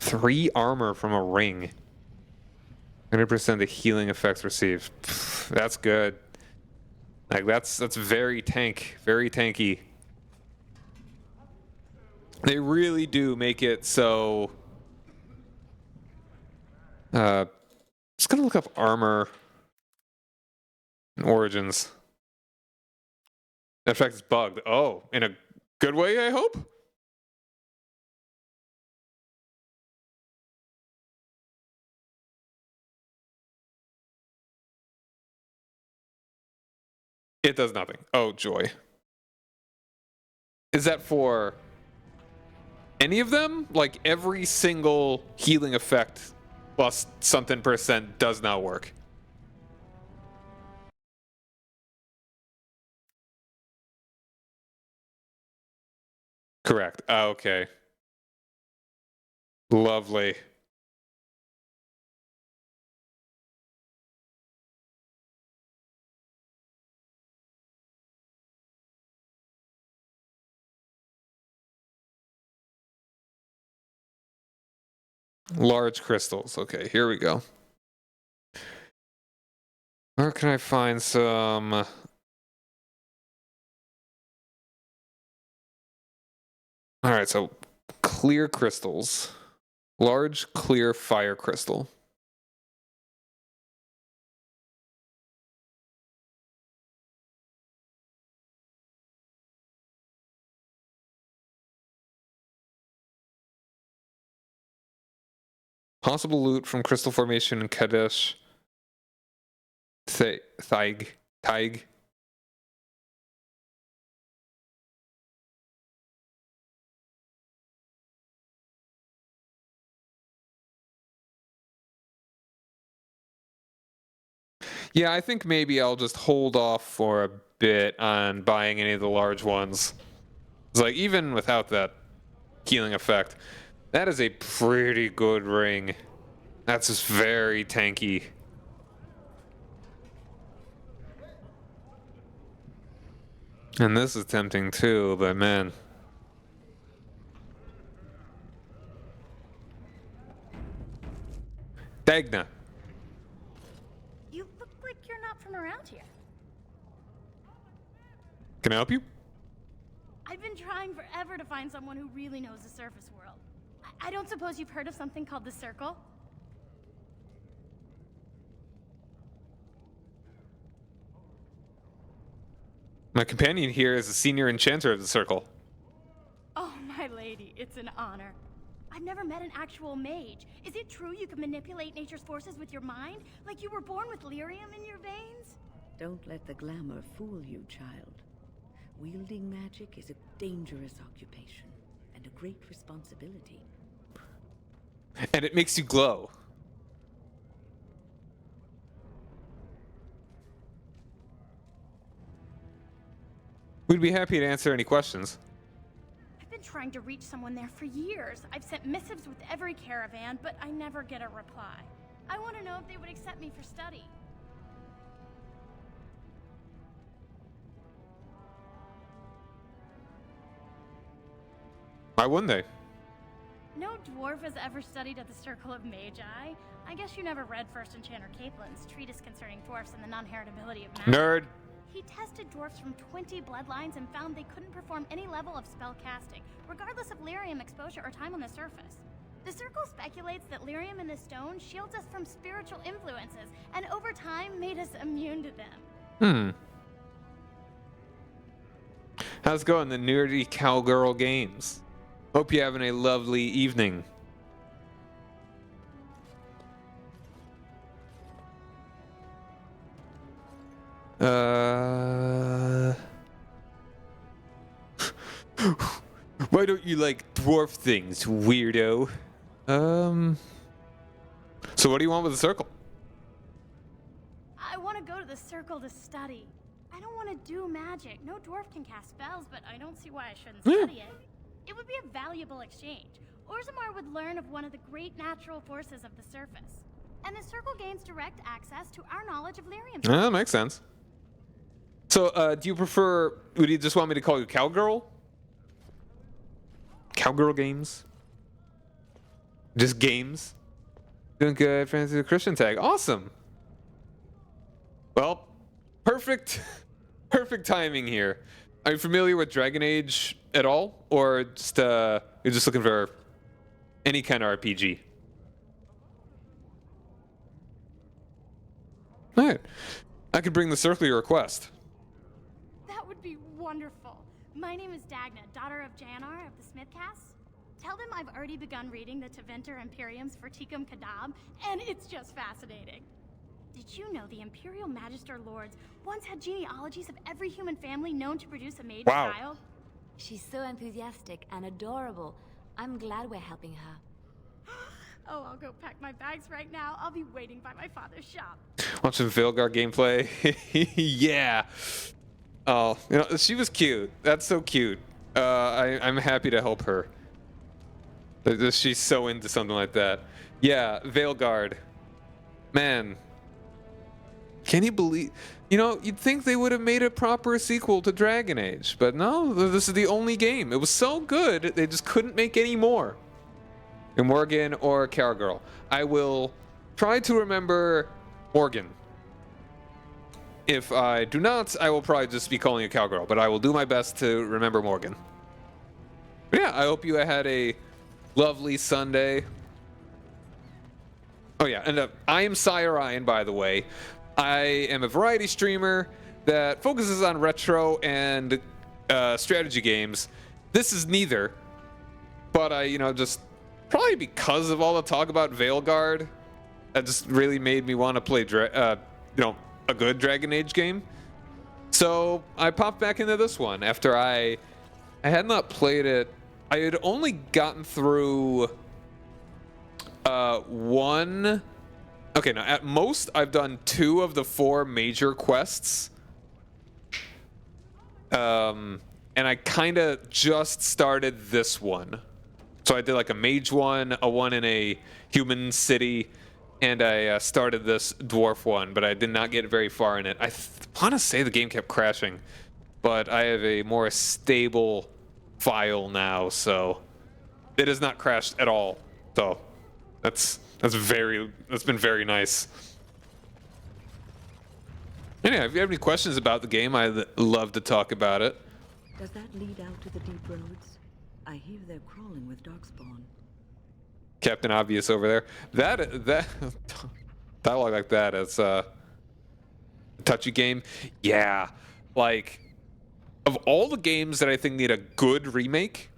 3 armor from a ring. 100% the healing effects received. Pff, that's good. Like that's very tanky. They really do make it so. Just gonna look up armor and origins. In fact, it's bugged. Oh, in a good way, I hope. It does nothing. Oh, joy. Is that for any of them? Like every single healing effect plus something % does not work. Correct. Okay. Lovely. Large crystals. Okay, here we go. Where can I find some... Alright, so clear crystals. Large clear fire crystal. Possible loot from crystal formation in Kadesh. Thaig. Yeah, I think maybe I'll just hold off for a bit on buying any of the large ones. It's like, even without that healing effect, that is a pretty good ring. That's just very tanky. And this is tempting too, but man. Dagna. You look like you're not from around here. Can I help you? I've been trying forever to find someone who really knows the surface world. I don't suppose you've heard of something called the Circle? My companion here is a senior enchanter of the Circle. Oh, my lady, it's an honor. I've never met an actual mage. Is it true you can manipulate nature's forces with your mind? Like you were born with lyrium in your veins? Don't let the glamour fool you, child. Wielding magic is a dangerous occupation and a great responsibility. And it makes you glow. We'd be happy to answer any questions. I've been trying to reach someone there for years. I've sent missives with every caravan, but I never get a reply. I want to know if they would accept me for study. Why wouldn't they? No dwarf has ever studied at the Circle of Magi. I guess you never read First Enchanter Caplin's treatise concerning dwarfs and the non-heritability of magic. Nerd. He tested dwarfs from 20 bloodlines and found they couldn't perform any level of spell casting, regardless of lyrium exposure or time on the surface. The Circle speculates that lyrium in the stone shields us from spiritual influences, and over time made us immune to them. How's it going, the nerdy cowgirl games? Hope you're having a lovely evening. Why don't you like dwarf things, weirdo? So what do you want with the Circle? I want to go to the Circle to study. I don't want to do magic. No dwarf can cast spells, but I don't see why I shouldn't study it. It would be a valuable exchange. Orzammar would learn of one of the great natural forces of the surface. And the Circle gains direct access to our knowledge of lyrium. That makes sense. So, do you prefer... Would you just want me to call you Cowgirl? Cowgirl games? Just games? Doing good, fancy the Christian tag. Awesome. Well, perfect timing here. Are you familiar with Dragon Age at all? Or just, you're just looking for any kind of RPG? Alright. I could bring the circle your request. That would be wonderful. My name is Dagna, daughter of Janar of the Smithcast. Tell them I've already begun reading the Tevinter Imperium's Verticum Kadab, and it's just fascinating. Did you know the Imperial Magister Lords once had genealogies of every human family known to produce a made child? She's so enthusiastic and adorable. I'm glad we're helping her. Oh, I'll go pack my bags right now. I'll be waiting by my father's shop. Watch some Veilguard gameplay. Yeah. Oh, you know, she was cute. That's so cute. I'm happy to help her. She's so into something like that. Yeah, Veilguard. Man. Can you believe... You know, you'd think they would have made a proper sequel to Dragon Age. But no, this is the only game. It was so good, they just couldn't make any more. Morgan or Cowgirl. I will try to remember Morgan. If I do not, I will probably just be calling you Cowgirl, but I will do my best to remember Morgan. But yeah, I hope you had a lovely Sunday. Oh yeah, and I am Sire Ryan, by the way. I am a variety streamer that focuses on retro and strategy games. This is neither, but I, you know, just probably because of all the talk about Veilguard, that just really made me want to play, you know, a good Dragon Age game. So I popped back into this one after I had not played it. I had only gotten through one. Okay, now at most I've done 2 of the 4 major quests. And I kind of just started this one. So I did like a mage one, a one in a human city, and I started this dwarf one, but I did not get very far in it. I want to say the game kept crashing, but I have a more stable file now, so it has not crashed at all. So that's been very nice. Anyway, if you have any questions about the game, I'd love to talk about it. Does that lead out to the deep roads? I hear they're crawling with darkspawn. Captain Obvious over there. That dialogue like that is a touchy game. Yeah, like of all the games that I think need a good remake,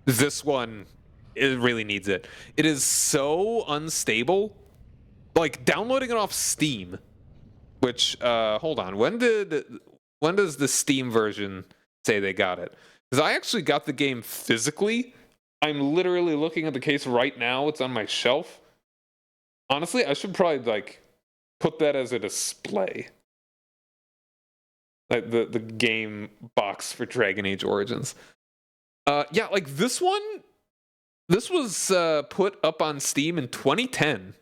this one it really needs it. It is so unstable. Like downloading it off Steam, which hold on, when does the Steam version say they got it? Because I actually got the game physically. I'm literally looking at the case right now. It's on my shelf. Honestly, I should probably like put that as a display. Like the game box for Dragon Age Origins. Yeah, like this one. This was put up on Steam in 2010,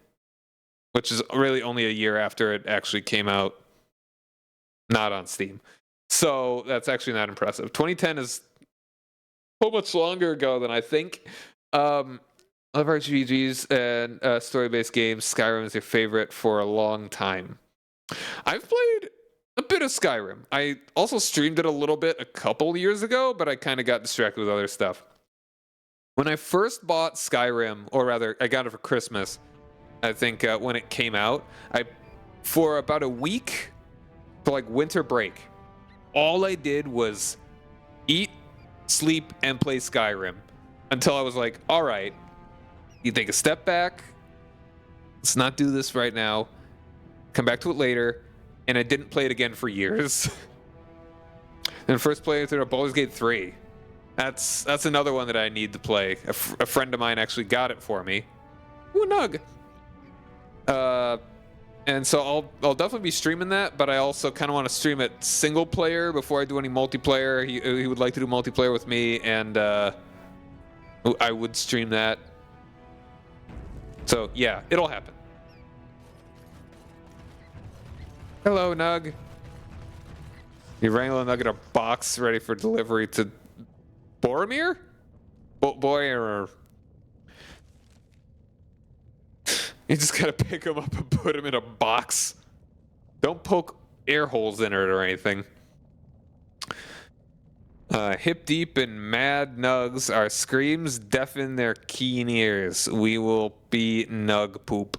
which is really only a year after it actually came out. Not on Steam. So that's actually not impressive. 2010 is so much longer ago than I think. Of RPGs and story-based games, Skyrim is your favorite for a long time. I've played a bit of Skyrim. I also streamed it a little bit a couple years ago, but I kind of got distracted with other stuff. When I first bought Skyrim, or rather, I got it for Christmas, I think when it came out, for about a week, for like winter break, all I did was eat, sleep, and play Skyrim until I was like, all right, you take a step back. Let's not do this right now. Come back to it later. And I didn't play it again for years. And first played through Baldur's Gate 3. That's another one that I need to play. A friend of mine actually got it for me. Ooh, nug. And so I'll definitely be streaming that, but I also kind of want to stream it single player before I do any multiplayer. He would like to do multiplayer with me, and I would stream that. So yeah, it'll happen. Hello, Nug. You wrangle a Nug in a box ready for delivery to Boromir? Boyer. You just gotta pick him up and put him in a box. Don't poke air holes in it or anything. Hip deep in mad nugs, our screams deafen their keen ears. We will be nug poop.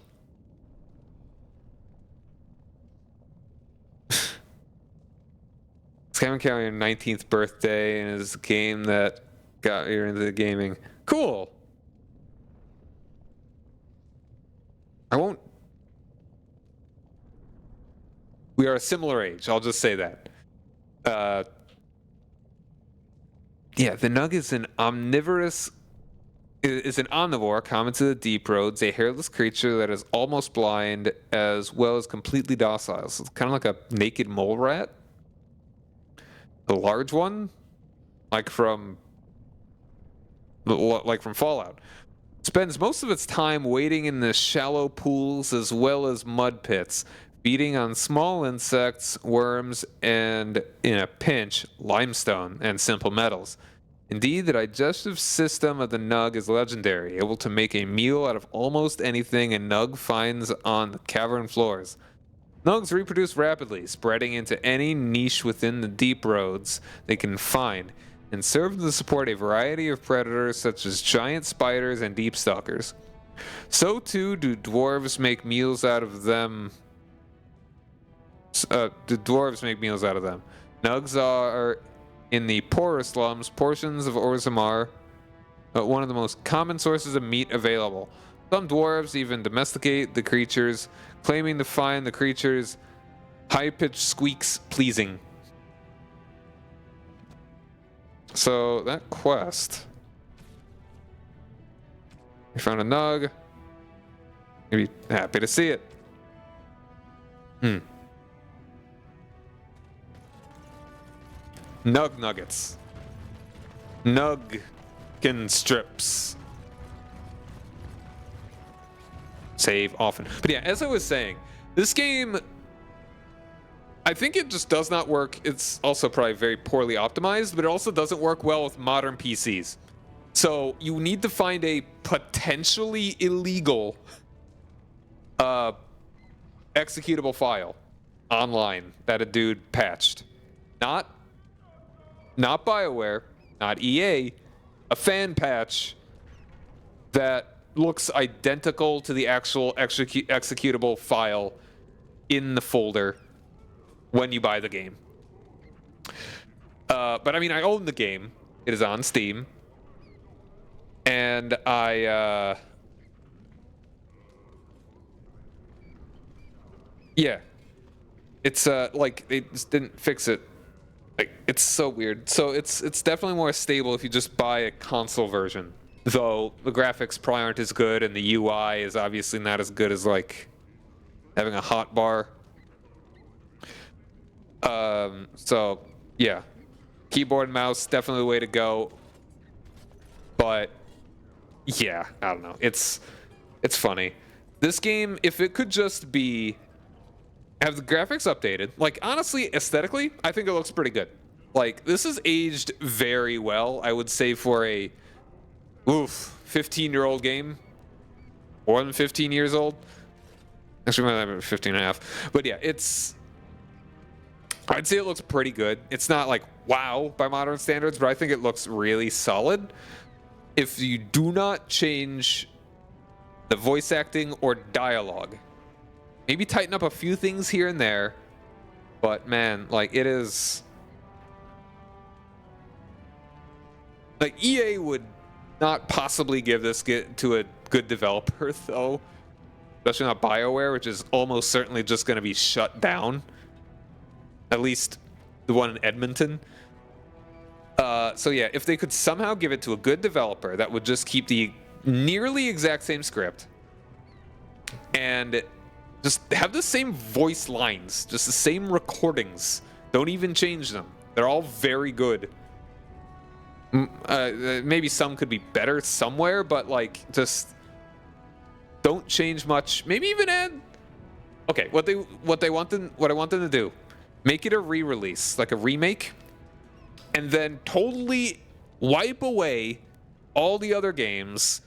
It's Kevin Kelly's 19th birthday and is a game that got me into the gaming. Cool. I won't. We are a similar age. I'll just say that. Yeah, the Nug is an omnivorous. Is an omnivore common to the deep roads, a hairless creature that is almost blind as well as completely docile. So it's kind of like a naked mole rat. A large one, like from Fallout. Spends most of its time wading in the shallow pools as well as mud pits, feeding on small insects, worms, and, in a pinch, limestone and simple metals. Indeed, the digestive system of the Nug is legendary, able to make a meal out of almost anything a Nug finds on the cavern floors. Nugs reproduce rapidly, spreading into any niche within the deep roads they can find, and serve to support a variety of predators such as giant spiders and deep stalkers. So too do dwarves make meals out of them. Nugs are, in the poorer slums, portions of Orzammar, one of the most common sources of meat available. Some dwarves even domesticate the creatures, claiming to find the creatures' high-pitched squeaks pleasing. So, that quest. We found a Nug. You'd be happy to see it. Nug nuggets. Nugkin strips. Save often. But yeah, as I was saying, this game, I think it just does not work. It's also probably very poorly optimized, but it also doesn't work well with modern PCs. So you need to find a potentially illegal executable file online that a dude patched. Not BioWare, not EA, a fan patch that looks identical to the actual executable file in the folder when you buy the game. But I mean, I own the game. It is on Steam. And yeah. It's like they just didn't fix it. Like, it's so weird. So it's definitely more stable if you just buy a console version. Though the graphics probably aren't as good and the UI is obviously not as good as like having a hotbar. So yeah. Keyboard and mouse, definitely the way to go. But yeah, I don't know. It's funny. This game, if it could just be have the graphics updated, like honestly, aesthetically, I think it looks pretty good. Like this is aged very well, I would say, for a 15-year-old game. More than 15 years old. Actually, might have 15 and a half. But yeah, I'd say it looks pretty good. It's not like wow by modern standards, but I think it looks really solid. If you do not change the voice acting or dialogue, maybe tighten up a few things here and there, but man, like it is like EA would not possibly give this to a good developer though, especially not BioWare, which is almost certainly just going to be shut down. At least the one in Edmonton. So yeah, if they could somehow give it to a good developer that would just keep the nearly exact same script and just have the same voice lines, just the same recordings, don't even change them. They're all very good. Maybe some could be better somewhere, but like just don't change much. Maybe even add. Okay, what I want them to do, make it a re-release, like a remake, and then totally wipe away all the other games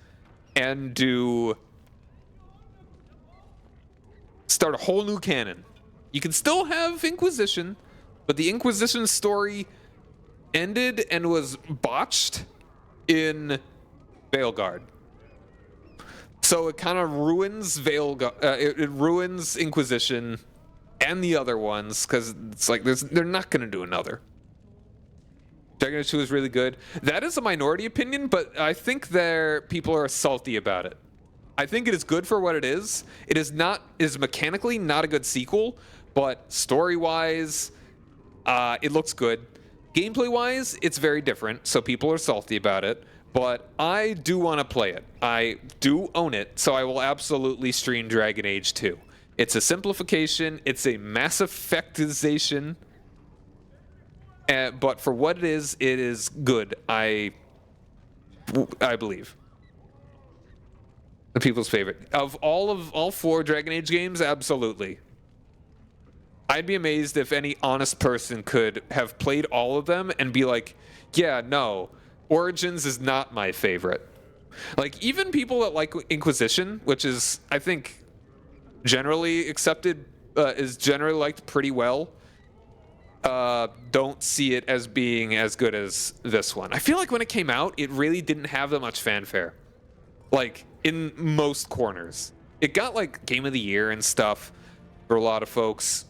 and start a whole new canon. You can still have Inquisition, but the Inquisition story ended and was botched in Veilguard. So it kind of ruins it ruins Inquisition and the other ones, because it's like they're not going to do another. Dragon Age 2 is really good. That is a minority opinion, but I think people are salty about it. I think it is good for what it is. It is mechanically not a good sequel, but story-wise, it looks good. Gameplay-wise, it's very different, so people are salty about it. But I do want to play it. I do own it, so I will absolutely stream Dragon Age 2. It's a simplification. It's a Mass Effectization. But for what it is good. I believe. The people's favorite. Of all 4 Dragon Age games, absolutely. I'd be amazed if any honest person could have played all of them and be like, yeah, no, Origins is not my favorite. Like, even people that like Inquisition, which is, I think, generally accepted, is generally liked pretty well, don't see it as being as good as this one. I feel like when it came out, it really didn't have that much fanfare. Like, in most corners. It got, like, Game of the Year and stuff for a lot of folks.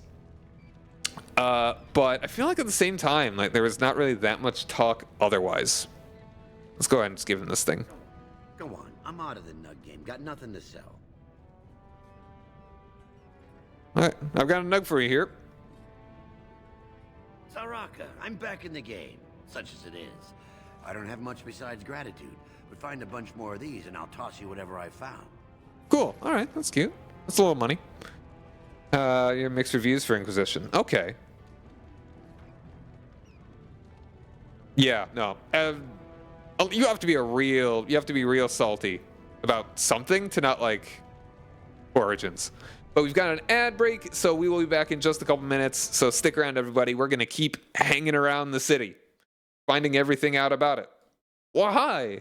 But I feel like at the same time, like, there was not really that much talk otherwise. Let's go ahead and just give him this thing. Go on, I'm out of the nug game. Got nothing to sell. Alright, I've got a nug for you here. Saraka, I'm back in the game, such as it is. I don't have much besides gratitude, but find a bunch more of these and I'll toss you whatever I found. Cool, alright, that's cute. That's a little money. Your mixed reviews for Inquisition. Okay. Yeah, no. You have to be real salty about something to not like Origins. But we've got an ad break, so we will be back in just a couple minutes. So stick around, everybody. We're going to keep hanging around the city, finding everything out about it. Why?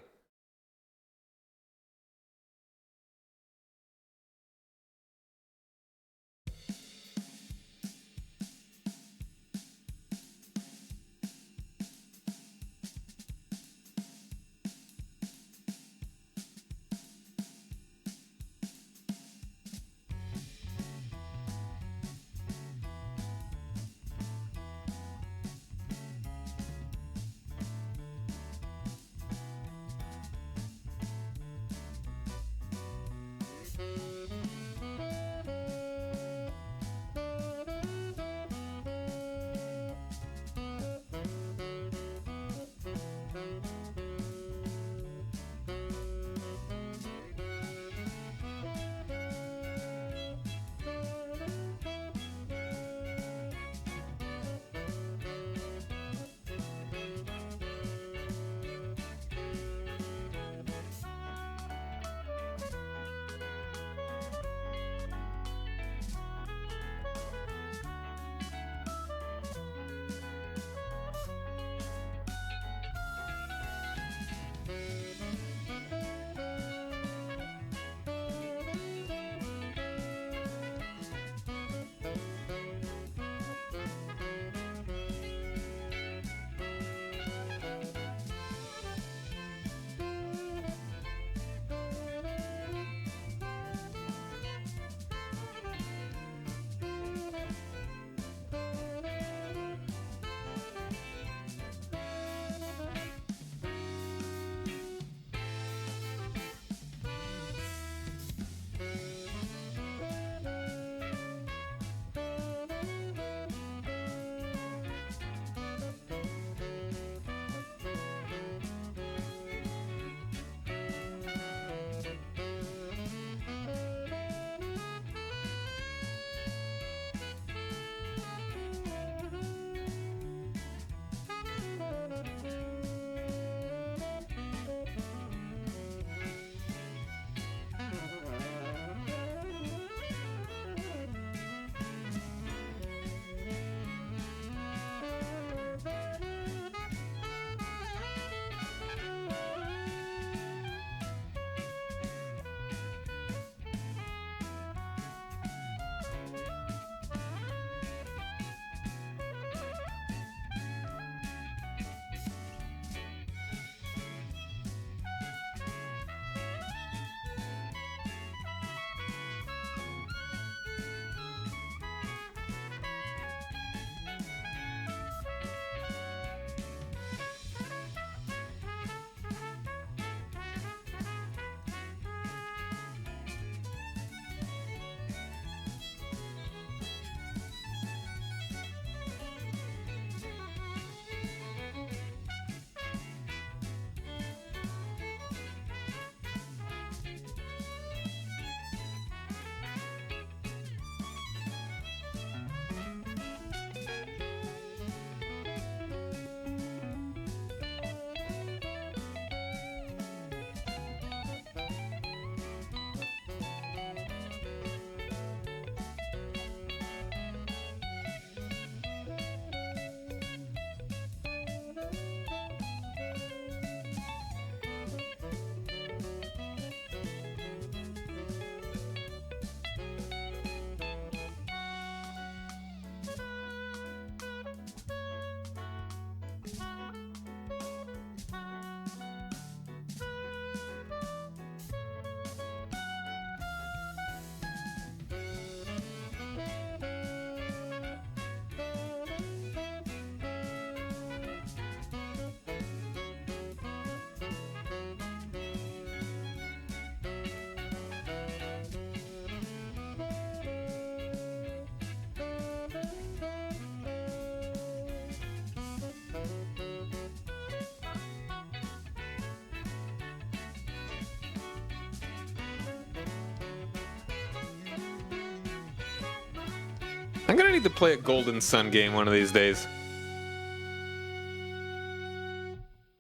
I'm gonna need to play a Golden Sun game one of these days.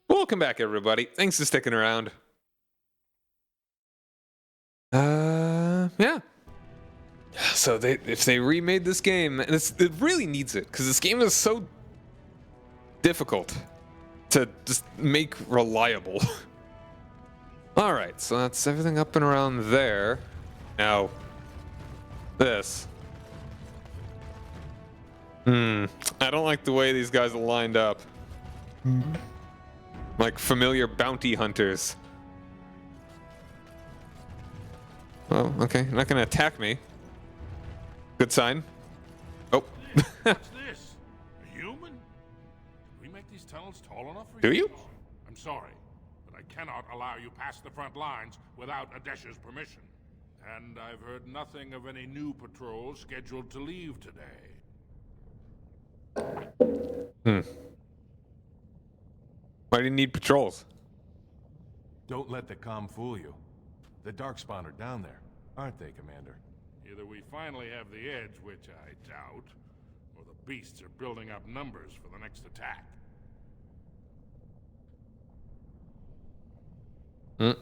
Welcome back, everybody. Thanks for sticking around. Yeah. So if they remade this game, and it really needs it, because this game is so difficult to just make reliable. All right, so that's everything up and around there. Now, this. I don't like the way these guys are lined up. Like familiar bounty hunters. Oh, okay. You're not gonna attack me. Good sign. Oh. What's this? A human? Did we make these tunnels tall enough for Do you? I'm sorry, but I cannot allow you past the front lines without Adesha's permission. And I've heard nothing of any new patrols scheduled to leave today. Why do you need patrols? Don't let the comm fool you. The Darkspawn are down there, aren't they, Commander? Either we finally have the edge, which I doubt, or the beasts are building up numbers for the next attack. It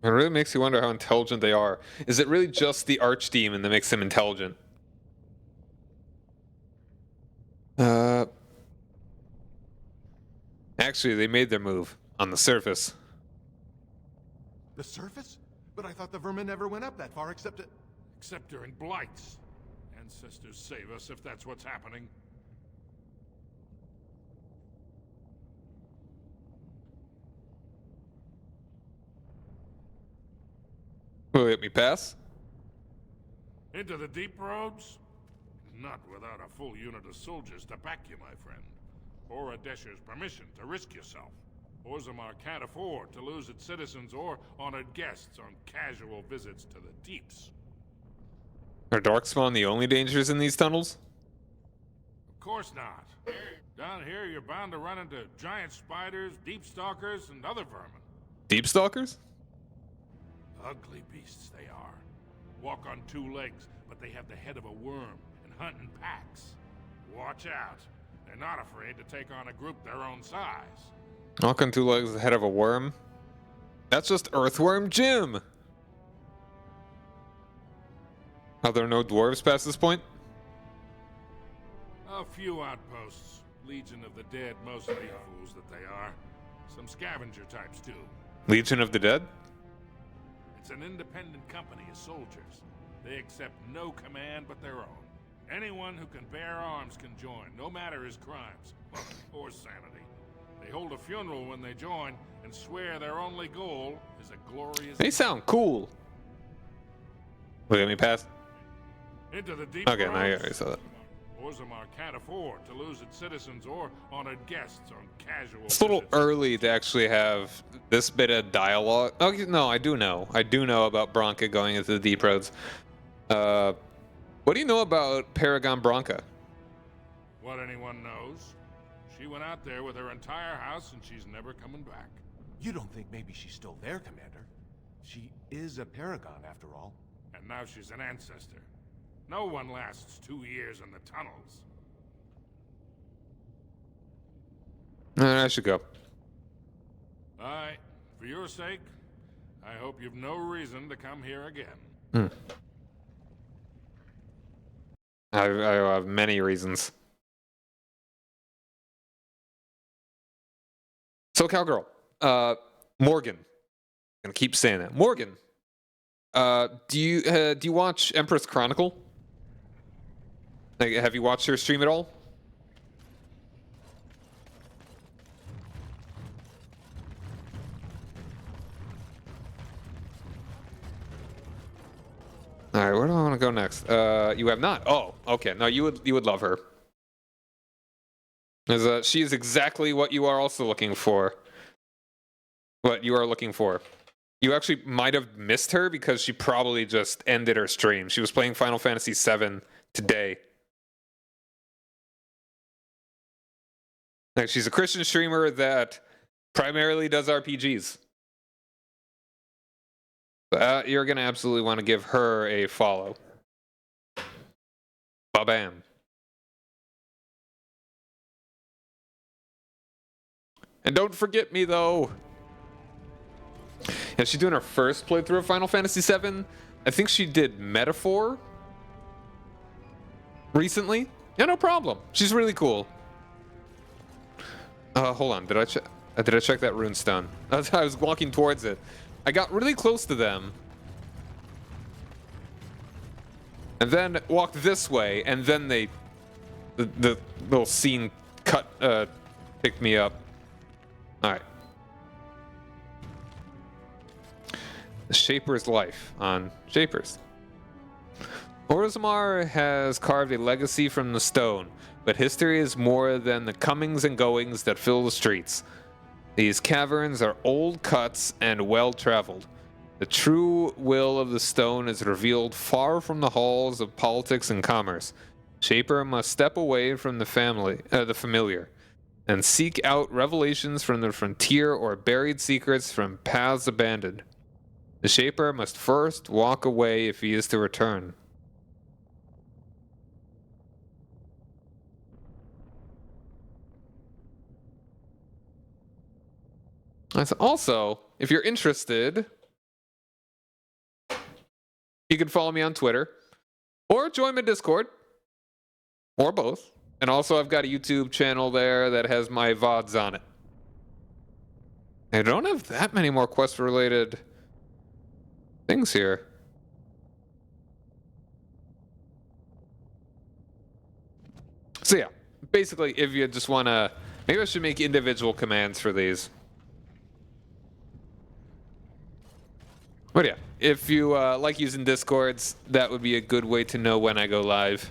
really makes you wonder how intelligent they are. Is it really just the Archdemon that makes them intelligent? Actually, they made their move on the surface. The surface? But I thought the vermin never went up that far except during blights. Ancestors save us if that's what's happening. Will you let me pass? Into the deep roads? Not without a full unit of soldiers to back you, my friend. Or Adesha's permission to risk yourself. Orzammar can't afford to lose its citizens or honored guests on casual visits to the deeps. Are Darkspawn the only dangers in these tunnels? Of course not. Down here, you're bound to run into giant spiders, deep stalkers, and other vermin. Deep stalkers? Ugly beasts they are. Walk on two legs, but they have the head of a worm and hunt in packs. Watch out. They're not afraid to take on a group their own size. Walk on two legs, the head of a worm? That's just Earthworm Jim! Are there no dwarves past this point? A few outposts. Legion of the Dead, mostly fools that they are. Some scavenger types, too. Legion of the Dead? It's an independent company of soldiers. They accept no command but their own. Anyone who can bear arms can join, no matter his crimes or sanity. They hold a funeral when they join and swear their only goal is a glorious... They sound cool. Will you let me pass? Into the deep Okay, now I roads. already saw that. Orzammar can't afford to lose its citizens or honored guests on casual It's a little visits. early to actually have this bit of dialogue. Oh, no, I do know. I do know about Branka going into the deep roads. What do you know about Paragon Branka? What anyone knows. She went out there with her entire house and she's never coming back. You don't think maybe she's still there, Commander? She is a paragon, after all. And now she's an ancestor. No one lasts 2 years in the tunnels. I should go. Alright, for your sake, I hope you've no reason to come here again. I have many reasons. So, cowgirl, Morgan. I'm gonna keep saying that. Morgan, do you watch Empress Chronicle? Like, have you watched her stream at all? All right, where do I want to go next? You have not. Oh, okay. No, you would love her. As she is exactly what you are also looking for. What you are looking for. You actually might have missed her because she probably just ended her stream. She was playing Final Fantasy VII today. Like, she's a Christian streamer that primarily does RPGs. You're going to absolutely want to give her a follow. Ba-bam. And don't forget me, though. Yeah, she's doing her first playthrough of Final Fantasy VII. I think she did Metaphor recently. Yeah, no problem. She's really cool. Hold on. Did I check that runestone? I was walking towards it. I got really close to them. And then walked this way, and then the little scene cut, picked me up. Alright. The Shaper's life on Shapers. Orzammar has carved a legacy from the stone, but history is more than the comings and goings that fill the streets. These caverns are old cuts and well-traveled. The true will of the stone is revealed far from the halls of politics and commerce. Shaper must step away from the familiar, and seek out revelations from the frontier or buried secrets from paths abandoned. The Shaper must first walk away if he is to return. Also, if you're interested, you can follow me on Twitter or join my Discord or both. And also, I've got a YouTube channel there that has my VODs on it. I don't have that many more quest-related things here. So yeah, basically, if you just want to... Maybe I should make individual commands for these. But yeah, if you like using Discords, that would be a good way to know when I go live.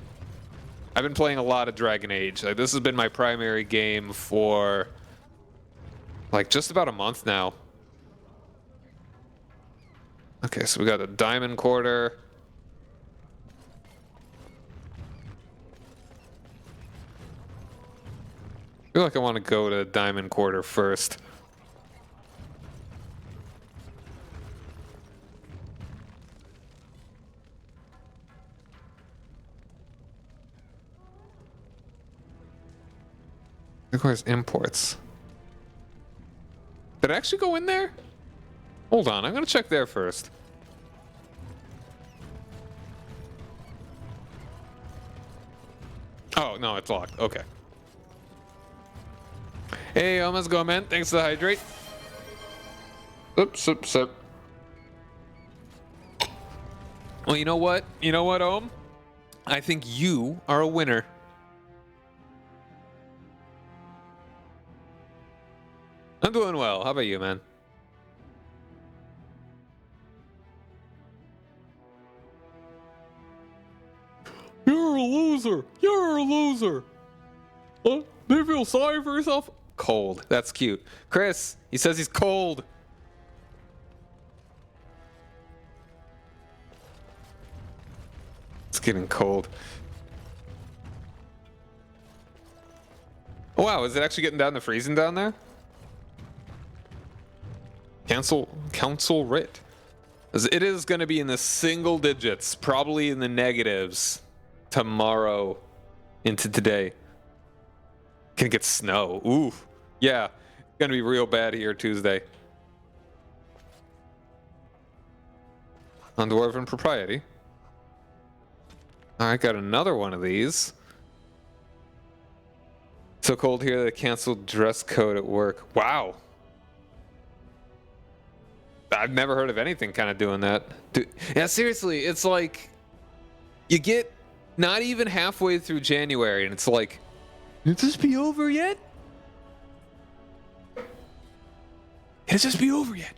I've been playing a lot of Dragon Age. Like, this has been my primary game for like just about a month now. Okay, so we got the Diamond Quarter. I feel like I want to go to Diamond Quarter first. Requires imports. Did I actually go in there? Hold on, I'm gonna check there first. Oh, no, it's locked. Okay. Hey, how's it going, man? Thanks for the hydrate. Oops. Well, you know what? You know what, Ohm? I think you are a winner. I'm doing well. How about you, man? You're a loser. You're a loser. What? Do you feel sorry for yourself? Cold. That's cute. Chris, he says he's cold. It's getting cold. Oh, wow, is it actually getting down to freezing down there? Council writ. It is going to be in the single digits, probably in the negatives tomorrow into today. Gonna get snow. Ooh, yeah, gonna be real bad here Tuesday. On Dwarven Propriety. I got another one of these. So cold here they canceled dress code at work. Wow. I've never heard of anything kind of doing that. Yeah, seriously, it's like you get not even halfway through January and it's like, can this be over yet? Can this be over yet?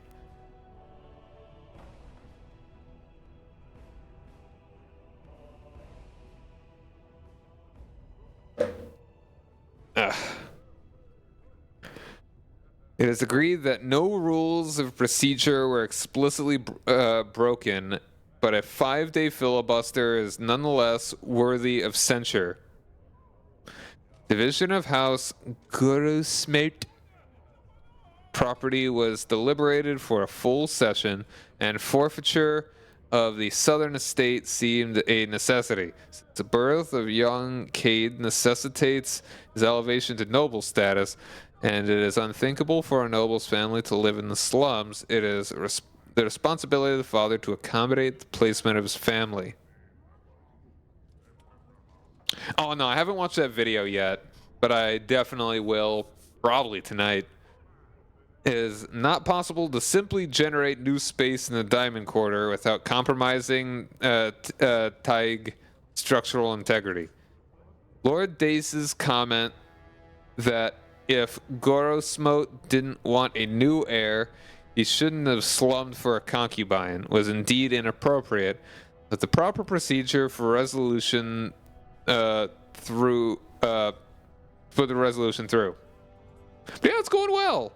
It is agreed that no rules of procedure were explicitly broken, but a 5-day filibuster is nonetheless worthy of censure. Division of House Gurusmate property was deliberated for a full session, and forfeiture of the southern estate seemed a necessity. The birth of young Cade necessitates his elevation to noble status, and it is unthinkable for a noble's family to live in the slums. It is the responsibility of the father to accommodate the placement of his family. Oh no, I haven't watched that video yet, but I definitely will, probably tonight. It is not possible to simply generate new space in the Diamond Quarter without compromising Taig structural integrity. Lord Dace's comment that if Gorosmote didn't want a new heir, he shouldn't have slummed for a concubine was indeed inappropriate, but the proper procedure for resolution put the resolution through. But yeah, it's going well.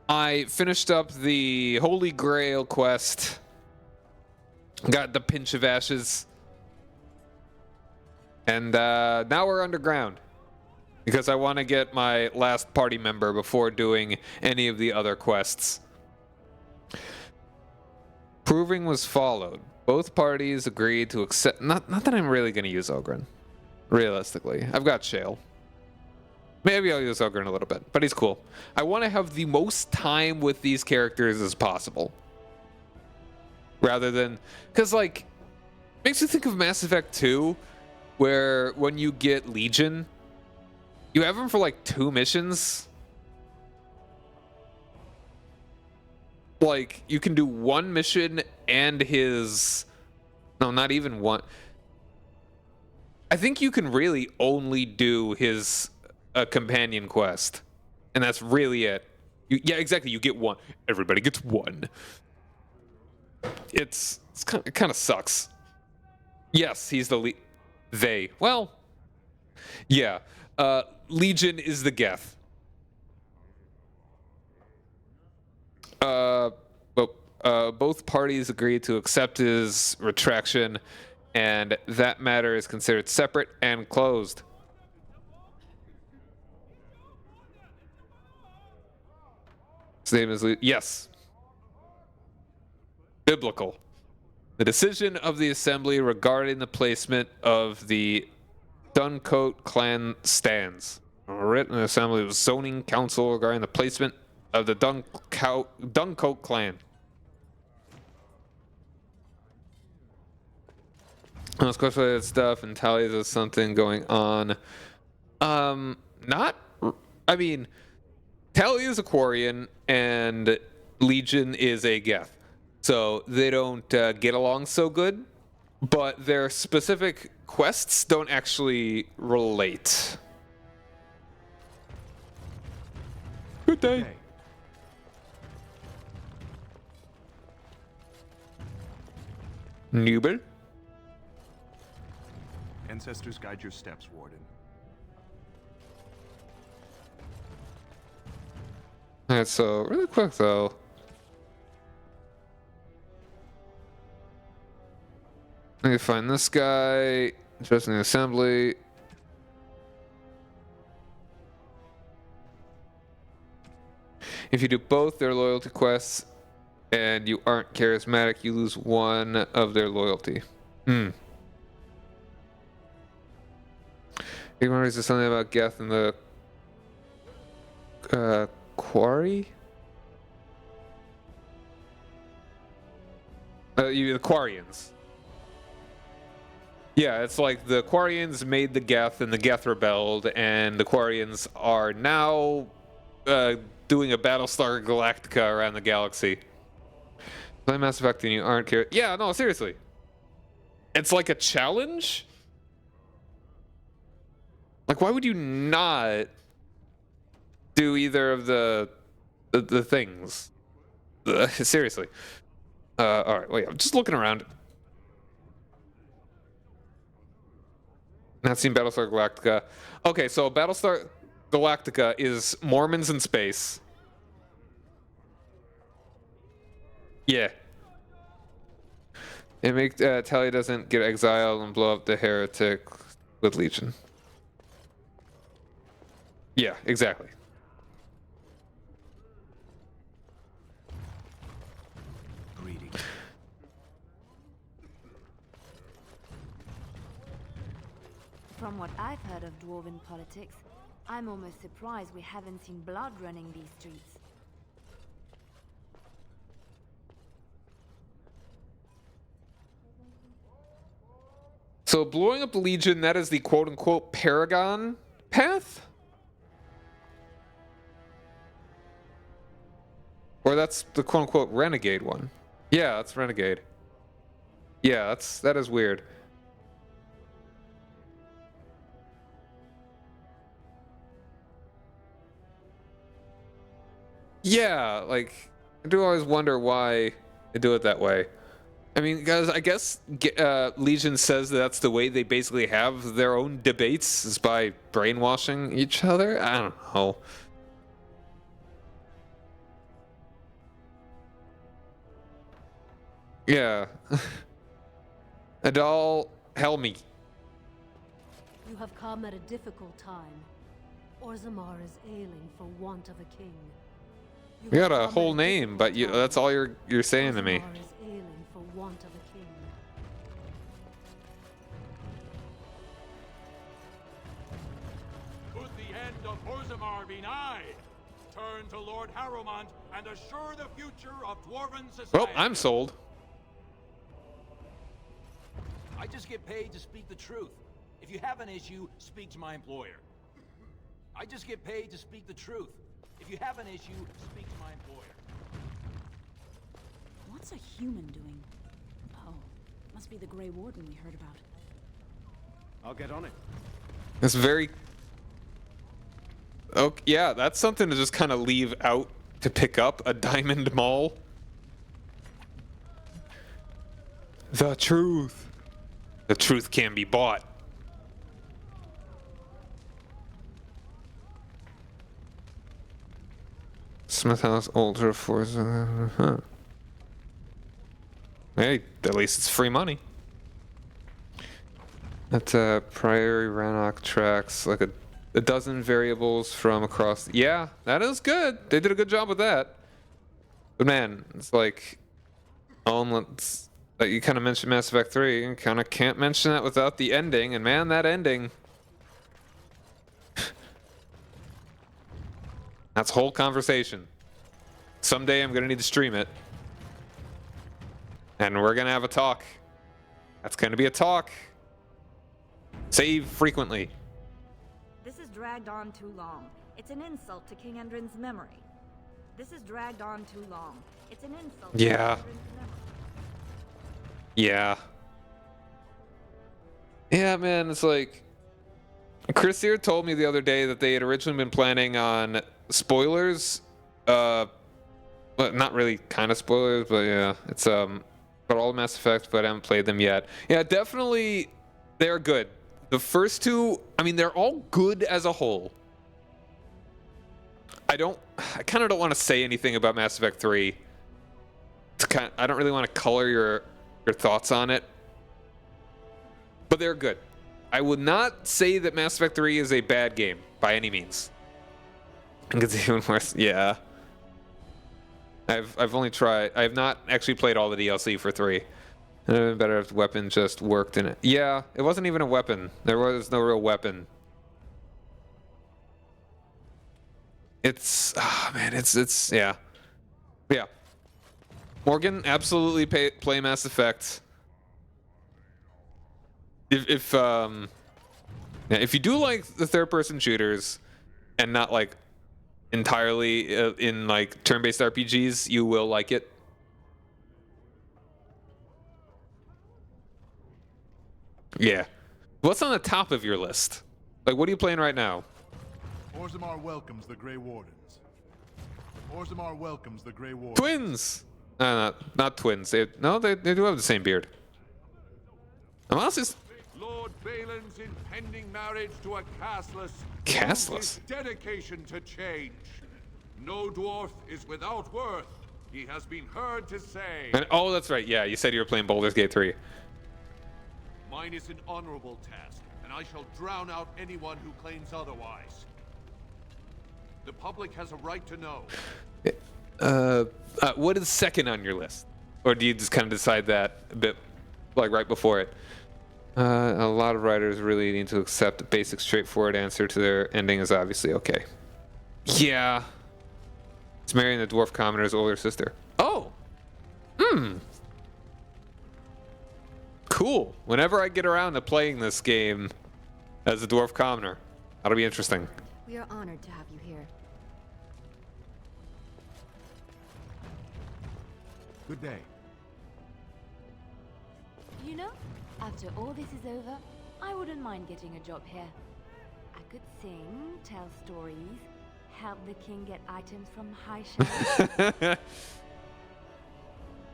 I finished up the Holy Grail quest. Got the Pinch of Ashes. And now we're underground. Because I want to get my last party member before doing any of the other quests. Proving was followed. Both parties agreed to accept... Not that I'm really going to use Ogren. Realistically. I've got Shale. Maybe I'll use Ogre in a little bit, but he's cool. I want to have the most time with these characters as possible. Rather than... Because, like, makes me think of Mass Effect 2, where when you get Legion, you have him for, like, 2 missions. Like, you can do 1 mission and his... No, not even 1. I think you can really only do his... a companion quest, and that's really it. Yeah, exactly. You get 1. Everybody gets 1. It kind of sucks. Yes, he's the they. Well, yeah. Legion is the Geth. Both parties agreed to accept his retraction, and that matter is considered separate and closed. His name is yes. Biblical. The decision of the assembly regarding the placement of the Duncoat clan stands. A written assembly of zoning council regarding the placement of the Duncoat clan. Let's go through that stuff and tallies of something going on. I mean, Tally is a Quarian and Legion is a Geth. So they don't get along so good, but their specific quests don't actually relate. Good day. Okay. Nubel? Ancestors guide your steps, Warden. Alright, so really quick though. I need to find this guy. Just in the assembly. If you do both their loyalty quests and you aren't charismatic, you lose 1 of their loyalty. You remember there's something about Geth and the quarry? The Quarians. Yeah, it's like the Quarians made the Geth and the Geth rebelled, and the Quarians are now doing a Battlestar Galactica around the galaxy. Play Mass Effect and you aren't Yeah, no, seriously. It's like a challenge? Like, why would you not do either of the things? Seriously. Alright, wait, I'm just looking around. Not seen Battlestar Galactica. Okay, so Battlestar Galactica is Mormons in space. Yeah. It makes Tally doesn't get exiled and blow up the heretic with Legion. Yeah, exactly. from what I've heard of dwarven politics, I'm almost surprised we haven't seen blood running these streets. So blowing up the Legion, that is the quote-unquote Paragon path? Or that's the quote-unquote Renegade one? Yeah, that's Renegade. Yeah, that is weird. Yeah, like, I do always wonder why they do it that way. I mean, guys, I guess Legion says that's the way they basically have their own debates, is by brainwashing each other. I don't know. Yeah. Adal Helmi. You have come at a difficult time. Orzammar is ailing for want of a king. You got a whole name, but that's all you're saying to me. Orzammar is ailing for want of a king. Could the end of Orzammar be nigh? Turn to Lord Harrowmont and assure the future of Dwarven society. Well, I'm sold. I just get paid to speak the truth. If you have an issue, speak to my employer. I just get paid to speak the truth. If you have an issue, speak to my employer. What's a human doing? Oh, must be the Grey Warden we heard about. I'll get on it. It's very... Oh, yeah, that's something to just kind of leave out to pick up. A diamond mall. The truth. The truth can be bought. Smith House Ultra Force. Hey, at least it's free money. At Priory Rannoch tracks like a dozen variables from across. Yeah, that is good. They did a good job with that. But man, it's like, like you kind of mentioned Mass Effect 3, you kind of can't mention that without the ending. And man, that ending. That's a whole conversation. Someday I'm going to need to stream it. And we're going to have a talk. That's going to be a talk. Save frequently. This has dragged on too long. It's an insult to King Endrin's memory. This has dragged on too long. It's an insult to King Endrin's memory. Yeah. Yeah, man, it's like... Chris here told me the other day that they had originally been planning on spoilers. Well, not really kind of spoilers, but yeah. It's about all Mass Effect, but I haven't played them yet. Yeah, definitely they're good. The first two, I mean, they're all good as a whole. I kind of don't want to say anything about Mass Effect 3. I don't really want to color your thoughts on it. But they're good. I would not say that Mass Effect 3 is a bad game by any means. I think it's even worse. Yeah. I've only tried. I have not actually played all the DLC for 3. It would have been better if the weapon just worked in it. Yeah, it wasn't even a weapon. There was no real weapon. It's, oh man, it's yeah. Yeah. Morgan, absolutely play Mass Effect. If you do like the third-person shooters and not like entirely in like turn-based RPGs, you will like it. Yeah. What's on the top of your list? Like, what are you playing right now? Orzammar welcomes the Grey Wardens. Orzammar welcomes the Grey Wardens. Twins! Not twins. They do have the same beard. I'm honestly... Lord Balin's impending marriage to a castless. Castless? His dedication to change. No dwarf is without worth. He has been heard to say. And, oh, that's right. Yeah, you said you were playing Baldur's Gate 3. Mine is an honorable task, and I shall drown out anyone who claims otherwise. The public has a right to know. What is second on your list? Or do you just kind of decide that a bit, like, right before it? A lot of writers really need to accept the basic, straightforward answer to their ending is obviously okay. Yeah. It's marrying the dwarf commoner's older sister. Oh! Cool. Whenever I get around to playing this game as a dwarf commoner, that'll be interesting. We are honored to have you here. Good day. You know, after all this is over, I wouldn't mind getting a job here. I could sing, tell stories, help the king get items from high shelves.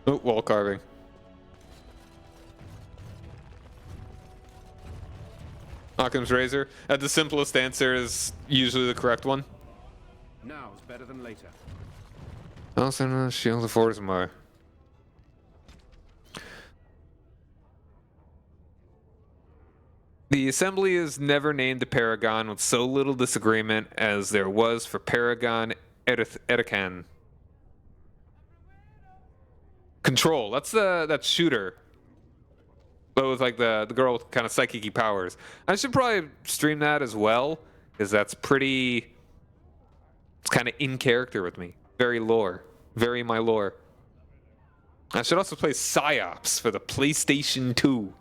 Oh, wall carving. Occam's razor. The simplest answer is usually the correct one. Now's better than later. Also, Shield of Orzammar. The assembly is never named a paragon with so little disagreement as there was for Paragon Edican. Control. That's that shooter. But with like the girl with kind of psychic powers. I should probably stream that as well, because that's pretty. It's kind of in character with me. Very lore. Very my lore. I should also play Psyops for the PlayStation 2.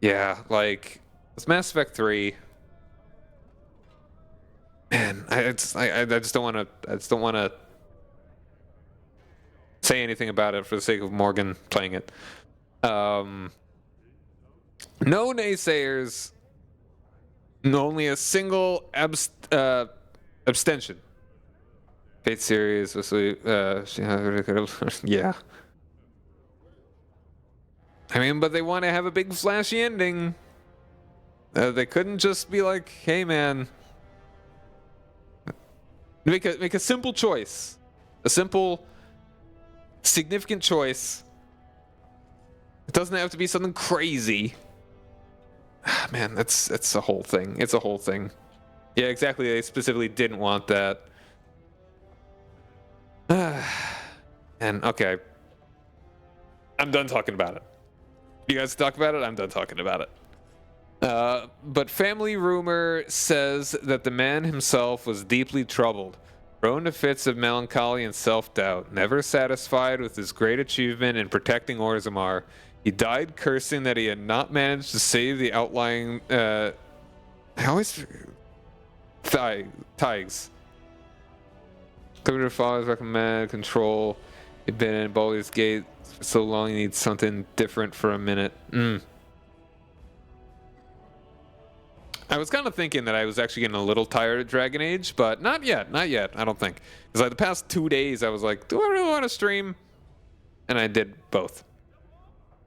Yeah, like it's Mass Effect 3. Man, I just don't want to. I just don't want to say anything about it for the sake of Morgan playing it. No naysayers. Only a single abstention. Fate series, yeah. I mean, but they want to have a big flashy ending. They couldn't just be like, "Hey, man, make a simple choice, a simple, significant choice. It doesn't have to be something crazy." Man, that's a whole thing. It's a whole thing. Yeah, exactly. They specifically didn't want that. And okay, I'm done talking about it. You guys talk about it? I'm done talking about it. But family rumor says that the man himself was deeply troubled, prone to fits of melancholy and self-doubt, never satisfied with his great achievement in protecting Orzammar. He died cursing that he had not managed to save the outlying, how is Tigers. Coming to father's recommend control. He'd been in Baldur's Gate for so long he needs something different for a minute. I was kind of thinking that I was actually getting a little tired of Dragon Age, but not yet, I don't think. Because like the past 2 days I was like, do I really want to stream? And I did both.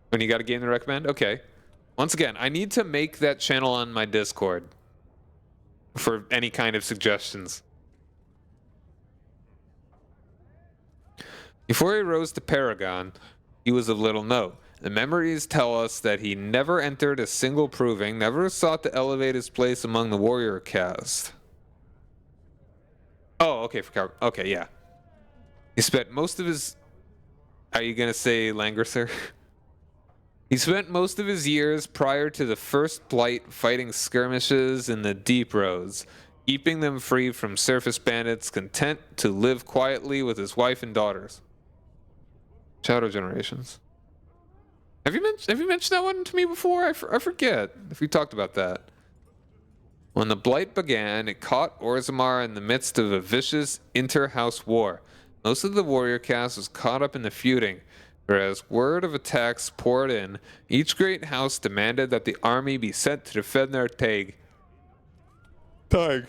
When you got a game to recommend? Okay. Once again, I need to make that channel on my Discord for any kind of suggestions. Before he rose to Paragon, he was of little note. The memories tell us that he never entered a single proving, never sought to elevate his place among the warrior caste. Oh, okay, okay, yeah. He spent most of his... Are you gonna say Langrisser? He spent most of his years prior to the first Blight fighting skirmishes in the deep roads, keeping them free from surface bandits, content to live quietly with his wife and daughters. Shadow Generations. Have you mentioned that one to me before? I forget if we talked about that. When the Blight began, it caught Orzammar in the midst of a vicious inter-house war. Most of the warrior caste was caught up in the feuding, whereas word of attacks poured in. Each great house demanded that the army be sent to defend their Tag. And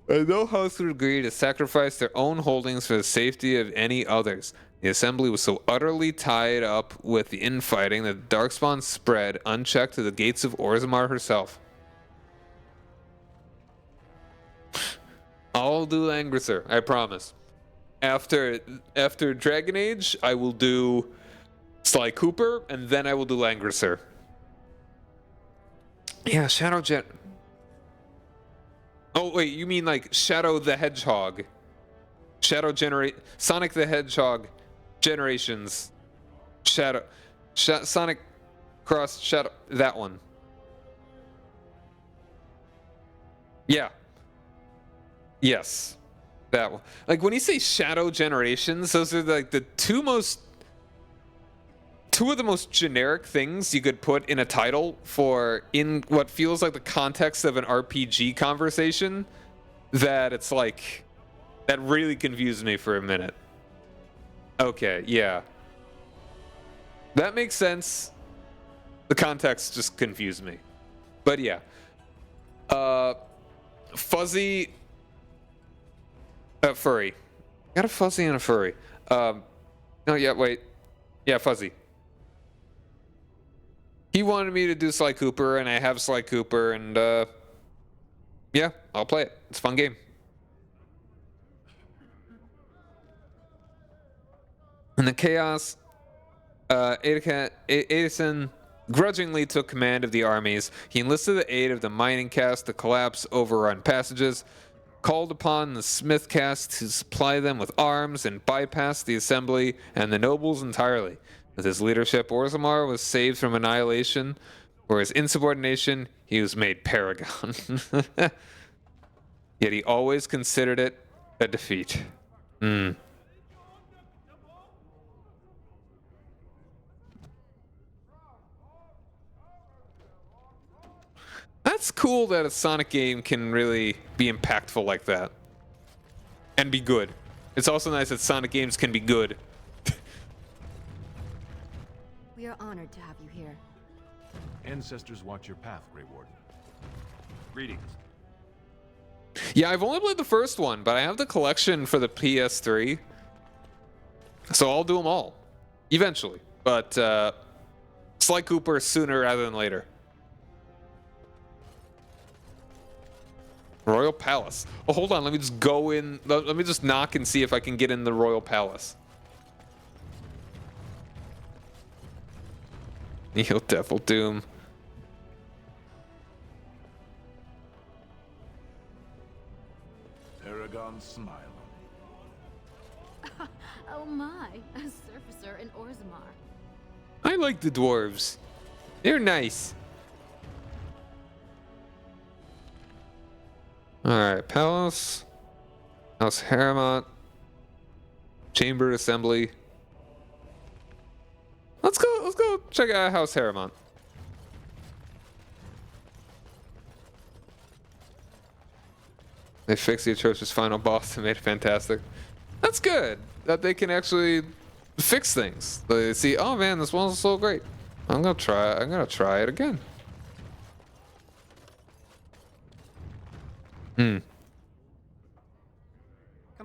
no house would agree to sacrifice their own holdings for the safety of any others. The assembly was so utterly tied up with the infighting that the Darkspawn spread unchecked to the gates of Orzammar herself. I'll do Langrisser, I promise. After Dragon Age, I will do Sly Cooper, and then I will do Langrisser. Yeah, Oh wait, you mean like Shadow the Hedgehog? Sonic the Hedgehog Generations. Sonic. Cross Shadow. That one. Yeah. Yes. That one. Like when you say Shadow Generations, those are like the two of the most generic things you could put in a title for in what feels like the context of an RPG conversation, that it's like, that really confused me for a minute. Okay, yeah. That makes sense. The context just confused me. But yeah. Fuzzy furry. Got a fuzzy and a furry. No, yeah, wait. Yeah, Fuzzy. He wanted me to do Sly Cooper, and I have Sly Cooper, and yeah, I'll play it. It's a fun game. In the chaos, Edison grudgingly took command of the armies. He enlisted the aid of the mining caste to collapse overrun passages, called upon the smith caste to supply them with arms, and bypassed the assembly and the nobles entirely. With his leadership, Orzammar was saved from annihilation. For his insubordination, he was made paragon. Yet he always considered it a defeat. That's cool that a Sonic game can really be impactful like that. And be good. It's also nice that Sonic games can be good. We are honored to have you here. Ancestors watch your path, Grey Warden. Greetings. Yeah, I've only played the first one, but I have the collection for the PS3. So I'll do them all. Eventually. But Sly Cooper sooner rather than later. Royal Palace. Oh, hold on. Let me just go in. Let me just knock and see if I can get in the Royal Palace. Neo Devil Doom. Paragon smile. Oh my, a surfacer in Orzammar. I like the dwarves. They're nice. Alright, Palace. House Harrimont. Chamber Assembly. Let's go check out House Harrimont. They fixed the atrocious final boss and made it fantastic. That's good that they can actually fix things. They see, oh man, this one's so great. I'm gonna try it again. Can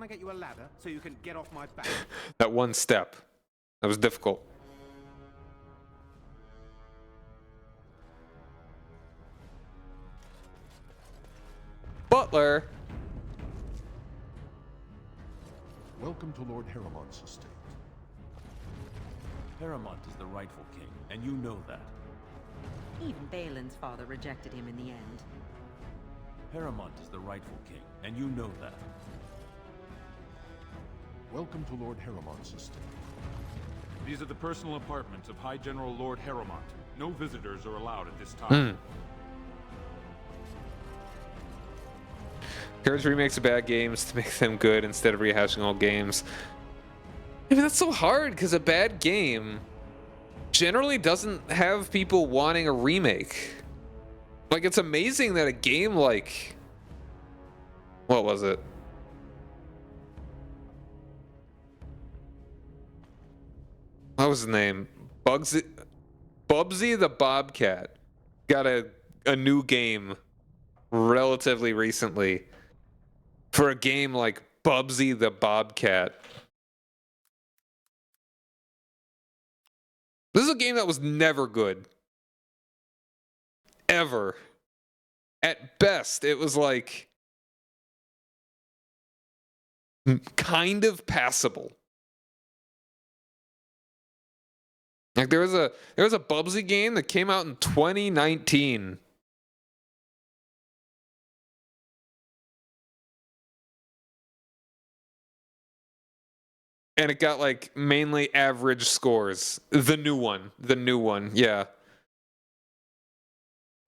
I get you a ladder so you can get off my back? That one step. That was difficult. Butler. Welcome to Lord Harrimon's estate. Harrimont is the rightful king, and you know that. Even Balin's father rejected him in the end. Harrimont is the rightful king, and you know that. Welcome to Lord Harrimon's estate. These are the personal apartments of High General Lord Harrimont. No visitors are allowed at this time. Courage remakes of bad games to make them good instead of rehashing old games. I mean, that's so hard because a bad game generally doesn't have people wanting a remake. Like, it's amazing that a game like... What was it? What was his name? Bubsy the Bobcat got a new game relatively recently for a game like Bubsy the Bobcat. This is a game that was never good. Ever. At best, it was like kind of passable. Like there was a Bubsy game that came out in 2019. And it got like mainly average scores. The new one, yeah.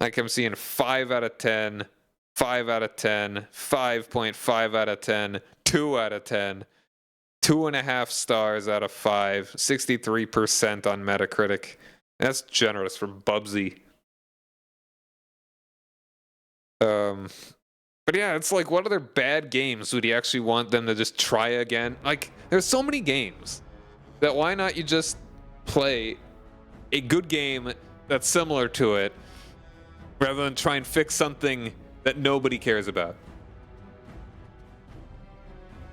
Like I'm seeing 5 out of 10, 5 out of 10, 5.5 out of 10, 2 out of 10, 2.5 stars out of 5, 63% on Metacritic. That's generous from Bubsy. But yeah, it's like, what other bad games would you actually want them to just try again? Like, there's so many games that why not you just play a good game that's similar to it rather than try and fix something that nobody cares about.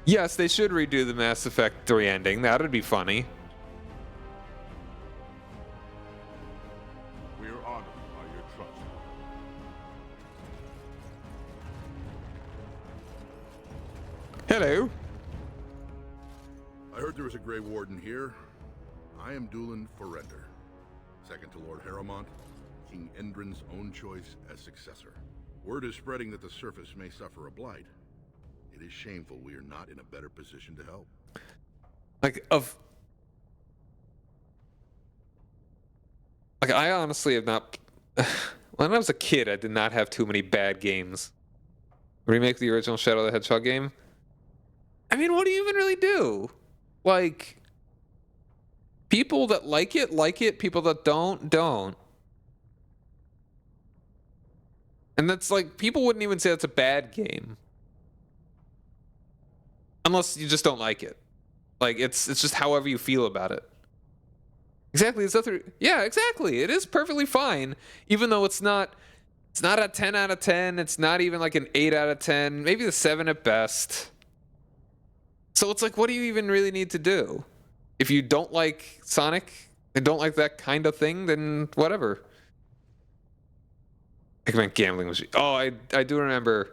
Yes, they should redo the Mass Effect 3 ending. That would be funny. We are honored by your trust. Hello. I heard there was a Grey Warden here. I am Dulin Forrender, second to Lord Harrowmont, King Endrin's own choice as successor. Word is spreading that the surface may suffer a blight. It is shameful we are not in a better position to help. I honestly have not... When I was a kid, I did not have too many bad games. Remake the original Shadow the Hedgehog game? I mean, what do you even really do? Like, people that like it. People that don't. And that's like, people wouldn't even say that's a bad game. Unless you just don't like it. Like, it's just however you feel about it. Exactly. Yeah, exactly. It is perfectly fine, even though it's not a 10 out of 10. It's not even like an 8 out of 10. Maybe a 7 at best. So it's like, what do you even really need to do? If you don't like Sonic and don't like that kind of thing, then whatever. Pikmin gambling machine. Oh, I do remember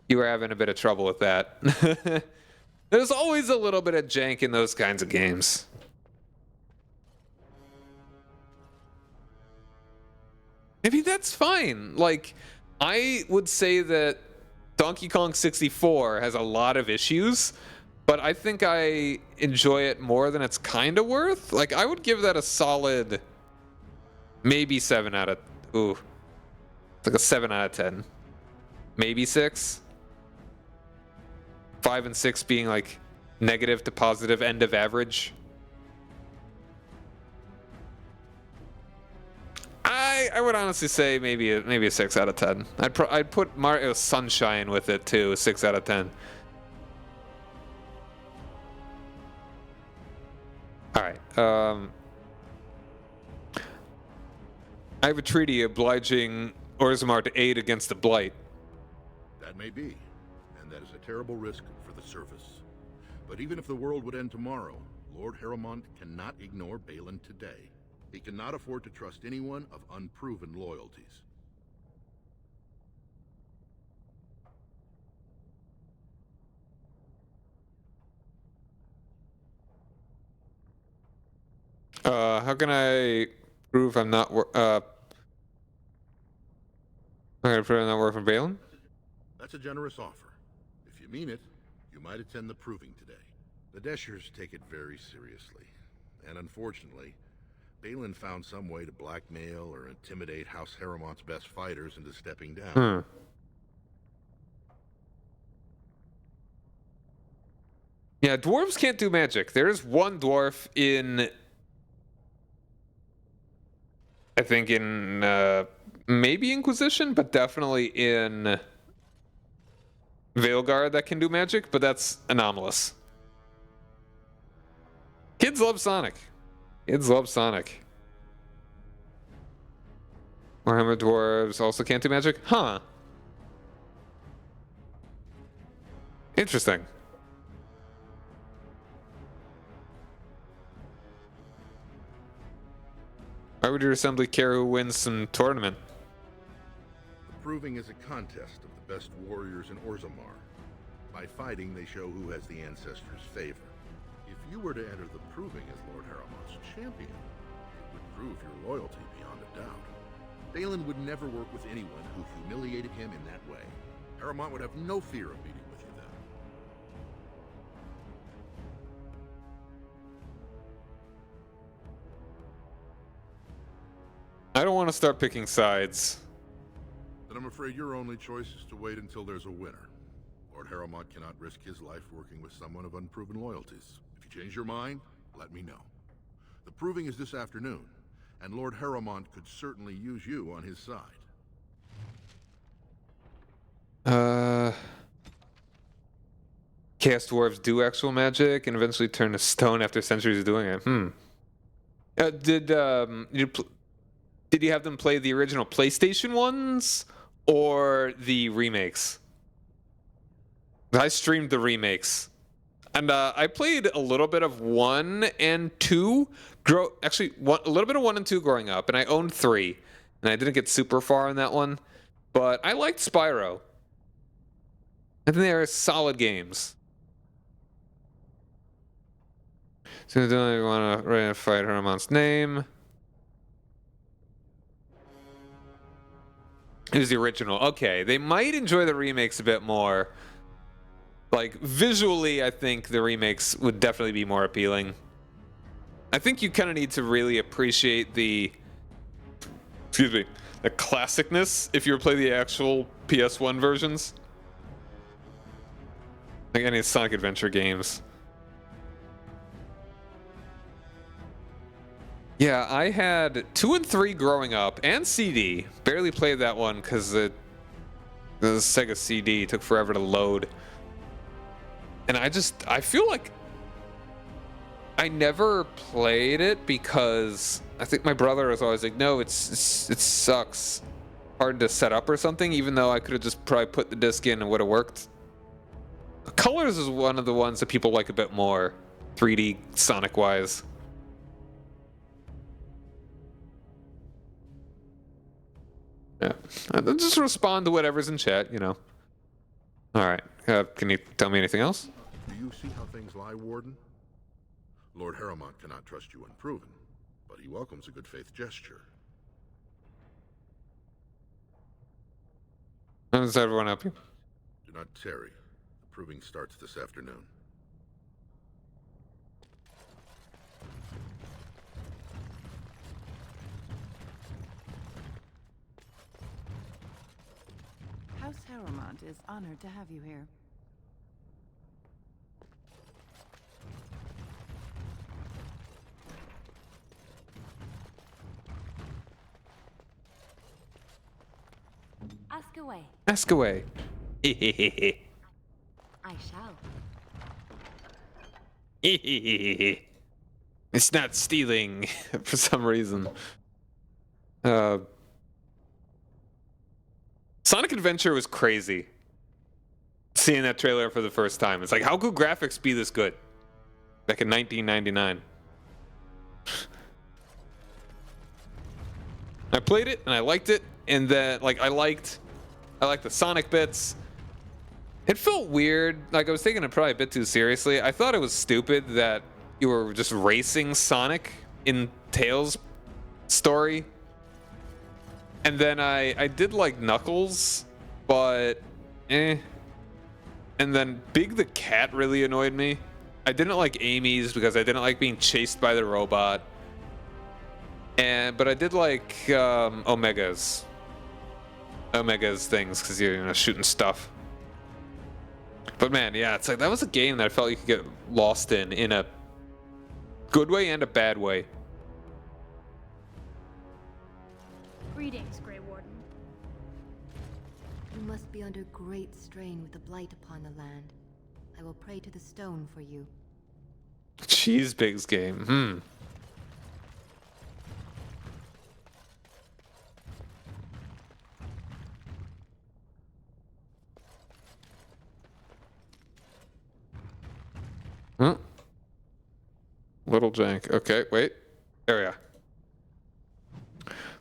you were having a bit of trouble with that. There's always a little bit of jank in those kinds of games. Maybe that's fine. Like, I would say that Donkey Kong 64 has a lot of issues, but I think I enjoy it more than it's kind of worth. Like, I would give that a solid maybe 7 out of... Ooh. It's like a 7 out of 10. Maybe 6. 5 and 6 being like negative to positive end of average. I would honestly say maybe a 6 out of 10. I'd put Mario Sunshine with it too, 6 out of 10. All right. I have a treaty obliging Orzammar to aid against the blight. That may be, and that is a terrible risk for the surface. But even if the world would end tomorrow, Lord Harrowmont cannot ignore Balin today. He cannot afford to trust anyone of unproven loyalties. How can I prove I'm not I'm gonna prove I'm not working for Balin? That's a generous offer. If you mean it, you might attend the proving today. The Deschers take it very seriously, and unfortunately, Balin found some way to blackmail or intimidate House Harrowmont's best fighters into stepping down. Yeah, dwarves can't do magic. There's one dwarf in... I think in... maybe Inquisition, but definitely in... Veilguard that can do magic, but that's anomalous. Kids love Sonic. Kids love Sonic. Warhammer dwarves also can't do magic? Huh. Interesting. Why would your assembly care who wins some tournament? The proving is a contest of the best warriors in Orzammar. By fighting, they show who has the ancestors' favor. If you were to enter the proving as Lord Harrowmont's champion, it would prove your loyalty beyond a doubt. Balin would never work with anyone who humiliated him in that way. Harrowmont would have no fear of meeting with you then. I don't want to start picking sides. Then I'm afraid your only choice is to wait until there's a winner. Lord Harrowmont cannot risk his life working with someone of unproven loyalties. If you change your mind, let me know. The proving is this afternoon, and Lord Harrowmont could certainly use you on his side. Chaos dwarves do actual magic and eventually turn to stone after centuries of doing it. Did you have them play the original PlayStation ones or the remakes? I streamed the remakes, and I played a little bit of 1 and 2. A little bit of 1 and 2 growing up, and I owned 3, and I didn't get super far in that one, but I liked Spyro. I think they are solid games. So do you want to fight Harrowmont's name? It was the original. Okay, they might enjoy the remakes a bit more. Like, visually, I think the remakes would definitely be more appealing. I think you kind of need to really appreciate the classicness if you were to play the actual PS1 versions. Like any Sonic Adventure games. Yeah, I had 2 and 3 growing up, and CD. Barely played that one because the Sega CD took forever to load. And I feel like I never played it because I think my brother was always like, no, it sucks. Hard to set up or something, even though I could have just probably put the disc in and it would have worked. Colors is one of the ones that people like a bit more, 3D Sonic-wise. Yeah, just respond to whatever's in chat, you know. All right, can you tell me anything else? Do you see how things lie, Warden? Lord Harrowmont cannot trust you unproven, but he welcomes a good faith gesture. How does everyone help you? Do not tarry. The proving starts this afternoon. House Harrowmont is honored to have you here. Ask away. Ask away. I shall. It's not stealing for some reason. Sonic Adventure was crazy. Seeing that trailer for the first time. It's like, how could graphics be this good? Back in 1999. I played it and I liked it, and then like I liked the Sonic bits. It felt weird. Like I was taking it probably a bit too seriously. I thought it was stupid that you were just racing Sonic in Tails' story. And then I did like Knuckles, but eh. And then Big the Cat really annoyed me. I didn't like Amy's because I didn't like being chased by the robot. But I did like Omega's things because you're shooting stuff. But man, yeah, it's like that was a game that I felt you could get lost in a good way and a bad way. Greetings, Grey Warden. You must be under great strain with the blight upon the land. I will pray to the stone for you. Cheese Big's game. Little jank. Okay, wait. There we are.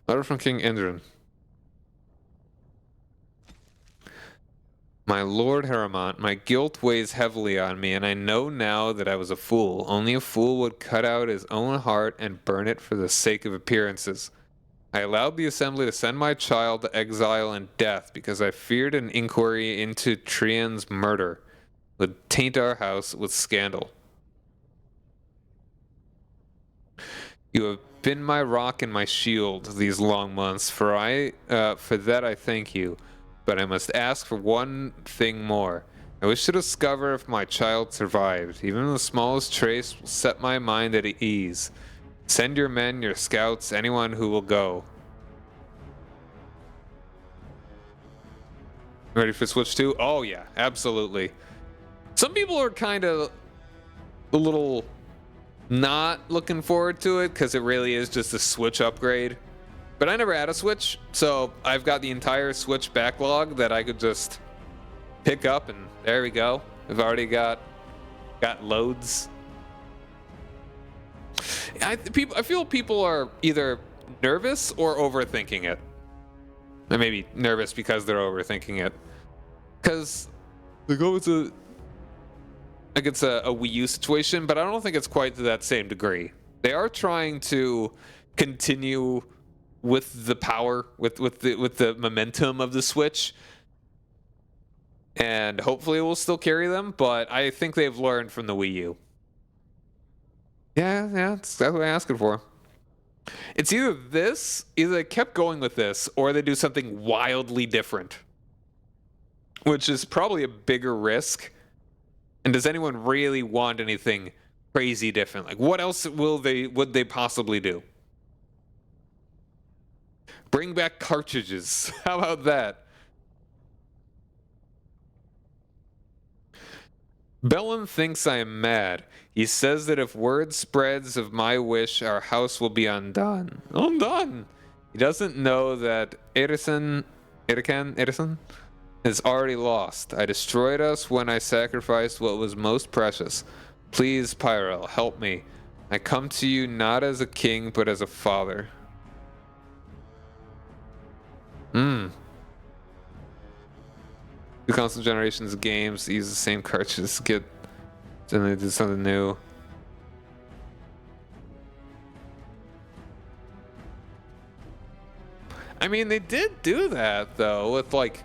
Letter from King Indrin. My Lord Harrowmont, my guilt weighs heavily on me, and I know now that I was a fool. Only a fool would cut out his own heart and burn it for the sake of appearances. I allowed the assembly to send my child to exile and death because I feared an inquiry into Trian's murder would taint our house with scandal. You have been my rock and my shield these long months. For that I thank you. But I must ask for one thing more. I wish to discover if my child survived. Even the smallest trace will set my mind at ease. Send your men, your scouts, anyone who will go. Ready for Switch 2? Oh yeah, absolutely. Some people are kind of a little not looking forward to it because it really is just a Switch upgrade. But I never had a Switch, so I've got the entire Switch backlog that I could just pick up, and there we go. I've already got loads. I feel people are either nervous or overthinking it. Or maybe nervous because they're overthinking it. Because like, oh, it's a Wii U situation, but I don't think it's quite to that same degree. They are trying to continue with the power, with the momentum of the Switch, and hopefully it will still carry them. But I think they've learned from the Wii U. Yeah, that's what I'm asking for. It's either they kept going with this, or they do something wildly different, which is probably a bigger risk. And does anyone really want anything crazy different? Like, what else would they possibly do? Bring back cartridges. How about that? Bellin thinks I am mad. He says that if word spreads of my wish, our house will be undone. Undone! He doesn't know that Edison is already lost. I destroyed us when I sacrificed what was most precious. Please, Pyrel, help me. I come to you not as a king, but as a father. Two console generations of games use the same cartridges. Then they do something new. I mean, they did do that though with like.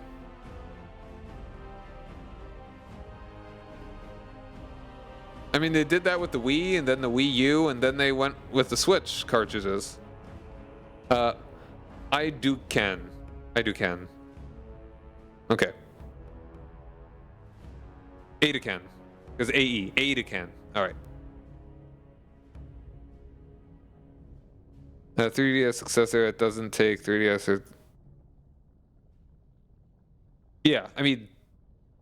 I mean, they did that with the Wii and then the Wii U, and then they went with the Switch cartridges. I do can. Okay. Ada can. Because AE. Ada can. Alright. 3DS successor, it doesn't take 3DS or... Yeah, I mean...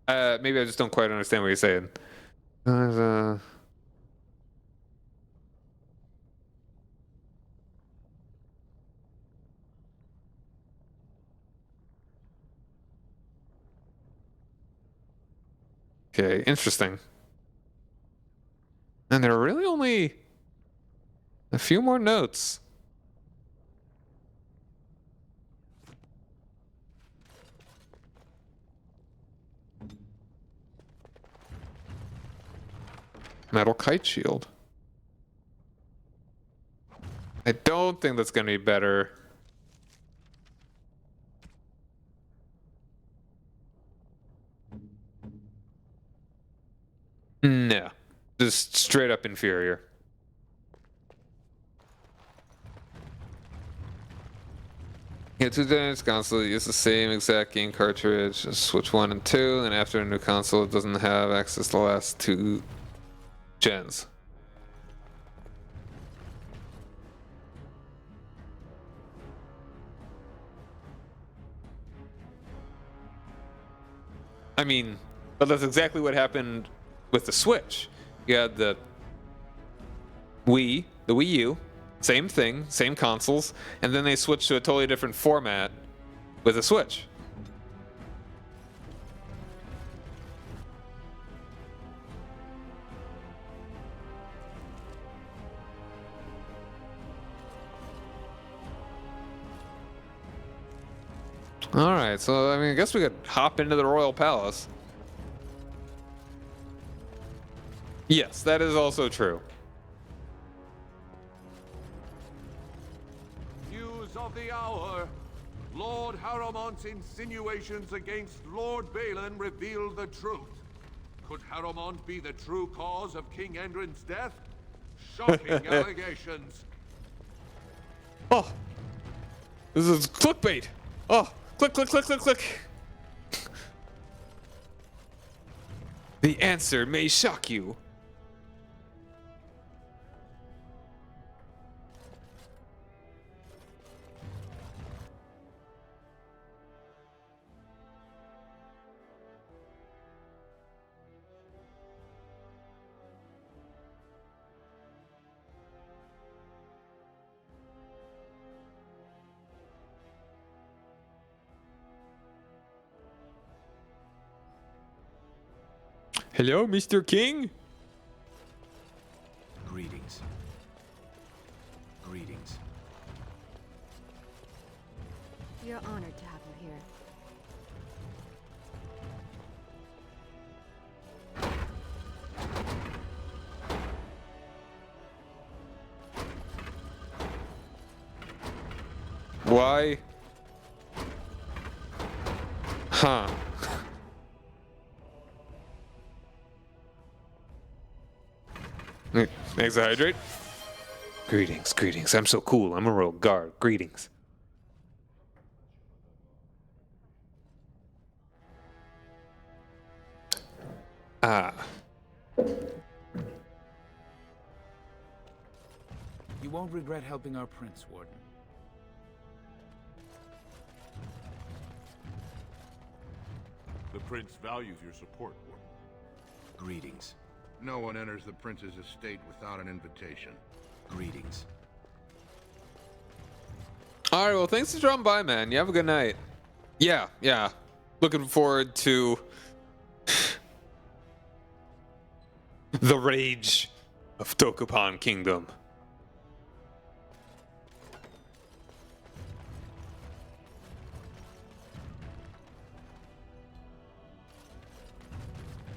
maybe I just don't quite understand what you're saying. Okay, interesting. And there are really only a few more notes. Metal kite shield. I don't think that's going to be better. No. Just straight up inferior. Yeah, 2 gens console use the same exact game cartridge. Just switch 1 and 2, and after a new console, it doesn't have access to the last 2 gens. I mean, but that's exactly what happened with the Switch. You had the Wii, the Wii U, same thing, same consoles, and then they switched to a totally different format with the Switch. Alright, so I mean, I guess we could hop into the Royal Palace. Yes, that is also true. News of the hour. Lord Harrowmont's insinuations against Lord Balin reveal the truth. Could Harrowmont be the true cause of King Endrin's death? Shocking allegations. Oh, this is clickbait. Oh, click, click, click, click, click. The answer may shock you. Hello, Mr. King? Greetings. Greetings. You're honored to have her here. Why? Huh. Exit hydrate. Greetings, greetings. I'm so cool. I'm a royal guard. Greetings. Ah. You won't regret helping our prince, Warden. The prince values your support, Warden. Greetings. No one enters the prince's estate without an invitation. Greetings. All right, well, thanks for dropping by, man. You have a good night. Yeah. Looking forward to the rage of Dokupan Kingdom.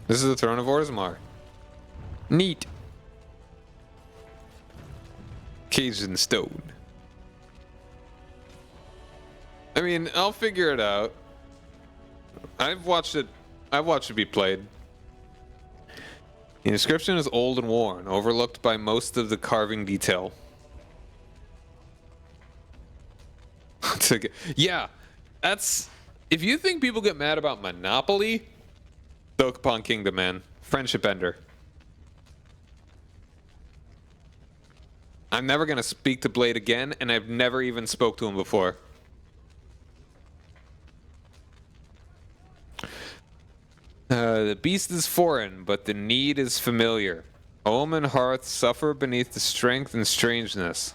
This is the throne of Orzammar. Neat. Caged in stone. I mean, I'll figure it out. I've watched it be played. The inscription is old and worn, overlooked by most of the carving detail. Yeah, that's... If you think people get mad about Monopoly, Dokapon Kingdom, man. Friendship ender. I'm never going to speak to Blade again, and I've never even spoke to him before. The beast is foreign, but the need is familiar. Home and hearth suffer beneath the strength and strangeness.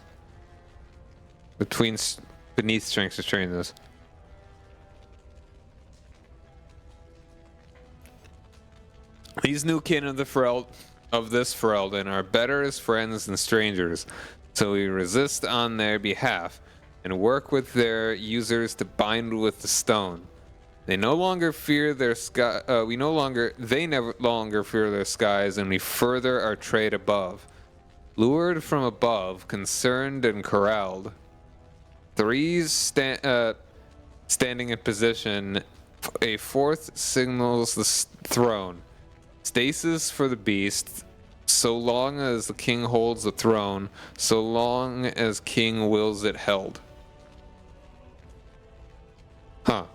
Beneath strength and strangeness. These new kin of this Ferelden are better as friends than strangers, so we resist on their behalf and work with their users to bind with the stone. They no longer fear their sky. They no longer fear their skies, and we further our trade above. Lured from above, concerned and corralled. Threes standing in position. A fourth signals the throne. Stasis for the beast. So long as the king holds the throne, so long as king wills it held. Huh.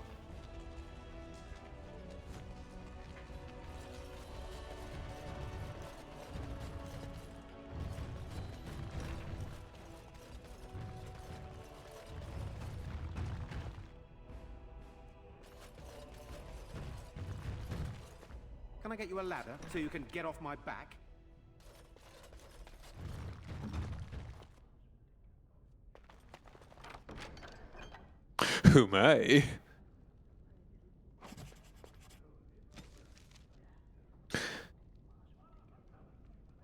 Can I get you a ladder so you can get off my back? Who may?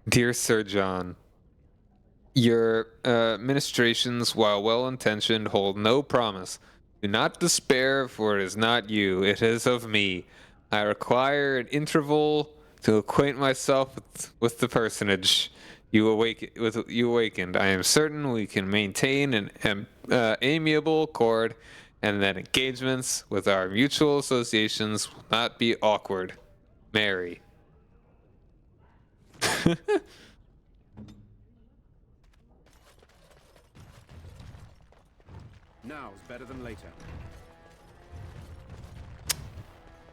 Dear Sir John, your ministrations, while well-intentioned, hold no promise. Do not despair, for it is not you, it is of me. I require an interval to acquaint myself with the personage you awakened. I am certain we can maintain an amiable accord, and that engagements with our mutual associations will not be awkward. Mary. Now's better than later.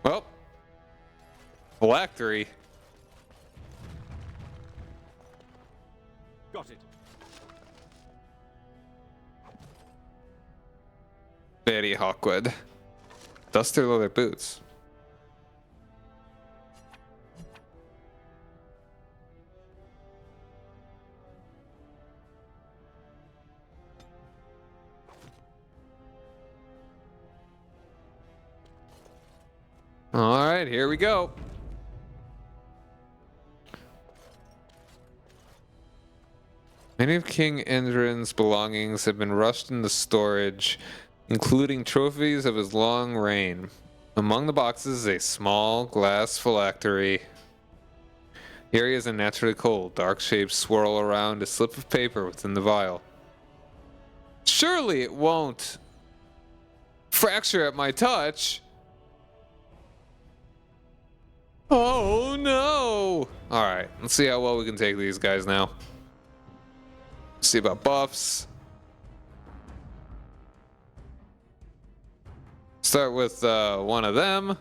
Well, phylactery. Got it. Very Hawkwood. Duster leather boots. All right, here we go. Many of King Endrin's belongings have been rushed into storage, including trophies of his long reign. Among the boxes is a small glass phylactery. The area is unnaturally cold. Dark shapes swirl around a slip of paper within the vial. Surely it won't fracture at my touch. Oh no! Alright, let's see how well we can take these guys now. See about buffs. Start with one of them.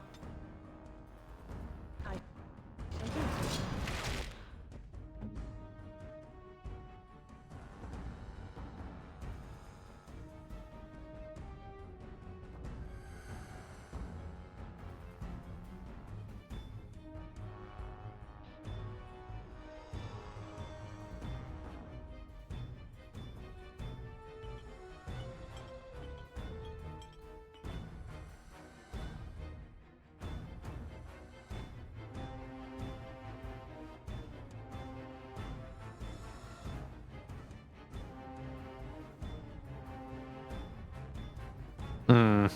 Hmm.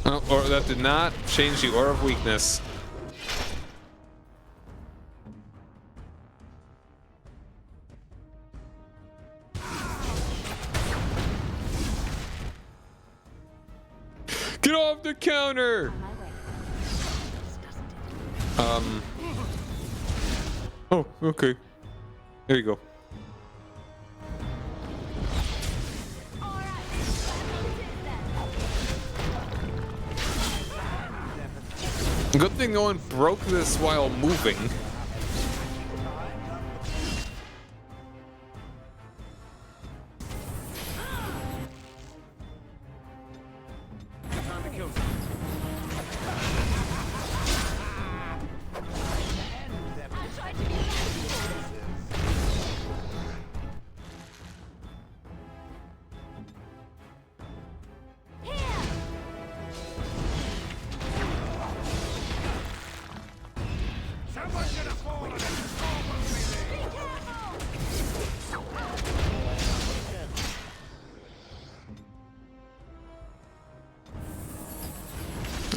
Oh, or that did not change the aura of weakness. Get off the counter! Oh, okay. There you go. Good thing no one broke this while moving.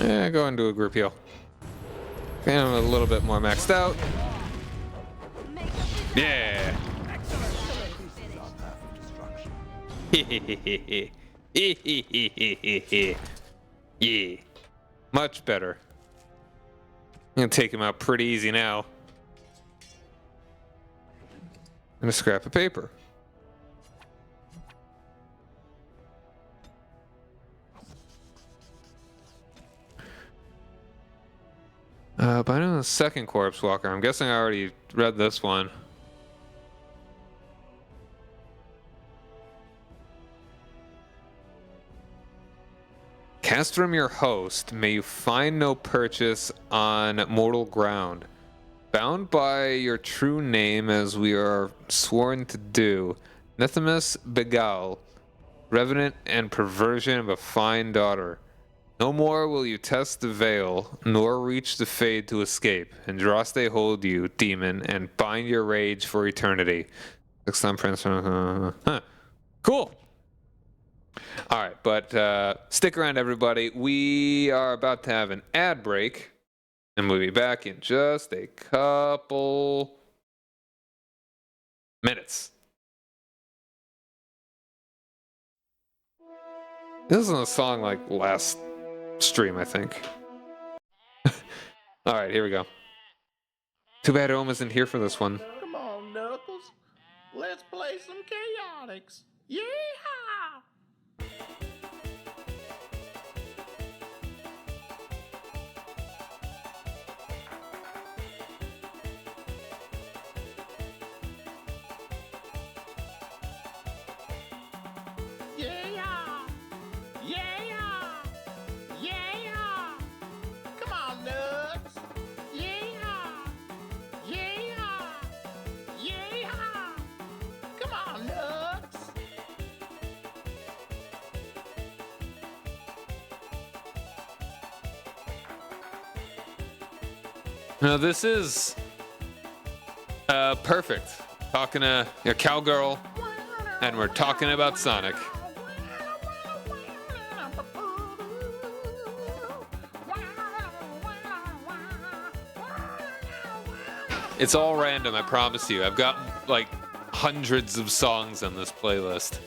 Yeah, go and do a group heal. Okay, I'm a little bit more maxed out. Yeah. Yeah. Much better. I'm gonna take him out pretty easy now. I'm gonna scrap a paper. But I know the second corpse walker. I'm guessing I already read this one. Cast from your host, may you find no purchase on mortal ground. Bound by your true name as we are sworn to do, Nethimus Begal, revenant and perversion of a fine daughter. No more will you test the veil, nor reach the fade to escape. Andraste hold you, demon, and bind your rage for eternity. Next time, Prince. Cool. All right, but stick around, everybody. We are about to have an ad break, And we'll be back in just a couple minutes. This isn't a song like last stream, I think. Alright, here we go. Too bad Ohm isn't here for this one. Come on, Knuckles. Let's play some chaotics. Yeehaw! Yeah! Yeah! Yeah! Come on, Nuts! Yeah! Yeah! Yeah! Come on, Nuts! Now this is perfect. Talking to a cowgirl, and we're talking about Sonic. It's all random, I promise you. I've got like hundreds of songs on this playlist.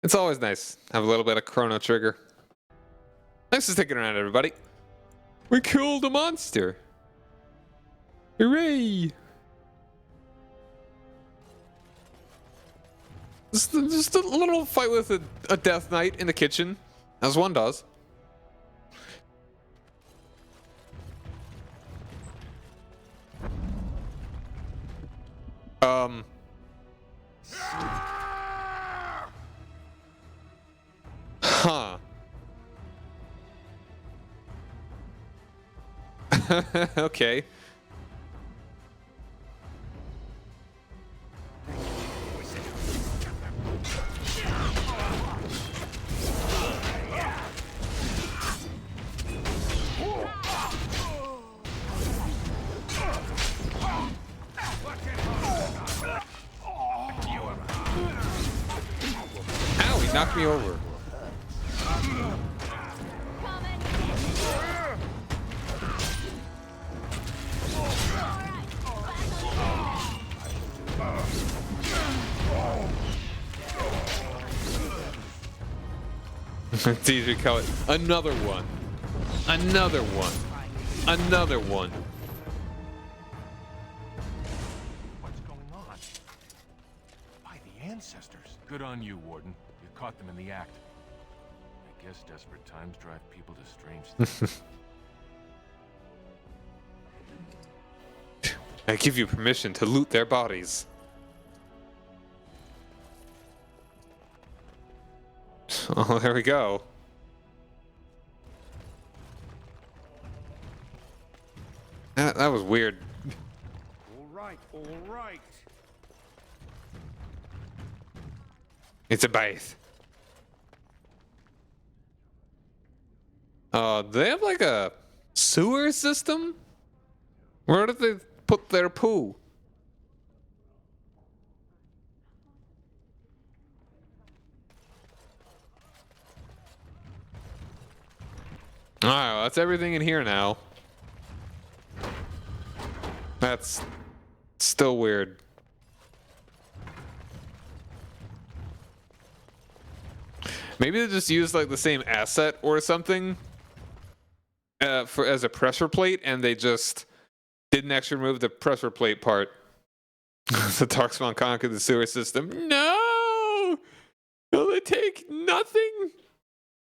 It's always nice. Have a little bit of Chrono Trigger. Thanks for sticking around, everybody. We killed a monster. Hooray! Just a little fight with a Death Knight in the kitchen, as one does. Huh. Okay. Ow, he knocked me over. DJ Kelly. Another one. Another one. Another one. What's going on? By the ancestors. Good on you, Warden. You caught them in the act. I guess desperate times drive people to strange things. I give you permission to loot their bodies. Oh, there we go. That was weird. All right, all right. It's a bath. Do they have like a sewer system? Where did they put their poo? Alright, well, that's everything in here now. That's still weird. Maybe they just used like the same asset or something as a pressure plate, and they just didn't actually remove the pressure plate part. The Darkspawn conquered the sewer system. No! Will they take nothing?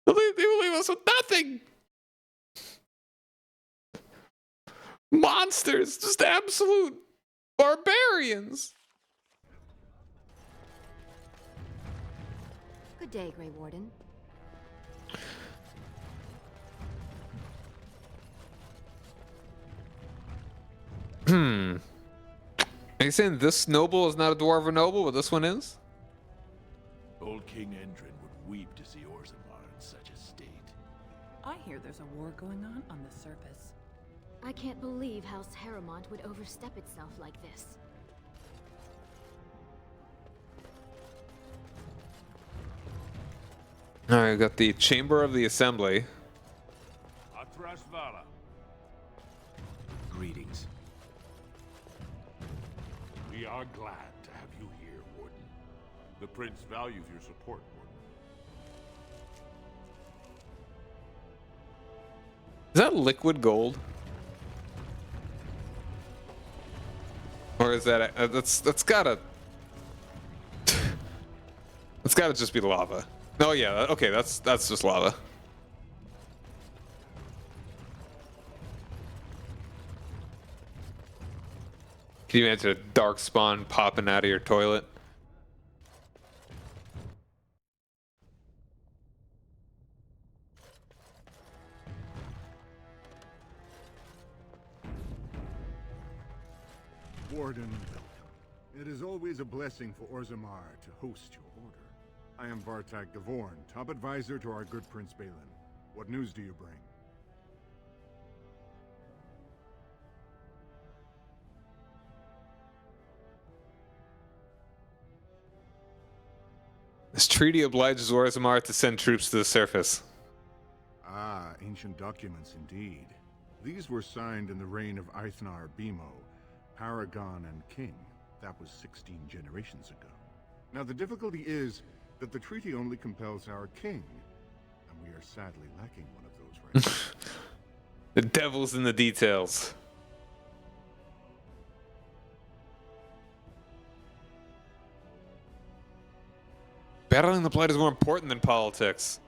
They will leave us with nothing! Monsters! Just absolute barbarians! Good day, Grey Warden. Are you saying this noble is not a dwarven noble, but this one is? Old King Endrin would weep to see Orzammar in such a state. I hear there's a war going on the surface. I can't believe House Harrowmont would overstep itself like this. Alright, we got the Chamber of the Assembly. Atrasvala. Greetings. We are glad to have you here, Warden. The Prince values your support, Warden. Is that liquid gold? Or is that that's gotta that's gotta just be lava. Oh yeah, okay, that's just lava. Can you imagine a dark spawn popping out of your toilet? Warden, welcome. It is always a blessing for Orzammar to host your order. I am Vartak Gavorn, top advisor to our good Prince Balin. What news do you bring? This treaty obliges Orzammar to send troops to the surface. Ah, ancient documents indeed. These were signed in the reign of Eithnar Bimo, Paragon and King. That was 16 generations ago. Now the difficulty is that the treaty only compels our king, and we are sadly lacking one of those rights. The devil's in the details. Battling the Blight is more important than politics.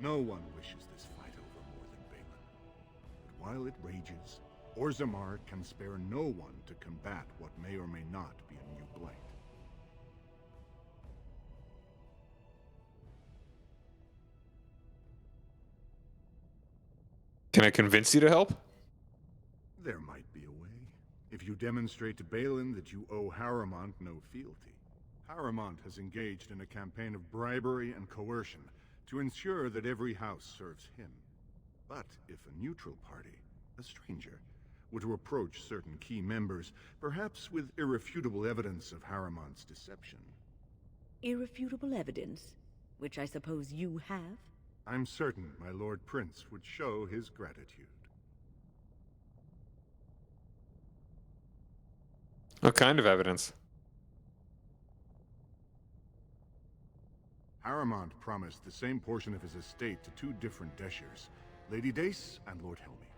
No one wishes this fight over more than Balin. But while it rages, Orzammar can spare no one to combat what may or may not be a new blight. Can I convince you to help? There might be a way. If you demonstrate to Balin that you owe Harrowmont no fealty. Harrowmont has engaged in a campaign of bribery and coercion to ensure that every house serves him. But if a neutral party, a stranger, were to approach certain key members, perhaps with irrefutable evidence of Harrowmont's deception. Irrefutable evidence, which I suppose you have? I'm certain my Lord Prince would show his gratitude. What kind of evidence? Haramont promised the same portion of his estate to two different Deshers, Lady Dace and Lord Helmy.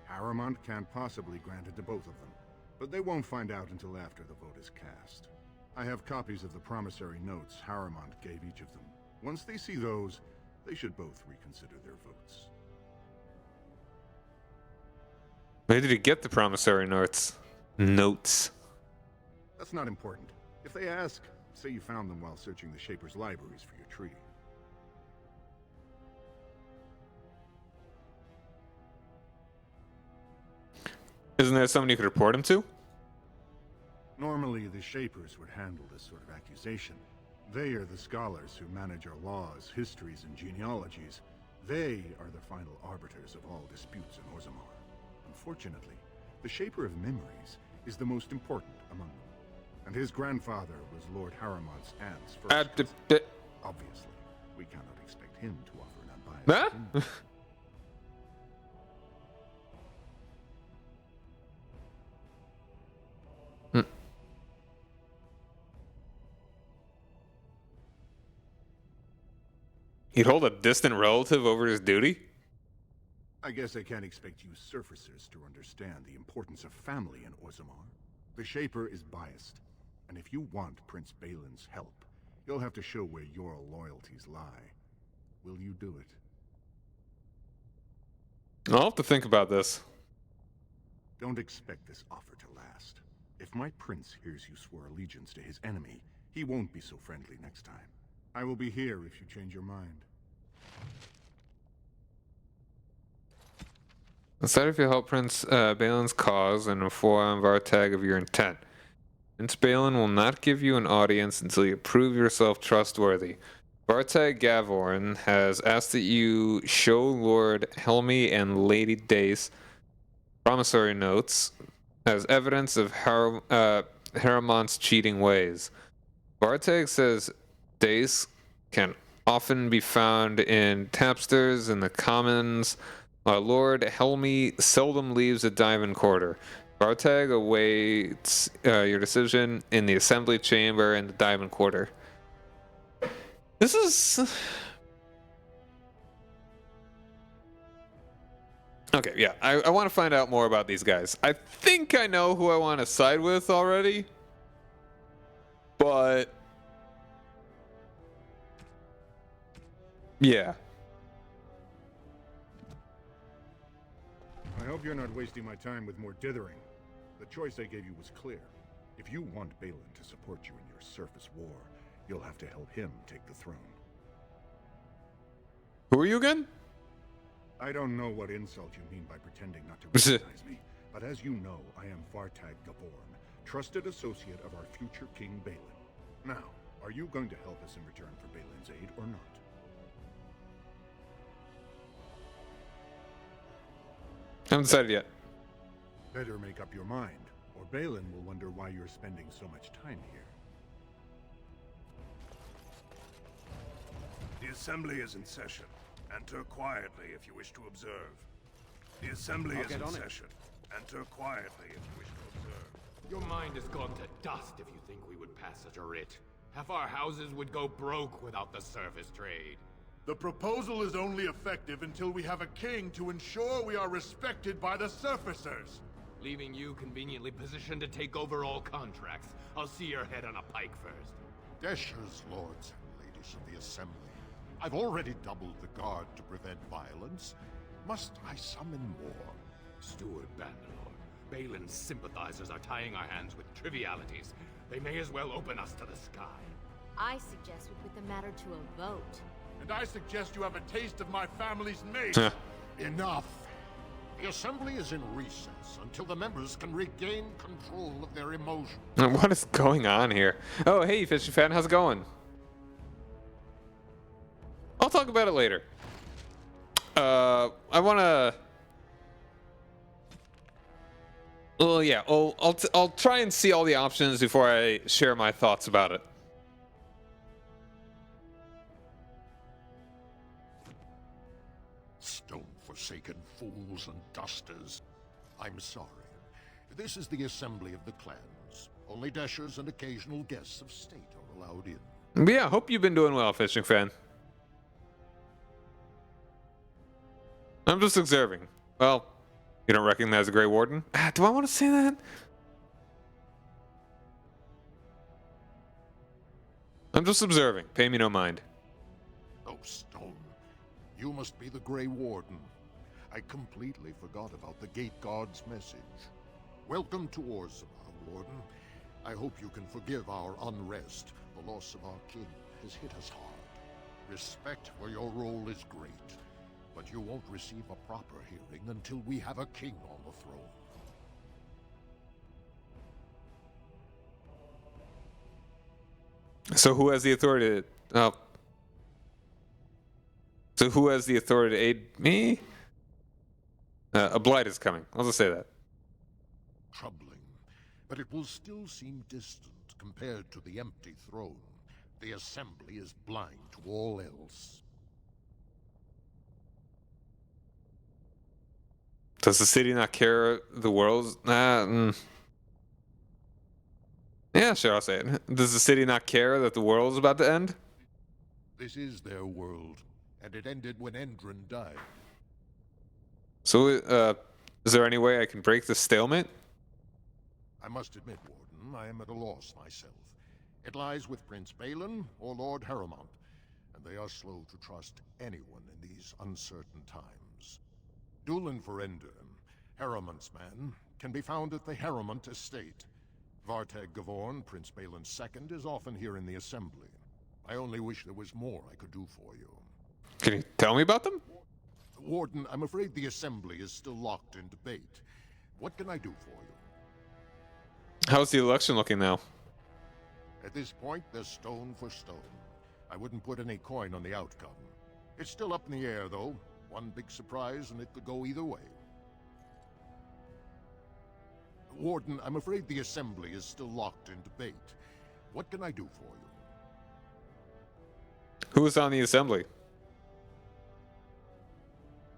Haramont can't possibly grant it to both of them, but they won't find out until after the vote is cast. I have copies of the promissory notes Haramont gave each of them. Once they see those, they should both reconsider their votes. Where did he get the promissory notes? That's not important. If they ask, say you found them while searching the Shaper's libraries for your treaty. Isn't there someone you could report him to? Normally, the Shapers would handle this sort of accusation. They are the scholars who manage our laws, histories, and genealogies. They are the final arbiters of all disputes in Orzammar. Unfortunately, the Shaper of Memories is the most important among them. And his grandfather was Lord Haramont's aunt's first cousin. Obviously, we cannot expect him to offer an unbiased opinion. He'd hold a distant relative over his duty? I guess I can't expect you surfacers to understand the importance of family in Orzammar. The Shaper is biased, and if you want Prince Balin's help, you'll have to show where your loyalties lie. Will you do it? I'll have to think about this. Don't expect this offer to last. If my prince hears you swore allegiance to his enemy, he won't be so friendly next time. I will be here if you change your mind. Decide if you help Prince Balin's cause and inform Vartag of your intent. Prince Balin will not give you an audience until you prove yourself trustworthy. Vartag Gavorn has asked that you show Lord Helmy and Lady Dace promissory notes as evidence of Haramont's cheating ways. Vartag says Dace can often be found in tapsters in the commons. Lord Helmy seldom leaves the Diamond Quarter. Vartag awaits your decision in the Assembly Chamber and the Diamond Quarter. This is... Okay, yeah. I want to find out more about these guys. I think I know who I want to side with already. But... yeah. I hope you're not wasting my time with more dithering. The choice I gave you was clear. If you want Balin to support you in your surface war, you'll have to help him take the throne. Who are you again? I don't know what insult you mean by pretending not to recognize me, but as you know, I am Vartag Gavorn, trusted associate of our future King Balin. Now, are you going to help us in return for Balin's aid or not? Haven't decided yet. Better make up your mind, or Balin will wonder why you're spending so much time here. The Assembly is in session. Enter quietly if you wish to observe. The Assembly is in session. Enter quietly if you wish to observe. Your mind has gone to dust if you think we would pass such a writ. Half our houses would go broke without the service trade. The proposal is only effective until we have a king to ensure we are respected by the surfacers. Leaving you conveniently positioned to take over all contracts. I'll see your head on a pike first. Deshers, lords and ladies of the Assembly. I've already doubled the guard to prevent violence. Must I summon more? Steward Bandalore, Balin's sympathizers are tying our hands with trivialities. They may as well open us to the sky. I suggest we put the matter to a vote. And I suggest you have a taste of my family's meat. Enough. The Assembly is in recess until the members can regain control of their emotions. What is going on here? Oh, hey, Fishy Fan, how's it going? I'll talk about it later. I wanna... Well, yeah, I'll try and see all the options before I share my thoughts about it. Stone-forsaken fools and dusters. I'm sorry. This is the Assembly of the Clans. Only Deshers and occasional guests of state are allowed in. But yeah, hope you've been doing well, fishing fan. I'm just observing. Well, you don't recognize the Grey Warden? Do I want to say that? I'm just observing. Pay me no mind. Oh, Stone. You must be the Grey Warden. I completely forgot about the Gate Guard's message. Welcome to Orzammar, Warden. I hope you can forgive our unrest. The loss of our king has hit us hard. Respect for your role is great, but you won't receive a proper hearing until we have a king on the throne. So who has the authority to... So who has the authority to aid me? A blight is coming. I'll just say that. Troubling, but it will still seem distant compared to the empty throne. The Assembly is blind to all else. Does the city not care the world's... Yeah, sure, I'll say it. Does the city not care that the world is about to end? This is their world, and it ended when Endrin died. So, is there any way I can break the stalemate? I must admit, Warden, I am at a loss myself. It lies with Prince Balin or Lord Harrowmont, and they are slow to trust anyone in these uncertain times. Dulin for Endrin, Harrowmont's man, can be found at the Harrowmont estate. Vartag Gavorn, Prince Balin's second, is often here in the Assembly. I only wish there was more I could do for you. Can you tell me about them? Warden, I'm afraid the Assembly is still locked in debate. What can I do for you? How's the election looking now? At this point, they're stone for stone. I wouldn't put any coin on the outcome. It's still up in the air, though. One big surprise, and it could go either way. Warden, I'm afraid the Assembly is still locked in debate. What can I do for you? Who is on the Assembly?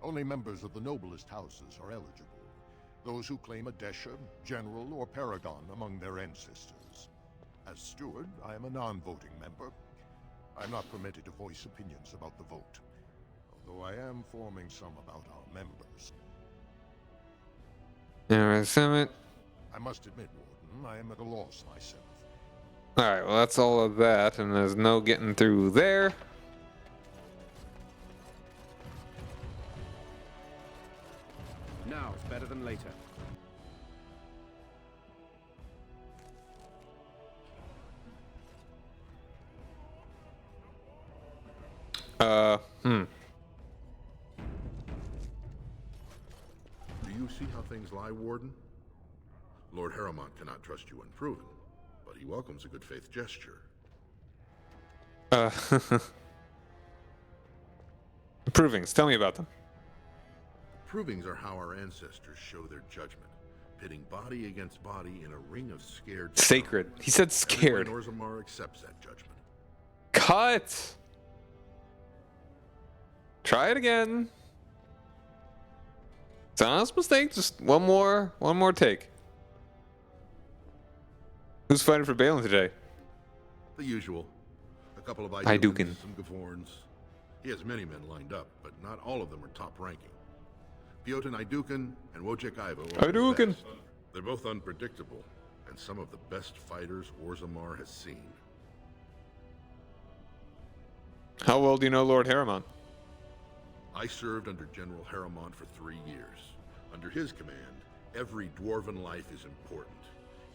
Only members of the noblest houses are eligible. Those who claim a Desha, General, or Paragon among their ancestors. As steward, I am a non-voting member. I'm not permitted to voice opinions about the vote, although I am forming some about our members. Alright, Summit. I must admit, Warden, I am at a loss myself. Alright, well that's all of that, and there's no getting through there. Now it's better than later. Do you see how things lie, Warden? Lord Harrowmont cannot trust you unproven, but he welcomes a good faith gesture. Provings, tell me about them. Provings are how our ancestors show their judgment, pitting body against body in a ring of scared... Sacred. He said scared. Everyone in Orzammar accepts that judgment. Cut! Try it again. It's an honest mistake. Just one more take. Who's fighting for Balin today? The usual. A couple of Iduken. some Gavorns. He has many men lined up, but not all of them are top-ranking. Piotin Iduken and Wojciech Ivo are the best. They're both unpredictable, and some of the best fighters Orzammar has seen. How well do you know Lord Harrowmont? I served under General Harrowmont for 3 years. Under his command, every dwarven life is important.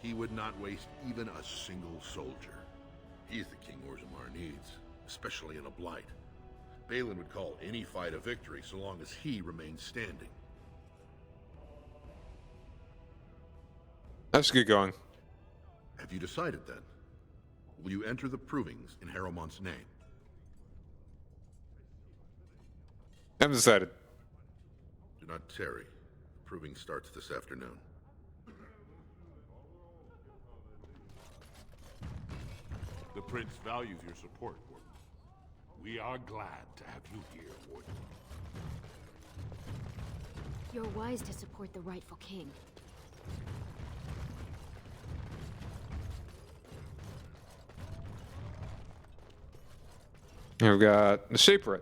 He would not waste even a single soldier. He's the king Orzammar needs, especially in a blight. Balin would call any fight a victory so long as he remains standing. Let's get going. Have you decided then? Will you enter the provings in Harrowmont's name? I'm decided. Do not tarry. The proving starts this afternoon. The Prince values your support, Warden. We are glad to have you here, Warden. You're wise to support the rightful king. And we've got the Shaper.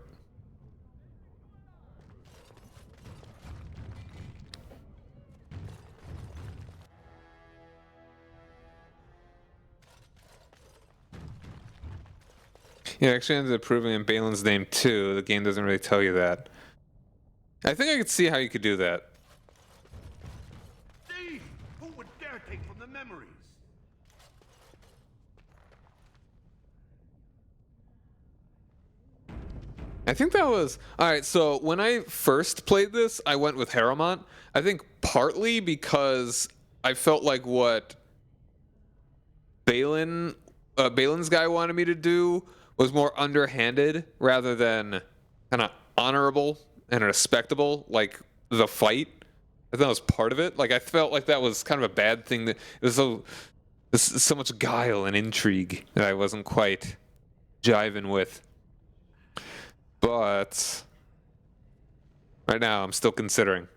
Yeah, actually ended up proving in Balin's name too. The game doesn't really tell you that. I think I could see how you could do that. Steve! Who would dare take from the memories? I think that was... Alright, so when I first played this, I went with Haramont. I think partly because I felt like what Balin's guy wanted me to do was more underhanded rather than kind of honorable and respectable, like the fight. I think that was part of it. Like, I felt like that was kind of a bad thing. That it was so much guile and intrigue that I wasn't quite jiving with. But right now, I'm still considering.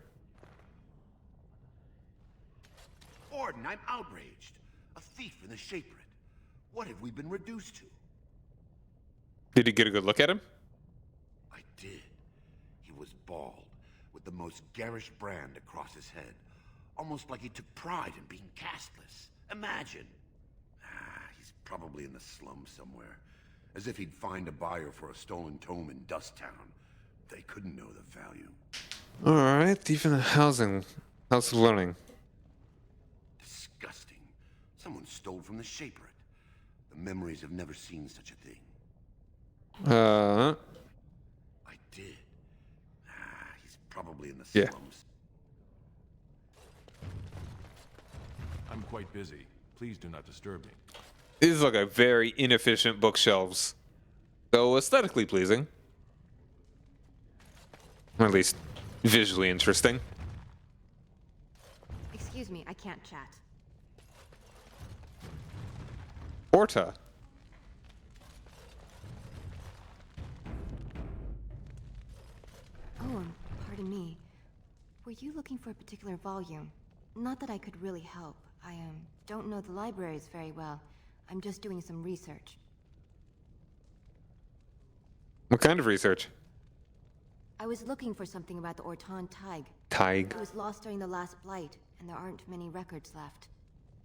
Orden, I'm outraged. A thief in the Shaper. What have we been reduced to? Did you get a good look at him? I did. He was bald, with the most garish brand across his head. Almost like he took pride in being castless. Imagine. He's probably in the slums somewhere. As if he'd find a buyer for a stolen tome in Dust Town. They couldn't know the value. Alright, thief in the house of learning. Disgusting. Someone stole from the Shaper. The memories have never seen such a thing. I did. He's probably in the slums. I'm quite busy. Please do not disturb me. These look like very inefficient bookshelves, though aesthetically pleasing. Or at least visually interesting. Excuse me, I can't chat. Orta. Oh, pardon me. Were you looking for a particular volume? Not that I could really help. I don't know the libraries very well. I'm just doing some research. What kind of research? I was looking for something about the Orton Tig. Tig. It was lost during the last blight, and there aren't many records left.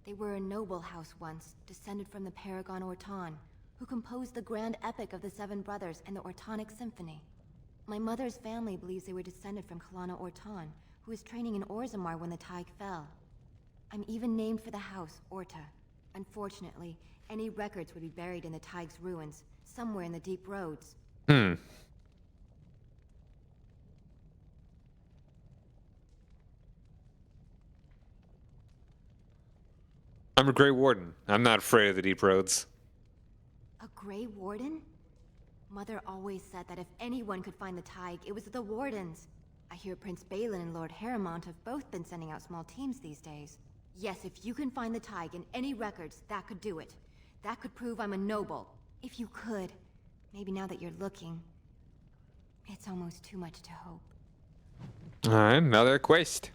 They were a noble house once, descended from the Paragon Orton, who composed the grand epic of the Seven Brothers and the Ortonic Symphony. My mother's family believes they were descended from Kalana Orton, who was training in Orzammar when the Tig fell. I'm even named for the house, Orta. Unfortunately, any records would be buried in the Tig's ruins, somewhere in the deep roads. I'm a Grey Warden. I'm not afraid of the deep roads. A Grey Warden? Mother always said that if anyone could find the Tig, it was the Wardens. I hear Prince Balin and Lord Haramont have both been sending out small teams these days. Yes, if you can find the Tig in any records, that could do it. That could prove I'm a noble. If you could. Maybe now that you're looking. It's almost too much to hope. Alright, another quest.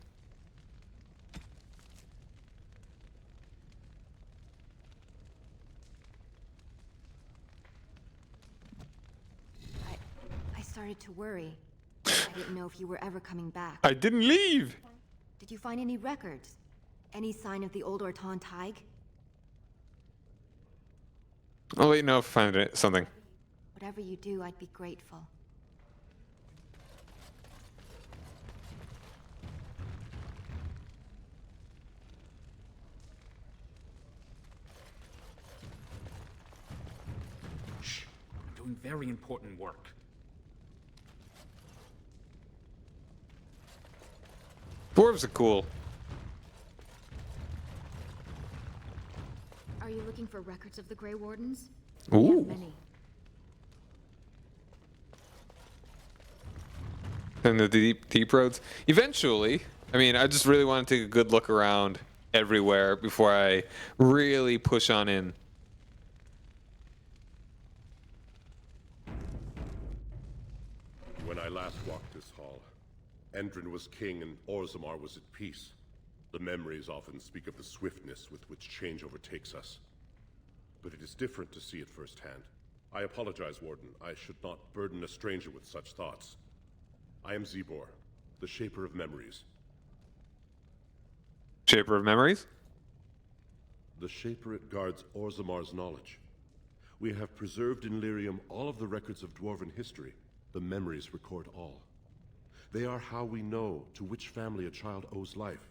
I started to worry. I didn't know if you were ever coming back. I didn't leave! Did you find any records? Any sign of the old Orton Tig? I'll let you know if I find something. Whatever you do, I'd be grateful. Shh. I'm doing very important work. Dwarves are cool. Are you looking for records of the Grey Wardens? Ooh. We have many. And the deep roads. Eventually, I mean, I just really want to take a good look around everywhere before I really push on in. When I last walked this hall, Endrin was king and Orzammar was at peace. The memories often speak of the swiftness with which change overtakes us. But it is different to see it firsthand. I apologize, Warden. I should not burden a stranger with such thoughts. I am Zebor, the Shaper of Memories. Shaper of Memories? The Shaperate guards Orzammar's knowledge. We have preserved in Lyrium all of the records of Dwarven history. The memories record all. They are how we know to which family a child owes life,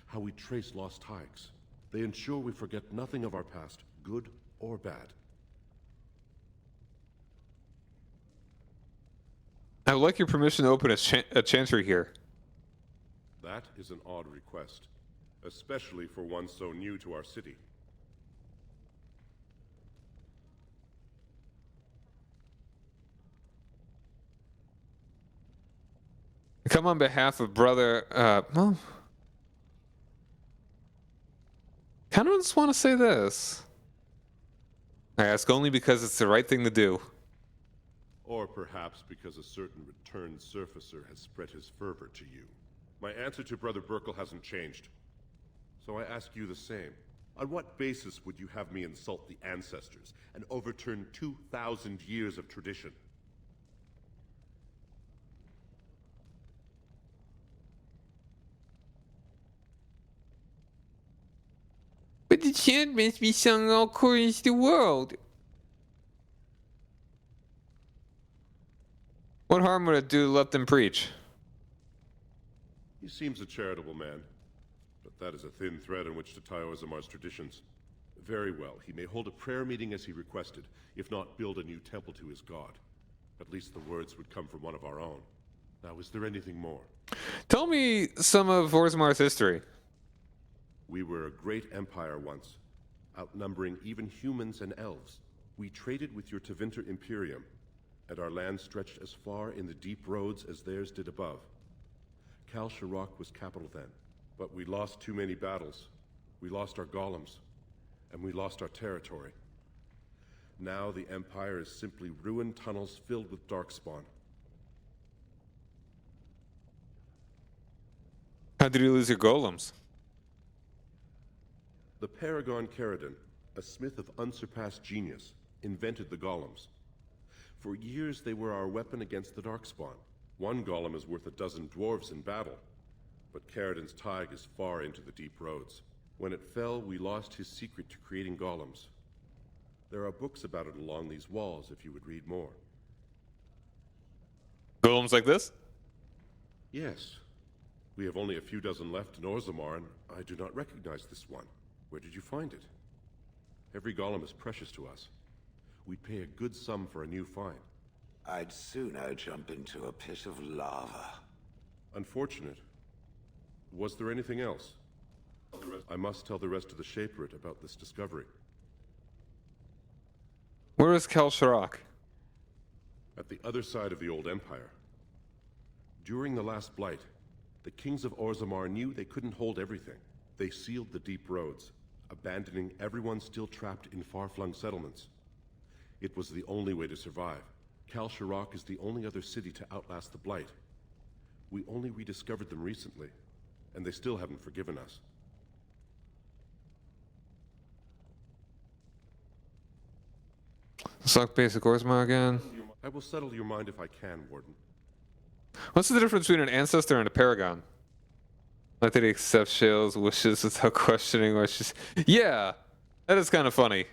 how we trace lost ties. They ensure we forget nothing of our past, good or bad. I would like your permission to open a chancery here. That is an odd request, especially for one so new to our city. Come on behalf of brother, well, kind of just want to say this. I ask only because it's the right thing to do. Or perhaps because a certain returned surfacer has spread his fervor to you. My answer to Brother Burkle hasn't changed. So I ask you the same. On what basis would you have me insult the ancestors and overturn 2,000 years of tradition? But the chant must be sung all according to the world. What harm would it do to let them preach? He seems a charitable man, but that is a thin thread on which to tie Orzammar's traditions. Very well, he may hold a prayer meeting as he requested, if not build a new temple to his god. At least the words would come from one of our own. Now, is there anything more? Tell me some of Orzammar's history. We were a great empire once, outnumbering even humans and elves. We traded with your Tevinter Imperium, and our land stretched as far in the deep roads as theirs did above. Kal Sharok was capital then, but we lost too many battles. We lost our golems, and we lost our territory. Now the Empire is simply ruined tunnels filled with darkspawn. How did you lose your golems? The Paragon Caridon, a smith of unsurpassed genius, invented the golems. For years they were our weapon against the darkspawn. One golem is worth a dozen dwarves in battle, but Caridon's tide is far into the deep roads. When it fell, we lost his secret to creating golems. There are books about it along these walls if you would read more. Golems like this? Yes. We have only a few dozen left in Orzammar, and I do not recognize this one. Where did you find it? Every golem is precious to us. We'd pay a good sum for a new find. I'd sooner jump into a pit of lava. Unfortunate. Was there anything else? I must tell the rest of the Shaperate about this discovery. Where is Kal Sharok? At the other side of the old empire. During the last blight, the kings of Orzammar knew they couldn't hold everything. They sealed the deep roads, abandoning everyone still trapped in far-flung settlements. It was the only way to survive. Kal Sharok is the only other city to outlast the blight. We only rediscovered them recently, and they still haven't forgiven us. Suck basic Orzammar again. I will settle your mind if I can, Warden. What's the difference between an ancestor and a paragon? Like that he accepts Shale's wishes without questioning wishes. Yeah, that is kind of funny.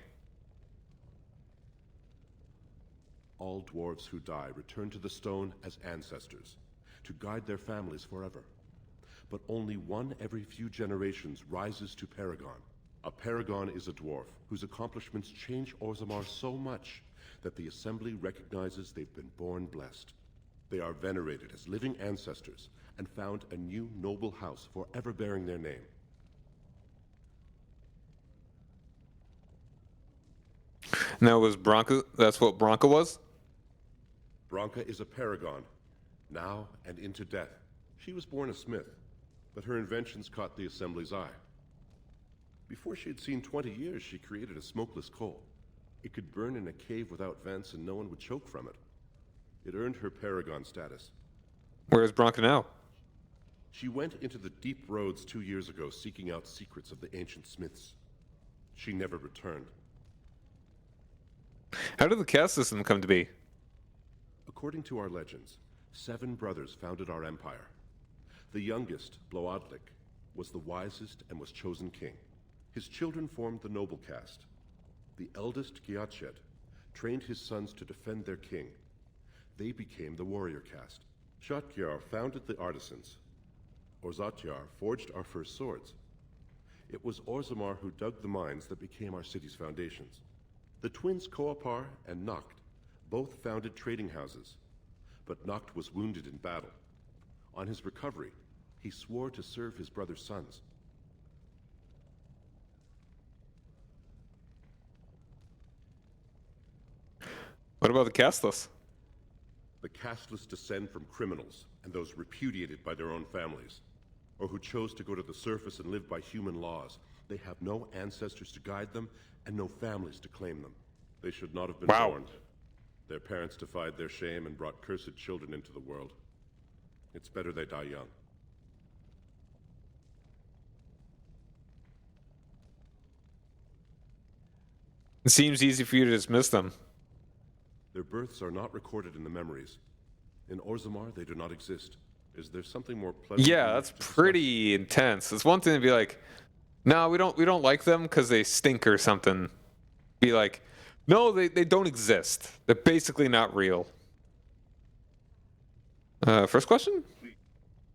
All dwarves who die return to the stone as ancestors, to guide their families forever. But only one every few generations rises to paragon. A paragon is a dwarf whose accomplishments change Orzammar so much that the Assembly recognizes they've been born blessed. They are venerated as living ancestors and found a new noble house forever bearing their name. Now was Branka, that's what Branka was? Branka is a paragon, now and into death. She was born a smith, but her inventions caught the Assembly's eye. Before she had seen 20 years, she created a smokeless coal. It could burn in a cave without vents and no one would choke from it. It earned her paragon status. Where is Branka now? She went into the deep roads 2 years ago seeking out secrets of the ancient smiths. She never returned. How did the caste system come to be? According to our legends, 7 brothers founded our empire. The youngest, Bloodlik, was the wisest and was chosen king. His children formed the noble caste. The eldest, Giachet, trained his sons to defend their king. They became the warrior caste. Shotgyar founded the artisans. Orzatyar forged our first swords. It was Orzammar who dug the mines that became our city's foundations. The twins Koapar and Noct both founded trading houses, but Noct was wounded in battle. On his recovery, he swore to serve his brother's sons. What about the casteless? The casteless descend from criminals and those repudiated by their own families, or who chose to go to the surface and live by human laws. They have no ancestors to guide them and no families to claim them. They should not have been born. Their parents defied their shame and brought cursed children into the world. It's better they die young. It seems easy for you to dismiss them. Their births are not recorded in the memories. In Orzammar, they do not exist. Is there something more pleasant? Yeah, that's pretty intense. It's one thing to be like, no, we don't like them because they stink or something. Be like, no, they don't exist. They're basically not real. First question?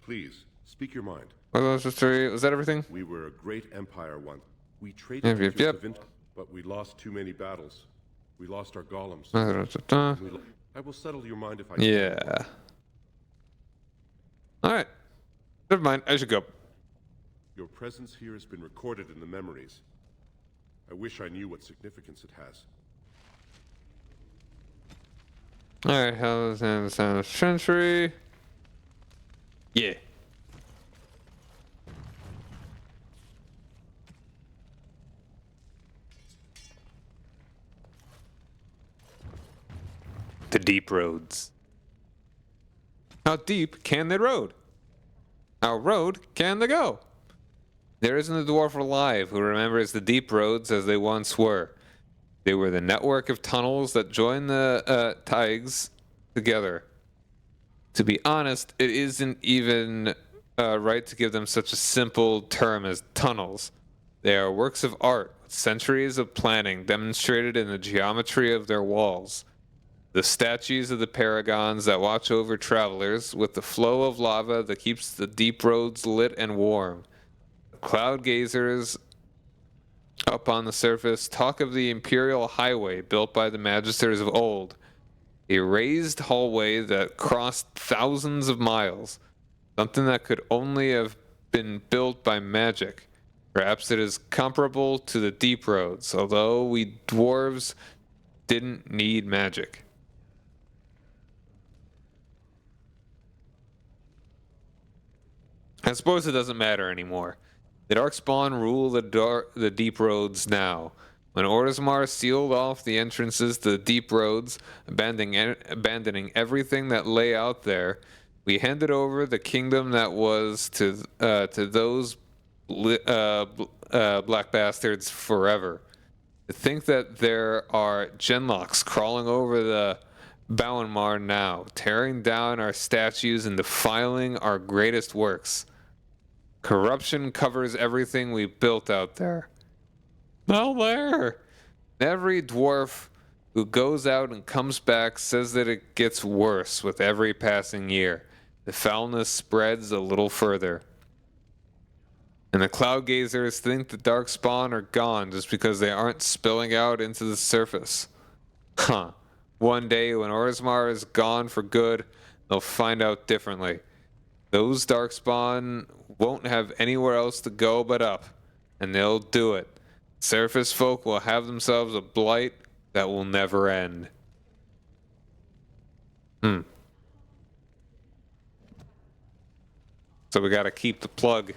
Please, speak your mind. Was that everything? We were a great empire once. We traded with your Tevinter, but we lost too many battles. We lost our golems. I will settle your mind if I can. Yeah. Alright. Never mind, I should go. Your presence here has been recorded in the memories. I wish I knew what significance it has. Alright, how's in the 7th century? Yeah. The deep roads. How deep can they road? How road can they go? There isn't a dwarf alive who remembers the deep roads as they once were. They were the network of tunnels that joined the taigs together. To be honest, it isn't even right to give them such a simple term as tunnels. They are works of art, with centuries of planning demonstrated in the geometry of their walls. The statues of the paragons that watch over travelers, with the flow of lava that keeps the deep roads lit and warm. The cloud gazers up on the surface talk of the imperial highway built by the magisters of old, a raised hallway that crossed thousands of miles, something that could only have been built by magic. Perhaps it is comparable to the deep roads, although we dwarves didn't need magic. I suppose it doesn't matter anymore. The Darkspawn rule the deep roads now. When Orzammar sealed off the entrances to the deep roads, abandoning everything that lay out there, we handed over the kingdom that was to those black bastards forever. To think that there are genlocks crawling over the Bowenmar now, tearing down our statues and defiling our greatest works. Corruption covers everything we built out there. Well, there. Every dwarf who goes out and comes back says that it gets worse with every passing year. The foulness spreads a little further. And the cloud gazers think the Darkspawn are gone just because they aren't spilling out into the surface. Huh. One day when Orzammar is gone for good, they'll find out differently. Those Darkspawn won't have anywhere else to go but up, and they'll do it. Surface folk will have themselves a blight that will never end. So we gotta keep the plug.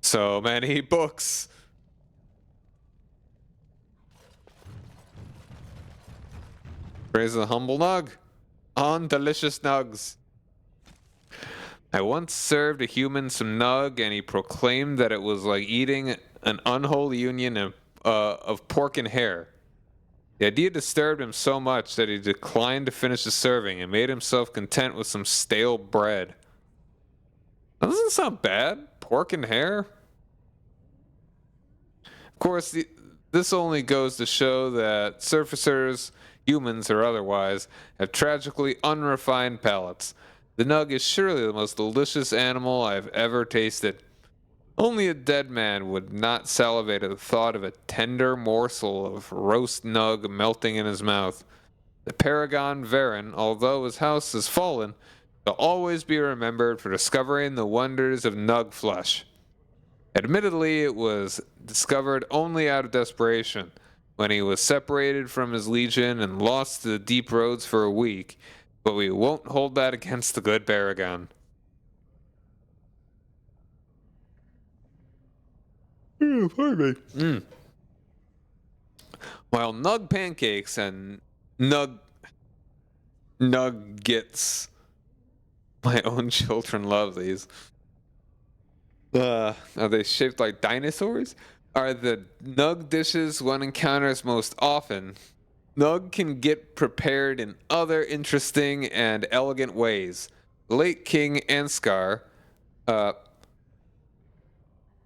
So many books. Praise the humble nug. On delicious nugs. I once served a human some nug, and he proclaimed that it was like eating an unholy union of pork and hare. The idea disturbed him so much that he declined to finish the serving and made himself content with some stale bread. That doesn't sound bad. Pork and hare? Of course, this only goes to show that surfacers, humans or otherwise, have tragically unrefined palates. The nug is surely the most delicious animal I've ever tasted. Only a dead man would not salivate at the thought of a tender morsel of roast nug melting in his mouth. The Paragon Varen, although his house has fallen, will always be remembered for discovering the wonders of nug flesh. Admittedly, it was discovered only out of desperation, when he was separated from his legion and lost to the deep roads for a week, but we won't hold that against the good Paragon. Pardon me. While nug pancakes and nuggets, my own children love these. Are they shaped like dinosaurs? Are the nug dishes one encounters most often? Nug can get prepared in other interesting and elegant ways. The late King Anskar,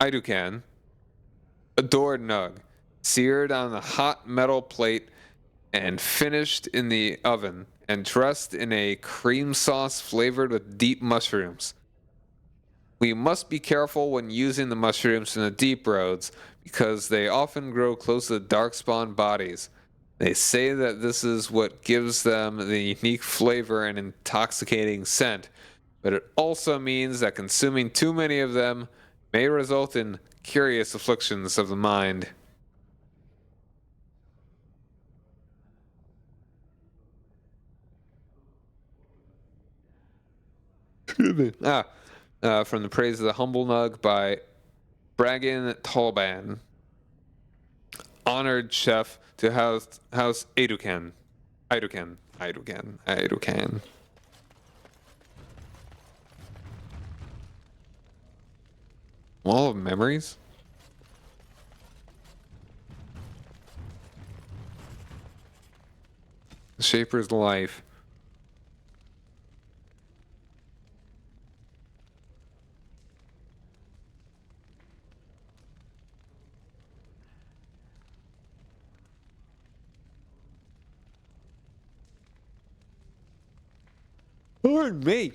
Idukan, adored nug, seared on a hot metal plate and finished in the oven and dressed in a cream sauce flavored with deep mushrooms. We must be careful when using the mushrooms in the deep roads because they often grow close to the darkspawn bodies. They say that this is what gives them the unique flavor and intoxicating scent, but it also means that consuming too many of them may result in curious afflictions of the mind. From the Praise of the Humble Nug by Bragan Tolban. Honored chef to House Idukan. Wall of Memories? The Shaper's Life. Pardon me.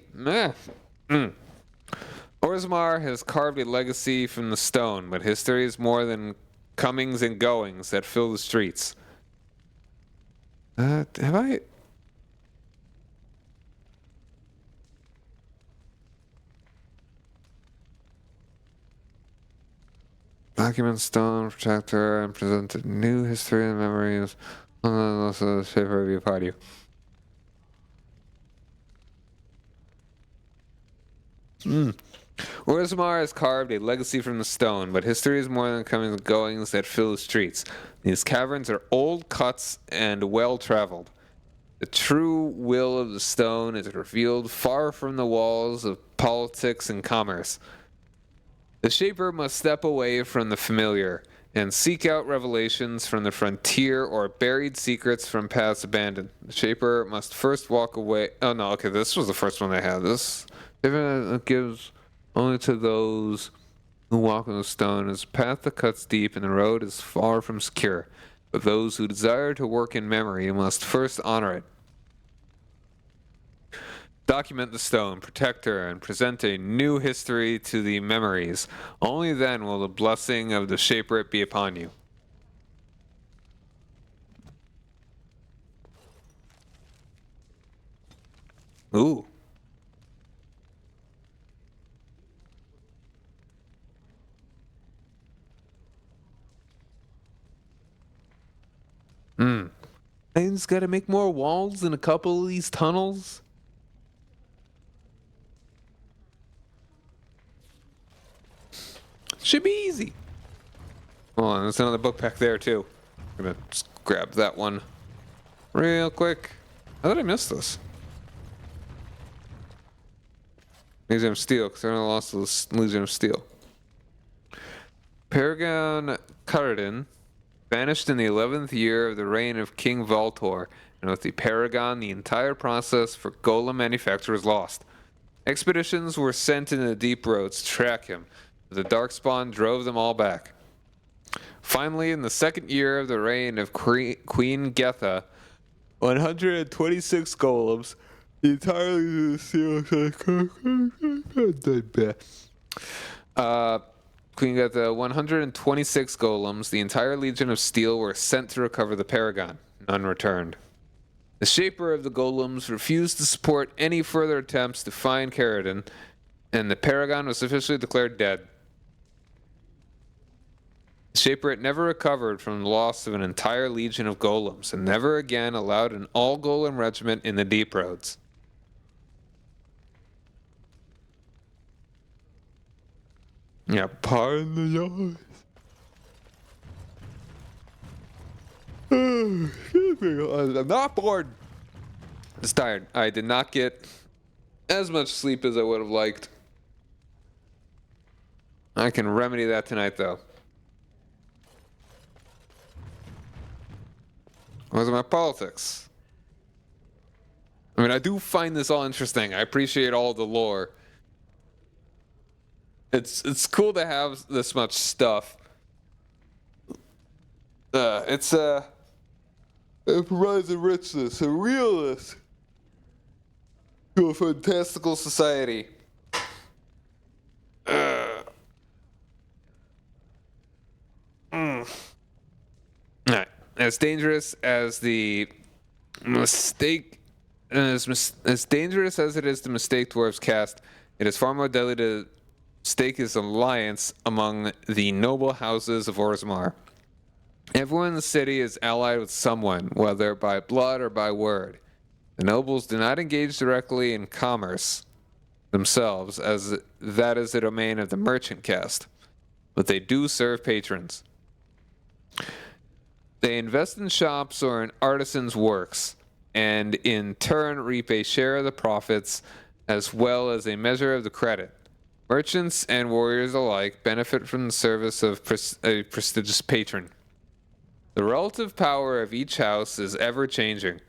Orzammar has carved a legacy from the stone, but history is more than comings and goings that fill the streets. Have I? Document stone, protector, and presented new history and memories. Also, the shaper review party. Orzammar has carved a legacy from the stone, but history is more than comings and goings that fill the streets. These caverns are old cuts and well-traveled. The true will of the stone is revealed far from the walls of politics and commerce. The shaper must step away from the familiar and seek out revelations from the frontier or buried secrets from paths abandoned. The shaper must first walk away. Oh no, okay, this was the first one I had. This it gives only to those who walk on the stone is a path that cuts deep and the road is far from secure. But those who desire to work in memory must first honor it. Document the stone, protect her, and present a new history to the memories. Only then will the blessing of the Shaper be upon you. Ooh. I just gotta make more walls in a couple of these tunnels. Should be easy. Hold on, there's another book back there too. I'm gonna just grab that one real quick. How did I miss this? Museum of Steel, because I lost the Museum of Steel. Paragon Karadin, vanished in the 11th year of the reign of King Voltor, and with the Paragon, the entire process for golem manufacture was lost. Expeditions were sent into the deep roads to track him, but the Darkspawn drove them all back. Finally, in the 2nd year of the reign of Queen Getha, 126 golems, the entire Legion of Steel, Queen Getha, 126 golems, the entire Legion of Steel were sent to recover the Paragon. None returned. The Shaper of the Golems refused to support any further attempts to find Caridin, and the Paragon was officially declared dead. The Shaper had never recovered from the loss of an entire legion of golems, and never again allowed an all-golem regiment in the Deep Roads. Yeah, pardon the noise. Excuse me, I'm not bored. Just tired. I did not get as much sleep as I would have liked. I can remedy that tonight, though. What's my politics? I mean, I do find this all interesting. I appreciate all the lore. It's cool to have this much stuff. It provides a richness, a realness to a fantastical society. Alright. As dangerous as the mistake, as dangerous as it is to mistake dwarves cast, it is far more deadly to stake his alliance among the noble houses of Orzammar. Everyone in the city is allied with someone, whether by blood or by word. The nobles do not engage directly in commerce themselves, as that is the domain of the merchant caste, but they do serve patrons. They invest in shops or in artisans' works, and in turn reap a share of the profits as well as a measure of the credit. Merchants and warriors alike benefit from the service of a prestigious patron. The relative power of each house is ever-changing.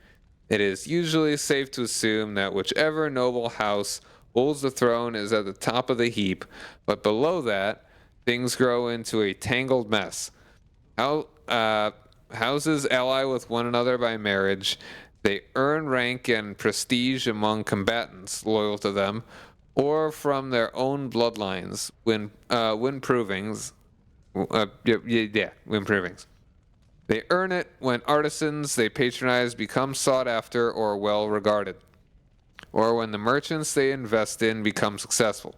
It is usually safe to assume that whichever noble house holds the throne is at the top of the heap, but below that, things grow into a tangled mess. Houses ally with one another by marriage. They earn rank and prestige among combatants loyal to them, or from their own bloodlines. Win provings. Win provings. They earn it when artisans they patronize become sought after or well regarded, or when the merchants they invest in become successful.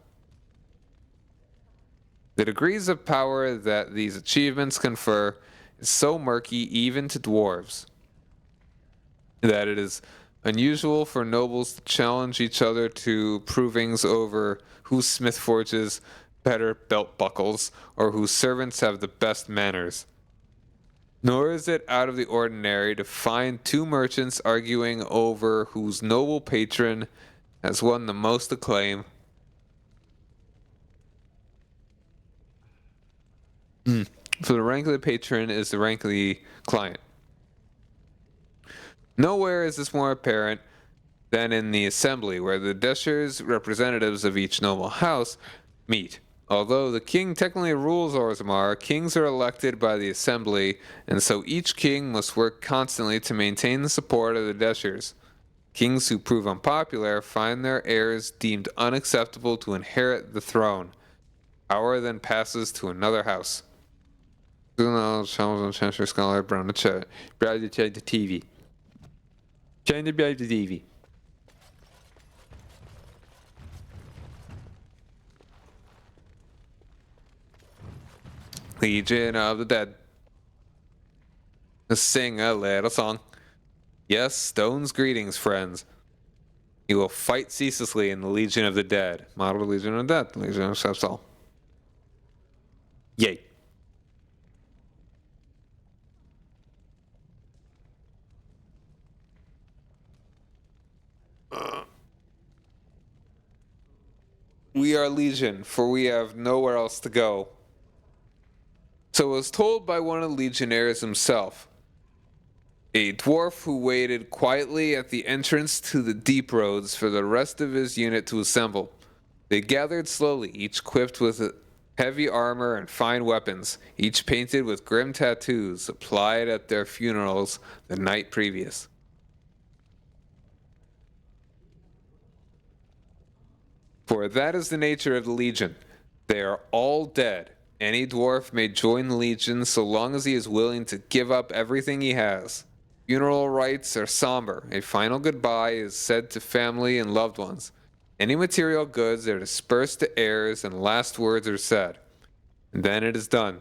The degrees of power that these achievements confer is so murky even to dwarves that it is unusual for nobles to challenge each other to provings over whose smith forges better belt buckles or whose servants have the best manners. Nor is it out of the ordinary to find two merchants arguing over whose noble patron has won the most acclaim. For the rank of the patron is the rank of the client. Nowhere is this more apparent than in the assembly, where the Deshers, representatives of each noble house, meet. Although the king technically rules Orzammar, kings are elected by the assembly, and so each king must work constantly to maintain the support of the Deshers. Kings who prove unpopular find their heirs deemed unacceptable to inherit the throne. Power then passes to another house. Chancellor Scholar Brown to the TV. Change the TV. Legion of the Dead. Let's sing a little song. Yes, Stone's greetings, friends. You will fight ceaselessly in the Legion of the Dead. Model Legion of the Dead. Legion of Sepsol. Yay. We are Legion, for we have nowhere else to go. So it was told by one of the legionnaires himself, a dwarf who waited quietly at the entrance to the deep roads for the rest of his unit to assemble. They gathered slowly, each equipped with heavy armor and fine weapons, each painted with grim tattoos applied at their funerals the night previous. For that is the nature of the Legion. They are all dead. Any dwarf may join the Legion so long as he is willing to give up everything he has. Funeral rites are somber. A final goodbye is said to family and loved ones. Any material goods are dispersed to heirs and last words are said. And then it is done.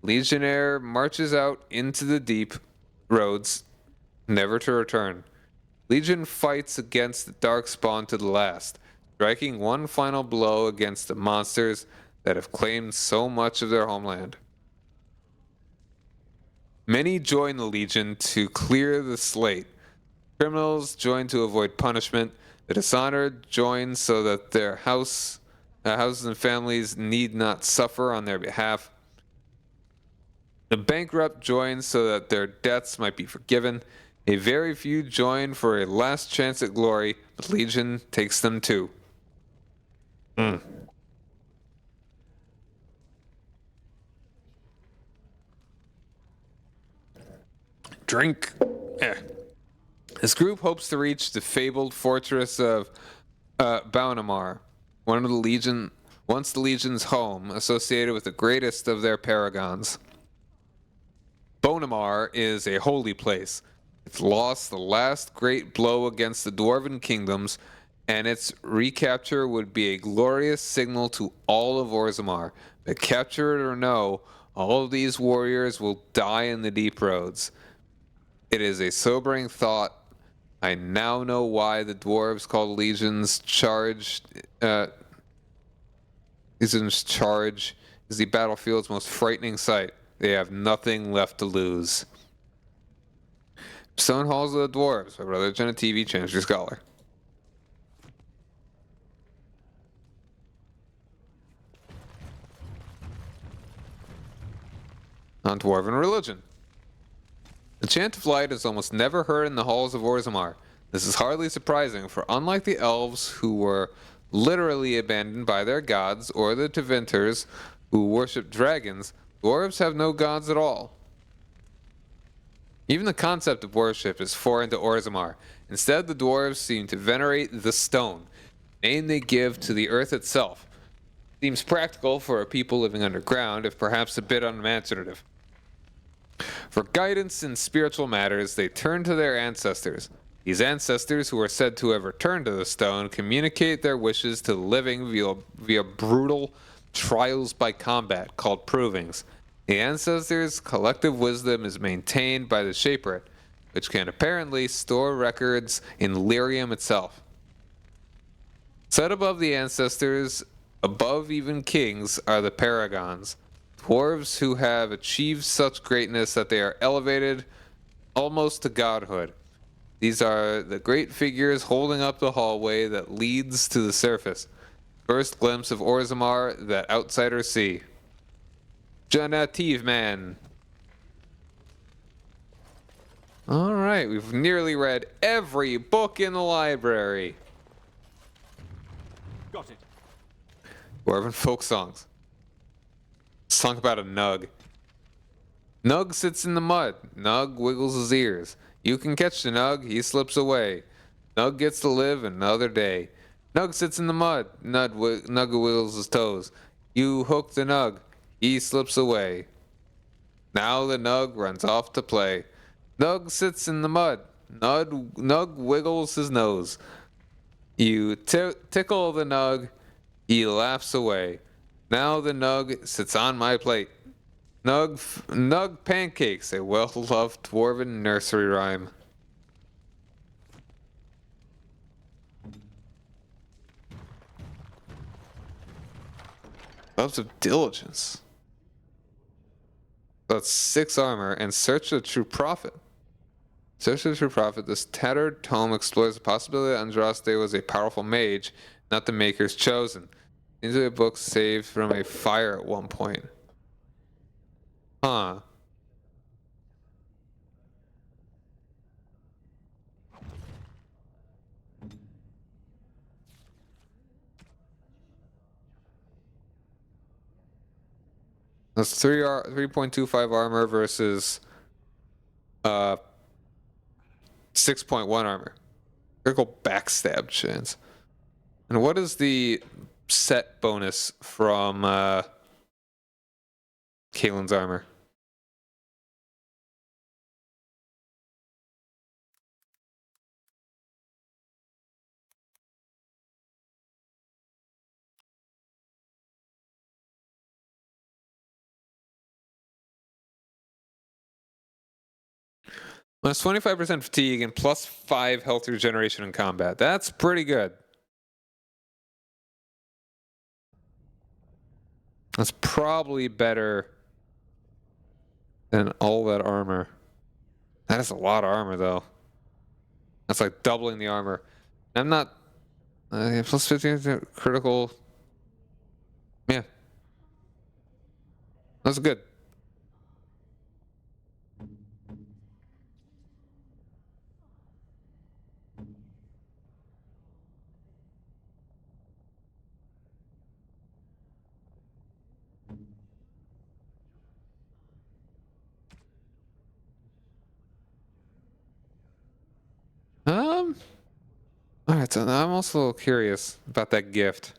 Legionnaire marches out into the deep roads, never to return. Legion fights against the Darkspawn to the last, striking one final blow against the monsters that have claimed so much of their homeland. Many join the Legion to clear the slate. Criminals join to avoid punishment. The dishonored join so that their houses and families need not suffer on their behalf. The bankrupt join so that their debts might be forgiven. A very few join for a last chance at glory, but Legion takes them too. Drink. This group hopes to reach the fabled fortress of Orzammar, once the Legion's home, associated with the greatest of their paragons. Orzammar is a holy place. It's lost the last great blow against the Dwarven kingdoms, and its recapture would be a glorious signal to all of Orzammar. But capture it or no, all of these warriors will die in the deep roads. It is a sobering thought. I now know why the dwarves called Legion's Charge is the battlefield's most frightening sight. They have nothing left to lose. Stone Halls of the Dwarves by Brother Jenna TV, Chancery Scholar. On Dwarven religion. The chant of light is almost never heard in the halls of Orzammar. This is hardly surprising, for unlike the elves who were literally abandoned by their gods, or the Tevinters who worship dragons, dwarves have no gods at all. Even the concept of worship is foreign to Orzammar. Instead, the dwarves seem to venerate the stone, a name they give to the earth itself. Seems practical for a people living underground, if perhaps a bit unimaginative. For guidance in spiritual matters, they turn to their ancestors. These ancestors, who are said to have returned to the stone, communicate their wishes to the living via brutal trials by combat, called provings. The ancestors' collective wisdom is maintained by the Shaper, which can apparently store records in Lyrium itself. Set above the ancestors, above even kings, are the Paragons. Dwarves who have achieved such greatness that they are elevated almost to godhood. These are the great figures holding up the hallway that leads to the surface. First glimpse of Orzammar that outsiders see. Genevieve man. Alright, we've nearly read every book in the library. Got it. Dwarven folk songs. Song about a Nug. Nug sits in the mud. Nug wiggles his ears. You can catch the Nug, he slips away. Nug gets to live another day. Nug sits in the mud. Nug wiggles his toes. You hook the Nug, he slips away. Now the Nug runs off to play. Nug sits in the mud. Nug wiggles his nose. You tickle the Nug, he laughs away. Now the Nug sits on my plate. Nug pancakes, a well-loved dwarven nursery rhyme. Loves of diligence. That's 6 armor and search the true prophet. Search the true prophet. This tattered tome explores the possibility that Andraste was a powerful mage, not the Maker's chosen. Into a book saved from a fire at one point. Huh. That's 3.25 armor versus 6.1 armor. Critical backstab chance. And what is the set bonus from Kalen's armor? Plus 25% fatigue and plus 5 health regeneration in combat. That's pretty good. That's probably better than all that armor. That is a lot of armor, though. That's like doubling the armor. I'm not... plus 15 critical... Yeah. That's good. Alright, so I'm also curious about that gift.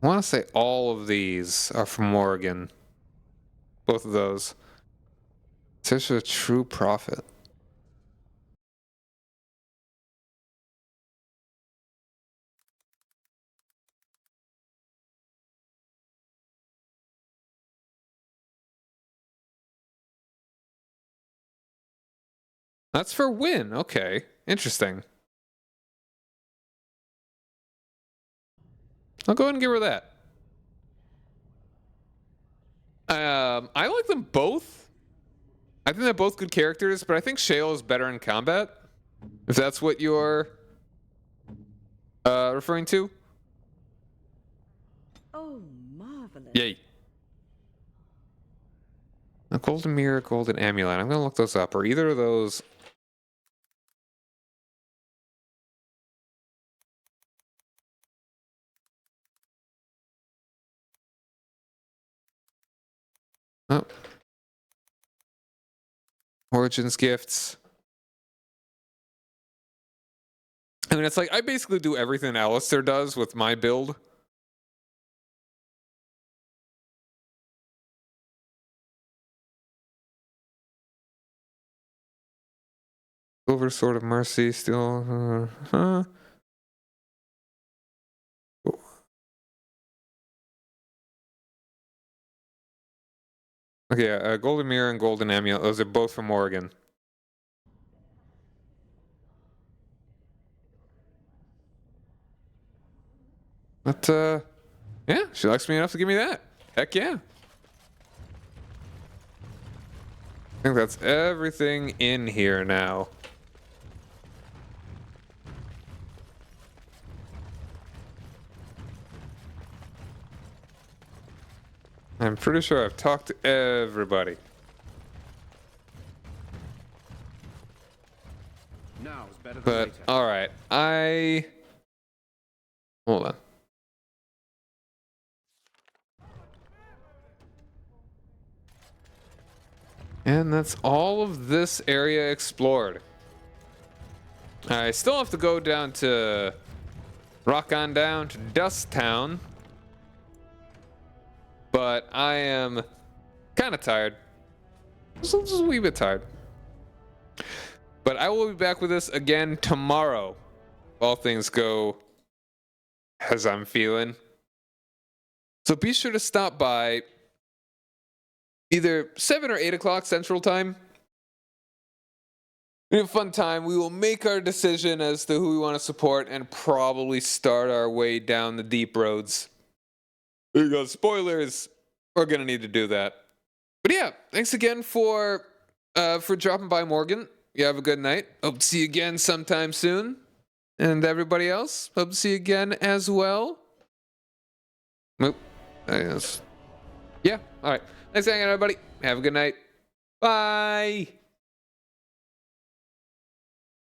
I want to say all of these are from Morgan. Both of those. Search for a true prophet. That's for win. Okay. Interesting. I'll go ahead and give her that. I like them both. I think they're both good characters, but I think Shale is better in combat. If that's what you're referring to. Oh, marvelous. Yay. A golden mirror, golden amulet. I'm gonna look those up. Are either of those... Oh. Origins gifts. I mean, it's like I basically do everything Alistair does with my build. Silver Sword of Mercy still... Okay, Golden Mirror and Golden Amulet. Those are both from Oregon. But, yeah, she likes me enough to give me that. Heck yeah. I think that's everything in here now. I'm pretty sure I've talked to everybody. Now is better than But, later. alright, hold on. And that's all of this area explored. I still have to go down to... rock on down to Dust Town. But I am kind of tired. Just a wee bit tired. But I will be back with this again tomorrow. If all things go as I'm feeling. So be sure to stop by either 7 or 8 o'clock Central Time. We have a fun time. We will make our decision as to who we want to support and probably start our way down the deep roads. There you go. Spoilers. We're going to need to do that. But yeah, thanks again for for dropping by, Morgan. You have a good night. Hope to see you again sometime soon. And everybody else, hope to see you again as well. Oop. Yeah, all right. Thanks for hanging out, everybody. Have a good night. Bye.